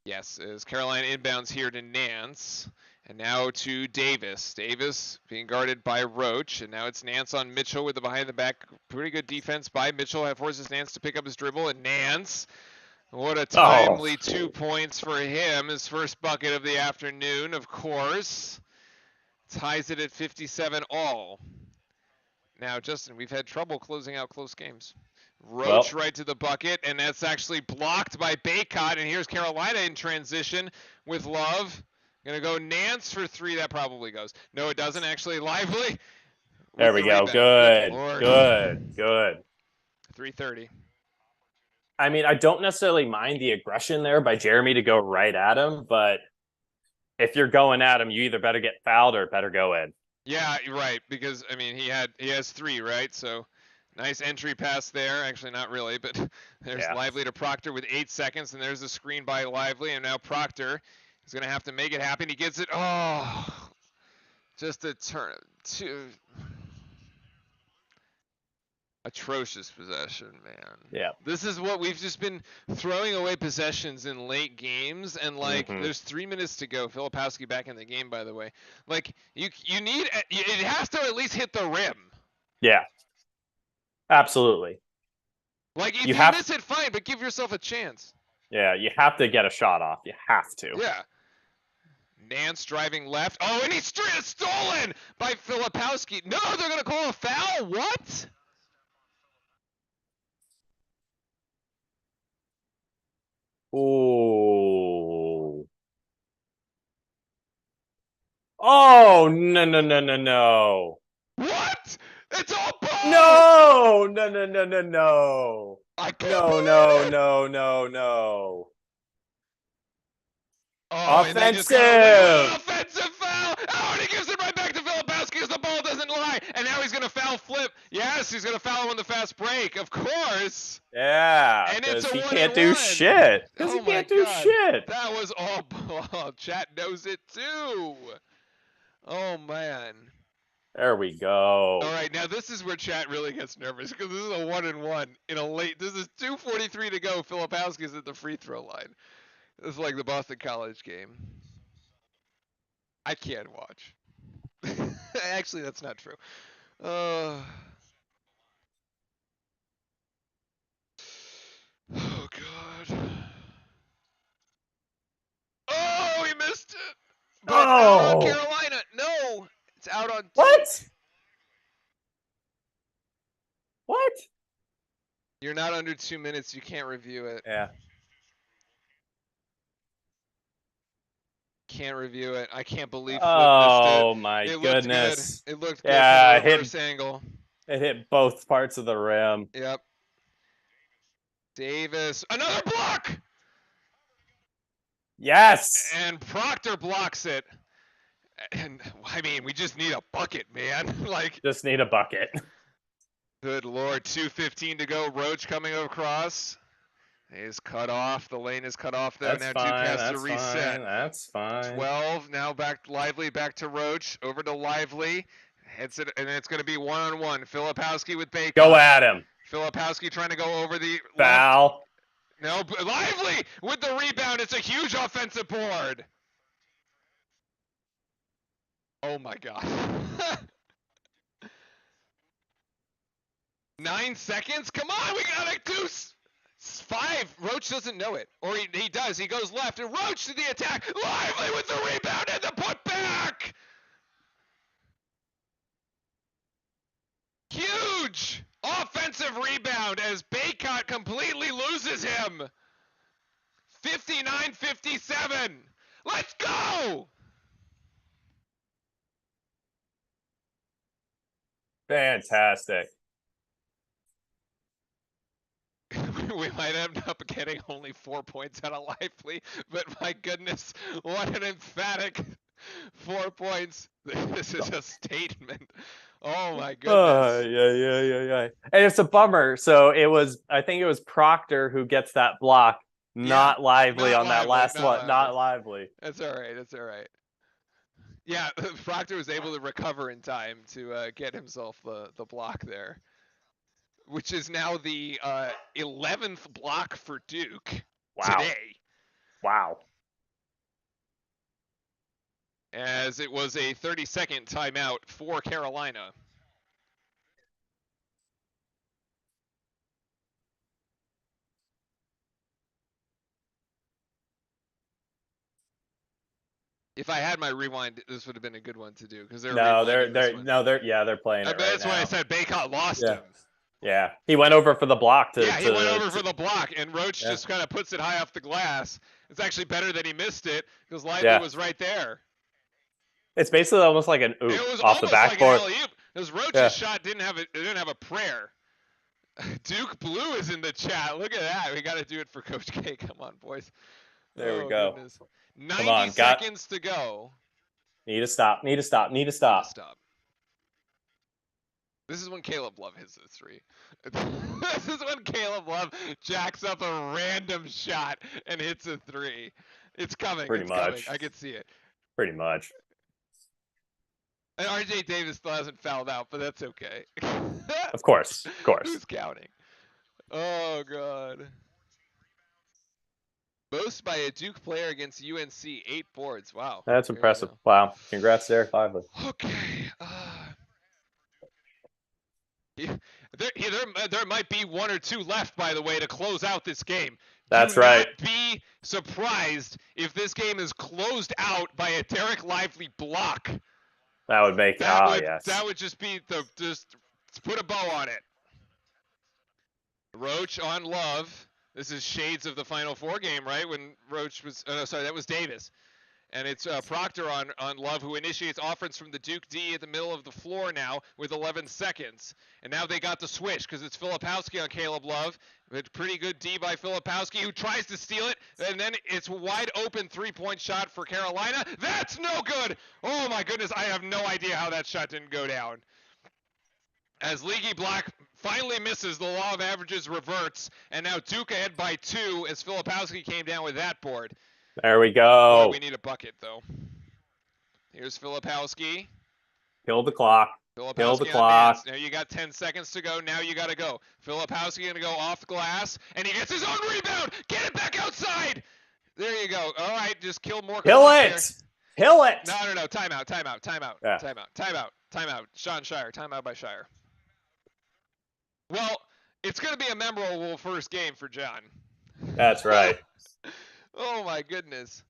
Yes, as Carolina inbounds here to Nance. And now to Davis. Davis being guarded by Roach. And now it's Nance on Mitchell with the behind-the-back. Pretty good defense by Mitchell. That forces Nance to pick up his dribble. And Nance, what a timely 2 points for him. His first bucket of the afternoon, of course. Ties it at 57 all. Now, Justin, we've had trouble closing out close games. Roach right to the bucket, and that's actually blocked by Baycott. And here's Carolina in transition with Love. Gonna go Nance for 3. That probably goes. No, it doesn't actually. Lively. There we go. Good. 3:30. I mean, I don't necessarily mind the aggression there by Jeremy to go right at him, but if you're going at him, you either better get fouled or better go in. Yeah, right. Because I mean, he has 3, right? So Nice entry pass there. Actually, not really, but there's Lively to Proctor with 8 seconds, and there's a screen by Lively, and now Proctor is going to have to make it happen. He gets it. Oh, just a turn. Atrocious possession, man. Yeah. This is what we've just been throwing away possessions in late games, and like there's 3 minutes to go. Filipowski back in the game, by the way. Like you need it has to at least hit the rim. Yeah. Absolutely. Like if you miss it, fine, but give yourself a chance. Yeah, you have to get a shot off. You have to. Yeah. Nance driving left. Oh, and he's stolen by Filipowski. No, they're gonna call a foul. What? Ooh. Oh, no. What? It's all ball. No. I can't No. Oh, offensive. Offensive foul. Oh, and he gives it right back to Filipowski because the ball doesn't lie. And now he's going to foul flip. Yes, he's going to foul him on the fast break. Of course. Yeah. And it's a he 1-1. Can't do shit. Because he can't do shit. That was all ball. Chat knows it too. Oh, man. There we go. All right, now this is where chat really gets nervous because this is a 1-1 in a late. This is 2:43 to go. Filipowski's at the free throw line. This is like the Boston College game. I can't watch. Actually, that's not true. Oh God. Oh, he missed it. But out on Carolina. No, it's out on. What? You're not under 2 minutes. You can't review it. Yeah. Can't review it. I can't believe Flip missed it. Oh my goodness. It looked good from the reverse angle. It hit both parts of the rim. Yep. Davis. Another block! Yes! And Proctor blocks it. And I mean, we just need a bucket, man. Just need a bucket. Good Lord. 2:15 to go. Roach coming across. Is cut off. The lane is cut off there. Now 2 passes to reset. That's fine. 12. Now back Lively, back to Roach. Over to Lively. Hits it, and it's going to be 1-on-1. Filipowski with Bacon. Go at him. Filipowski trying to go over the foul. No, Lively with the rebound. It's a huge offensive board. Oh my God. 9 seconds? Come on, we got a goose. 5. Roach doesn't know it. Or he does. He goes left. And Roach to the attack. Lively with the rebound and the putback. Huge offensive rebound as Baycott completely loses him. 59-57. Let's go. Fantastic. We might end up getting only 4 points out of Lively, but my goodness, what an emphatic 4 points. This is a statement. Oh my goodness. Yeah. And it's a bummer. So I think it was Proctor who gets that block, not Lively on that last one. Not Lively. That's all right. Yeah, Proctor was able to recover in time to get himself the block there, which is now the 11th block for Duke today. Wow. As it was a 30-second timeout for Carolina. If I had my rewind, this would have been a good one to do because they're playing. That's why I said Baycott lost him. Yeah, he went over for the block. He went over for the block, and Roach just kind of puts it high off the glass. It's actually better that he missed it because Lively was right there. It's basically almost like an oop off the backboard. Because Roach's shot didn't have a prayer. Duke Blue is in the chat. Look at that. We got to do it for Coach K. Come on, boys. There we go. Goodness. 90 seconds to go. Need to stop. This is when Caleb Love hits a three. This is when Caleb Love jacks up a random shot and hits a three. It's coming. Pretty It's much. coming. I can see it. Pretty much. And RJ Davis still hasn't fouled out, but that's okay. Of course. Of course. Who's counting? Oh, God. Most by a Duke player against UNC, 8 boards. Wow. That's impressive. Wow. Congrats, Derek Lively. Okay. There might be 1 or 2 left, by the way, to close out this game. That's Do right. not be surprised if this game is closed out by a Derek Lively block. That would make yes. That would just be just put a bow on it. Roach on Love. This is shades of the Final Four game, right? When Roach was sorry, that was Davis. And it's Proctor on Love, who initiates offense from the Duke D at the middle of the floor now with 11 seconds. And now they got the switch because it's Filipowski on Caleb Love. But pretty good D by Filipowski, who tries to steal it. And then it's a wide open 3-point shot for Carolina. That's no good. Oh, my goodness. I have no idea how that shot didn't go down. As Leaky Black finally misses, the law of averages reverts. And now Duke ahead by 2 as Filipowski came down with that board. There we go. Boy, we need a bucket, though. Here's Filipowski. Kill the clock. Kill the clock. Now you got 10 seconds to go. Now you got to go. Filipowski going to go off glass, and he gets his own rebound. Get it back outside. There you go. All right, just kill more. Kill it. There. Kill it. No. Timeout. Yeah. Timeout. Sean Shire. Timeout by Shire. Well, it's going to be a memorable first game for John. That's right. Oh, my goodness.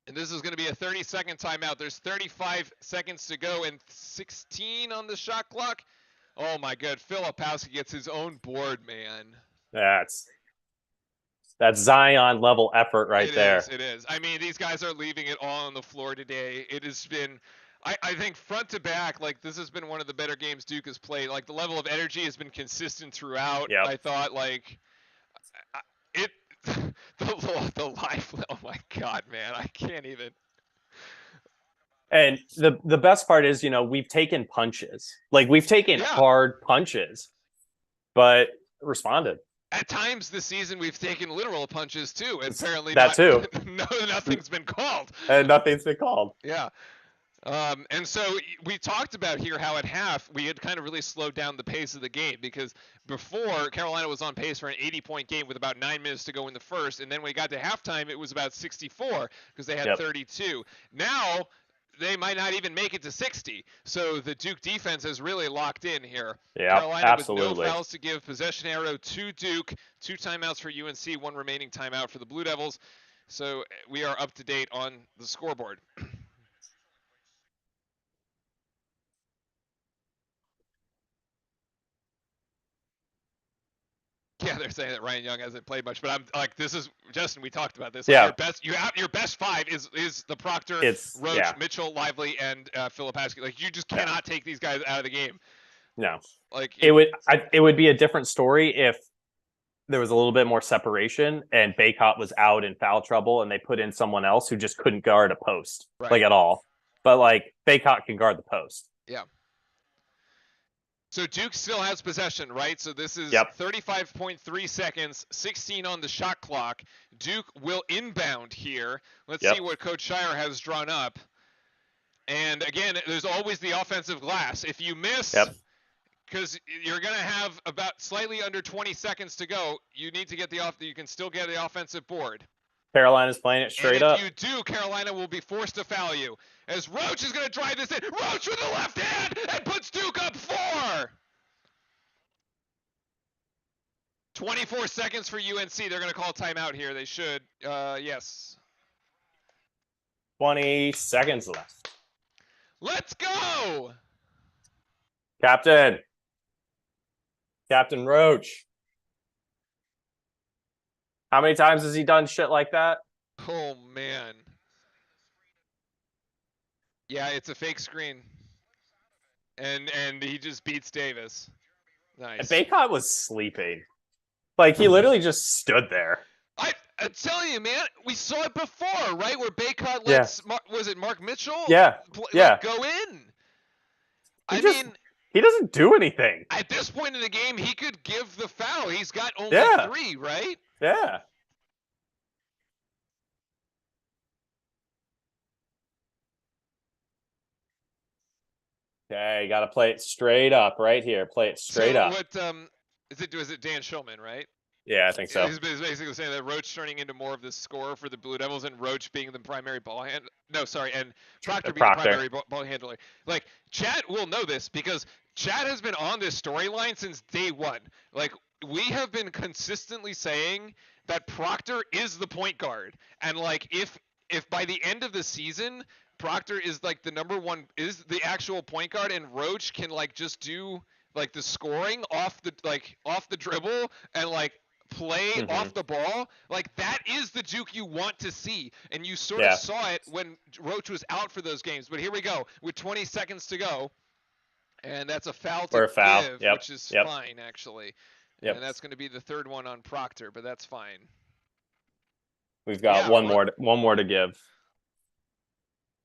And this is going to be a 30-second timeout. There's 35 seconds to go and 16 on the shot clock. Oh, my God. Filipowski gets his own board, man. That's Zion level effort right there. It is. I mean, these guys are leaving it all on the floor today. It has been, I think, front to back, like, this has been one of the better games Duke has played. Like, the level of energy has been consistent throughout. Yep. I thought, like, the life. Oh my God, man, I can't even. And the best part is, we've taken punches. Like, we've taken hard punches, but responded. At times this season, we've taken literal punches too, and apparently too. No, nothing's been called. And nothing's been called. Yeah. And so we talked about here how at half we had kind of really slowed down the pace of the game, because before Carolina was on pace for an 80-point game with about 9 minutes to go in the first, and then when we got to halftime it was about 64 because they had 32. Now they might not even make it to 60. So the Duke defense has really locked in here. Yeah, Carolina absolutely. with no fouls to give, possession arrow to Duke, 2 timeouts for UNC, 1 remaining timeout for the Blue Devils. So we are up to date on the scoreboard. Yeah, they're saying that Ryan Young hasn't played much, but I'm like, this is Justin. We talked about this. Yeah. Like your best 5 is the Proctor, Roach, Mitchell, Lively, and Filipowski. Like, you just cannot take these guys out of the game. No, like it would be a different story if there was a little bit more separation and Baycott was out in foul trouble and they put in someone else who just couldn't guard a post like at all. But like, Baycott can guard the post. Yeah. So Duke still has possession, right? So this is 35.3 seconds, 16 on the shot clock. Duke will inbound here. Let's see what Coach Shire has drawn up. And again, there's always the offensive glass. If you miss, because you're going to have about slightly under 20 seconds to go, you need to get you can still get the offensive board. Carolina's playing it straight up. If you do, Carolina will be forced to foul you. As Roach is going to drive this in. Roach with the left hand and puts Duke up 4. 24 seconds for UNC. They're going to call timeout here. They should. Yes. 20 seconds left. Let's go. Captain Roach. How many times has he done shit like that? Oh, man. Yeah, it's a fake screen. And he just beats Davis. Nice. And Baycott was sleeping. Like, he literally just stood there. I'm telling you, man, we saw it before, right? Where Baycott lets, was it Mark Mitchell? Yeah. Go in. He doesn't do anything. At this point in the game, he could give the foul. He's got only 3, right? Yeah. Okay, got to play it straight up right here. Play it straight up. What is it Dan Shulman, right? Yeah, I think so. He's basically saying that Roach turning into more of the scorer for the Blue Devils and Roach being the primary ball handler. No, sorry, and Proctor being the primary ball handler. Like, Chad will know this because Chad has been on this storyline since day one. Like, we have been consistently saying that Proctor is the point guard. And, like, if by the end of the season, Proctor is, like, the number one, is the actual point guard and Roach can, like, just do, like, the scoring off the dribble and, like, play off the ball, like that is the Duke you want to see, and you sort of saw it when Roach was out for those games. But here we go with 20 seconds to go, and that's a foul to give, which is fine actually. And that's going to be the third one on Proctor, but that's fine. We've got one more to give.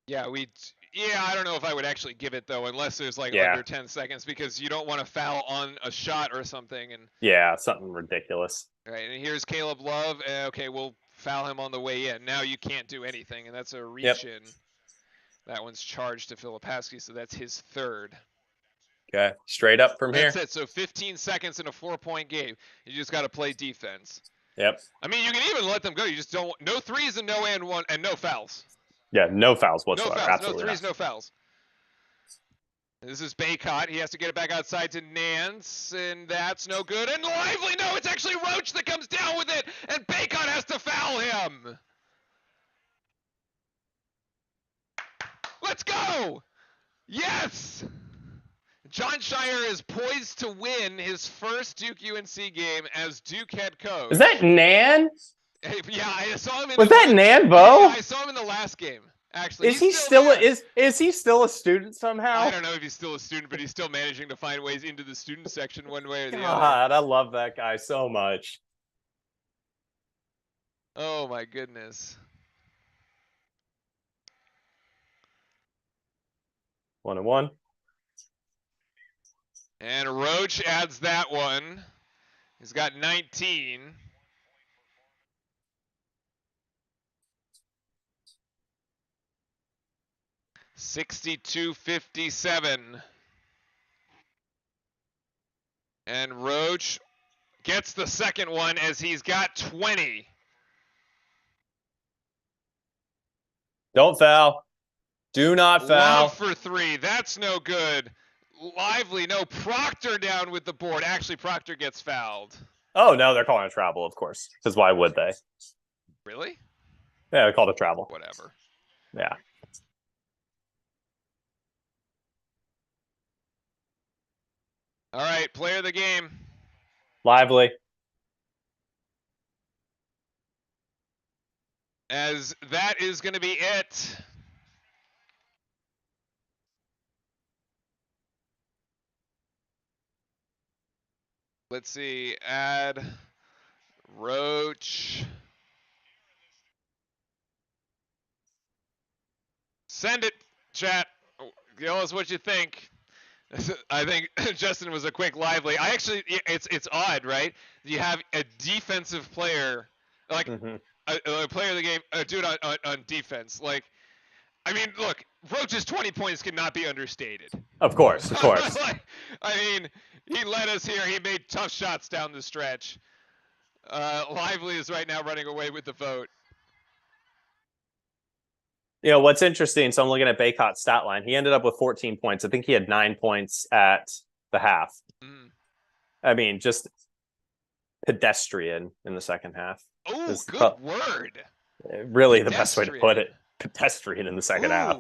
Yeah, I don't know if I would actually give it though, unless there's like under 10 seconds, because you don't want to foul on a shot or something. And something ridiculous. All right, and here's Caleb Love. Okay, we'll foul him on the way in. Now you can't do anything, and that's a reach in. That one's charged to Filipowski, so that's his third. Okay, straight up from here. That's it. So 15 seconds in a 4-point game. You just got to play defense. Yep. I mean, you can even let them go. You just don't. No threes and no and one and no fouls. Yeah, no fouls whatsoever. No fouls. Absolutely no threes, not. no fouls. This is Baycott. He has to get it back outside to Nance, and that's no good. And Lively, no, it's actually Roach that comes down with it, and Baycott has to foul him. Let's go! Yes! John Shire is poised to win his first Duke UNC game as Duke head coach. Is that Nan? Yeah, I saw him. Was that Nan, Bo? Yeah, I saw him in the last game. Actually, is he still a student somehow? I don't know if he's still a student, but he's still managing to find ways into the student section one way or the other. God, I love that guy so much. Oh my goodness. 1-1. And Roach adds that one. He's got 19. $62-57. And Roach gets the second one as he's got 20. Don't foul. Do not foul. Love for 3. That's no good. Lively. No. Proctor down with the board. Actually, Proctor gets fouled. Oh, no. They're calling a travel, of course. Because why would they? Really? Yeah, they called a travel. Whatever. Yeah. All right. Player of the game. Lively. As that is going to be it. Let's see. Add Roach. Send it, chat. Tell us what you think. I think Justin was a quick Lively. It's odd, right? You have a defensive player, like a player of the game, dude on defense. Like, I mean, look, Roach's 20 points cannot be understated. Of course. Like, I mean, he led us here. He made tough shots down the stretch. Lively is right now running away with the vote. You know, what's interesting, so I'm looking at Baycott's stat line. He ended up with 14 points. I think he had 9 points at the half. I mean, just pedestrian in the second half. Oh, good word. Really the best way to put it. Pedestrian in the second half.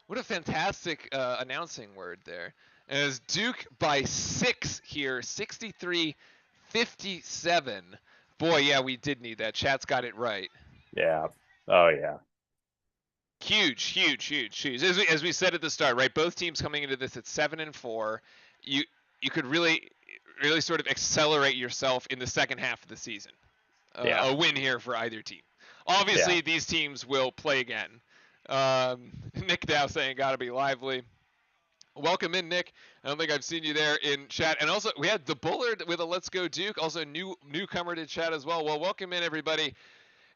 What a fantastic announcing word there. As Duke by 6 here, 63-57. Boy, yeah, we did need that. Chat's got it right. Yeah. Oh, yeah. Huge. As we said at the start, right? Both teams coming into this at 7-4. You could really sort of accelerate yourself in the second half of the season. A win here for either team. Obviously, these teams will play again. Nick Dow saying gotta be Lively. Welcome in, Nick. I don't think I've seen you there in chat. And also, we had the Bullard with a Let's Go Duke, also newcomer to chat as well. Well, welcome in, everybody.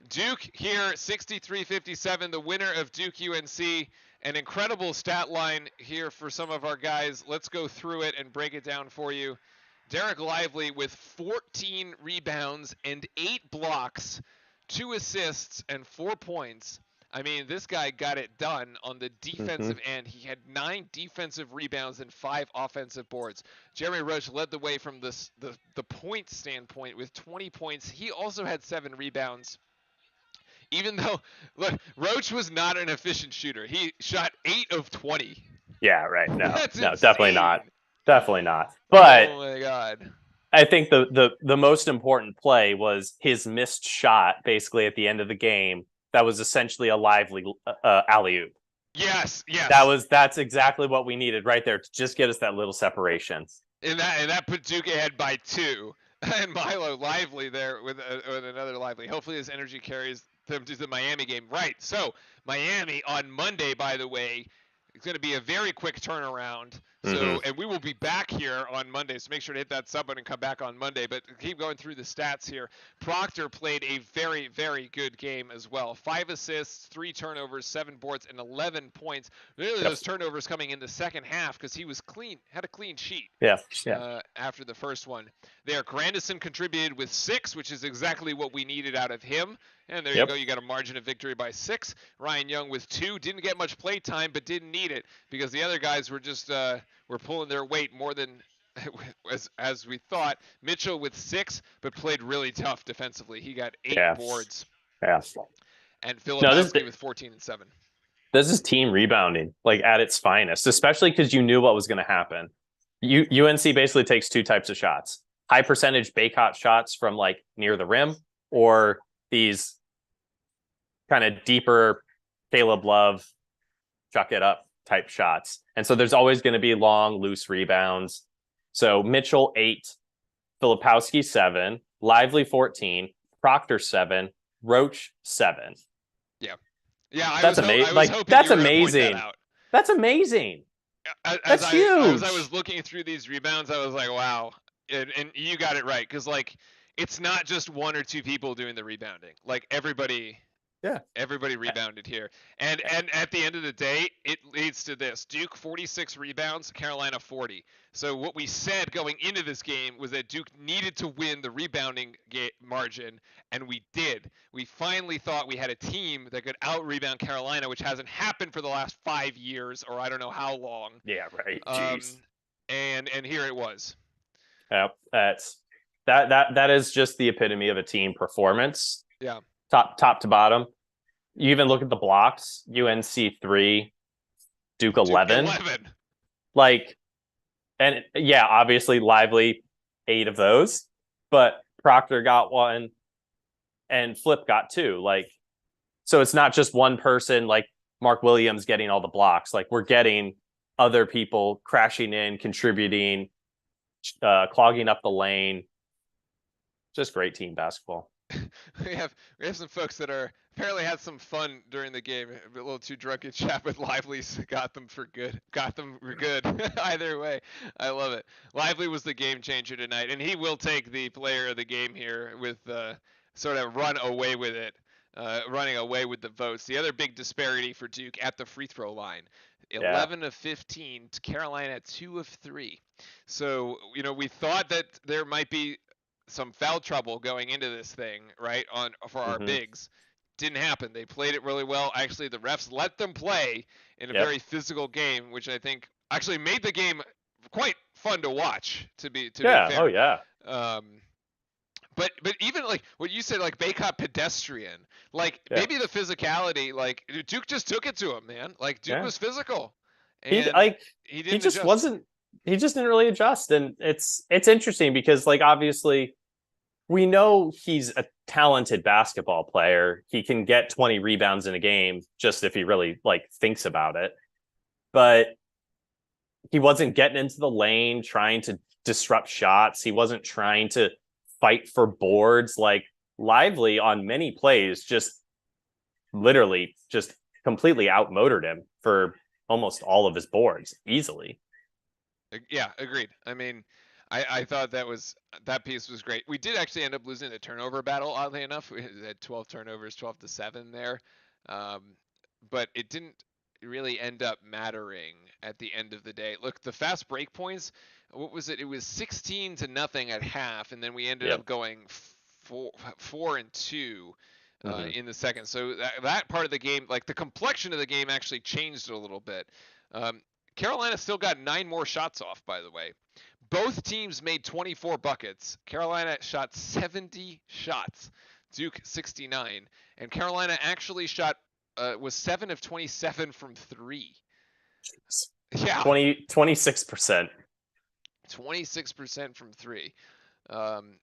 Duke here, 63-57, the winner of Duke UNC. An incredible stat line here for some of our guys. Let's go through it and break it down for you. Derek Lively with 14 rebounds and 8 blocks, 2 assists, and 4 points. I mean, this guy got it done on the defensive end. He had 9 defensive rebounds and 5 offensive boards. Jeremy Roach led the way from the point standpoint with 20 points. He also had 7 rebounds. Even though, look, Roach was not an efficient shooter. He shot 8 of 20. Yeah, right. No, That's no, insane. definitely not. Definitely not. But oh my God. I think the most important play was his missed shot basically at the end of the game. That was essentially a Lively alley-oop. Yes. That's exactly what we needed right there to just get us that little separation. And that put Duke ahead by 2. And Milo Lively there with another Lively. Hopefully his energy carries them to the Miami game. Right. So Miami on Monday, by the way, it's going to be a very quick turnaround. So, and we will be back here on Monday. So make sure to hit that sub button and come back on Monday. But keep going through the stats here. Proctor played a very, very good game as well. 5 assists, 3 turnovers, 7 boards, and 11 points. Really, those turnovers coming in the second half because he was clean, had a clean sheet. Yeah. After the first one. There, Grandison contributed with 6, which is exactly what we needed out of him. And there you go. You got a margin of victory by 6. Ryan Young with 2. Didn't get much play time, but didn't need it because the other guys were just were pulling their weight more than as we thought. Mitchell with 6, but played really tough defensively. He got 8 boards. Yeah. And Filipowski with 14 and 7. This is team rebounding, like at its finest, especially because you knew what was going to happen. UNC basically takes 2 types of shots: high percentage Baycott shots from like near the rim, or these kind of deeper Caleb Love chuck it up type shots. And so there's always going to be long, loose rebounds. So Mitchell 8, Filipowski 7, Lively 14, Proctor 7, Roach 7. Yeah, that's amazing. Like that's amazing. That's amazing. That's huge. As I was looking through these rebounds, I was like, wow. And you got it right, because like it's not just 1 or 2 people doing the rebounding. Like everybody rebounded here. And at the end of the day, it leads to this: Duke 46 rebounds, Carolina 40. So what we said going into this game was that Duke needed to win the rebounding margin, and we did. We finally thought we had a team that could out-rebound Carolina, which hasn't happened for the last 5 years, or I don't know how long. Yeah, right. Jeez. And here it was. Yep, that is just the epitome of a team performance. Yeah. Top to bottom. You even look at the blocks: UNC 3, Duke 11. Like, and yeah, obviously Lively 8 of those, but Proctor got 1 and Flip got 2. Like, so it's not just one person like Mark Williams getting all the blocks. Like, we're getting other people crashing in, contributing, clogging up the lane. Just great team basketball. we have some folks that are apparently had some fun during the game. A little too drunk in chat, but Lively's got them for good. Either way, I love it. Lively was the game changer tonight, and he will take the player of the game here with sort of run away with it, running away with the votes. The other big disparity for Duke at the free throw line: 11 of 15 to Carolina, 2 of 3. So we thought that there might be some foul trouble going into this thing, right? For our bigs. Didn't happen. They played it really well. Actually, the refs let them play in a very physical game, which I think actually made the game quite fun to watch. To be fair. Oh yeah. But even like what you said, like Baycott pedestrian, like maybe the physicality, like Duke just took it to him, man. Like Duke was physical. And he just didn't really adjust. And it's interesting because, like, obviously we know he's a talented basketball player. He can get 20 rebounds in a game just if he really like thinks about it. But he wasn't getting into the lane trying to disrupt shots. He wasn't trying to fight for boards. Like, Lively on many plays just literally just completely outmotored him for almost all of his boards easily. Yeah, agreed. I mean, I thought that piece was great. We did actually end up losing the turnover battle, oddly enough. We had 12 turnovers, 12-7 there, um, but it didn't really end up mattering at the end of the day. Look, the fast break points. What was it? It was 16-0 at half, and then we ended Yep. up going 4-2 Hmm. in the second. So that part of the game, like the complexion of the game, actually changed a little bit. Um, Carolina still got 9 more shots off, by the way. Both teams made 24 buckets. Carolina shot 70 shots. Duke 69, and Carolina actually shot was 7 of 27 from 3. Yeah, 26%. 26% from 3. Um,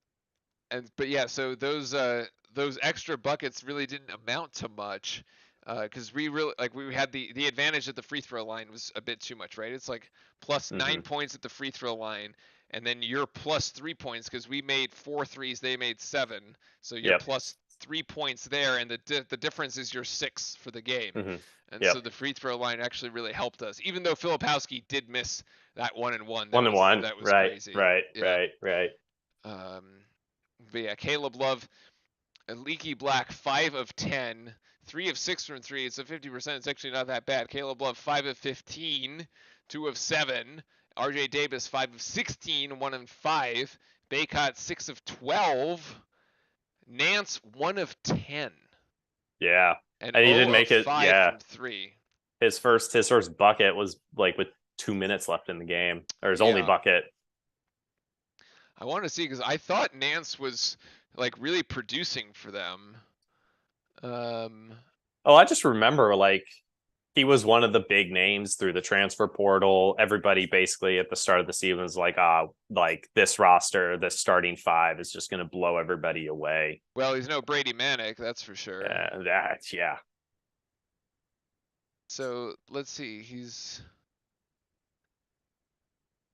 but yeah, so those extra buckets really didn't amount to much because we really like we had the advantage at the free throw line was a bit too much, right? It's like plus Hmm. 9 points at the free throw line, and then you're plus 3 points because we made 4 threes, they made 7, so you're Yep. plus 3 points there, and the difference is your 6 for the game. Hmm. And Yep. so the free throw line actually really helped us, even though Filipowski did miss that 1-and-1. That One and was one. that was Right. crazy. Right. Yeah. Right. Right. Um, but yeah, Caleb Love, a Leaky Black, 5 of 10, 3 of 6 from 3. It's a 50%. It's actually not that bad. Caleb Love, 5 of 15, 2 of 7. RJ Davis, 5 of 16, 1 of 5. Baycott, 6 of 12. Nance, 1 of 10. Yeah. And And he 0 didn't of make it. 5 Yeah. from 3. His first bucket was like with 2 minutes left in the game, or his only Yeah. bucket. I want to see because I thought Nance was like really producing for them. Um, Oh, I just remember like he was one of the big names through the transfer portal. Everybody basically at the start of the season was like, like this roster, this starting five is just going to blow everybody away. well, he's no Brady Manic, that's for sure. Yeah. So let's see. He's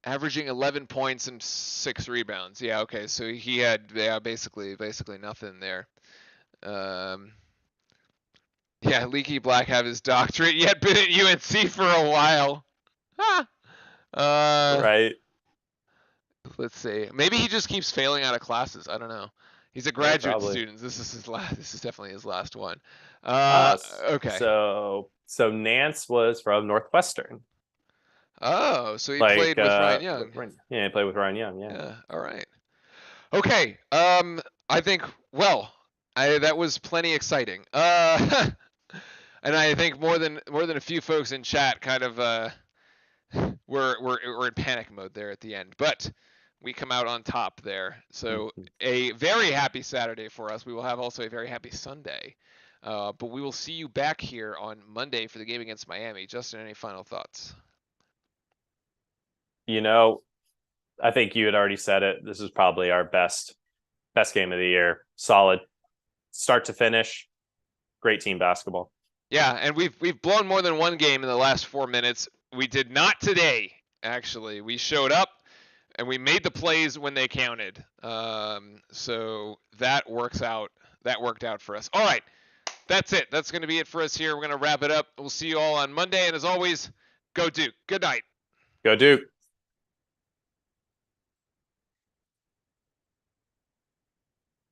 averaging 11 points and 6 rebounds. Yeah, okay. So he had basically nothing there. Um, yeah, Leaky Black have his doctorate. Yet been at UNC for a while. Huh. Right. Let's see. Maybe he just keeps failing out of classes. I don't know. He's a Yeah, graduate probably. student. This is his last. This is definitely his last one. Uh, Okay. so Nance was from Northwestern. Oh, so he Like, played with Ryan Young. yeah, he played with Ryan Young. Yeah. Yeah. All right. Okay. I think that was plenty exciting. And I think more than a few folks in chat kind of were in panic mode there at the end, but we come out on top there. So Mhm. a very happy Saturday for us. We will have also a very happy Sunday. But we will see you back here on Monday for the game against Miami. Justin, any final thoughts? You know, I think you had already said it. This is probably our best game of the year. Solid start to finish. Great team basketball. Yeah, and we've blown more than one game in the last 4 minutes. We did not today, actually. We showed up and we made the plays when they counted. So that works out. That worked out for us. All right, that's it. That's going to be it for us here. We're going to wrap it up. We'll see you all on Monday, and as always, go Duke. Good night. Go Duke.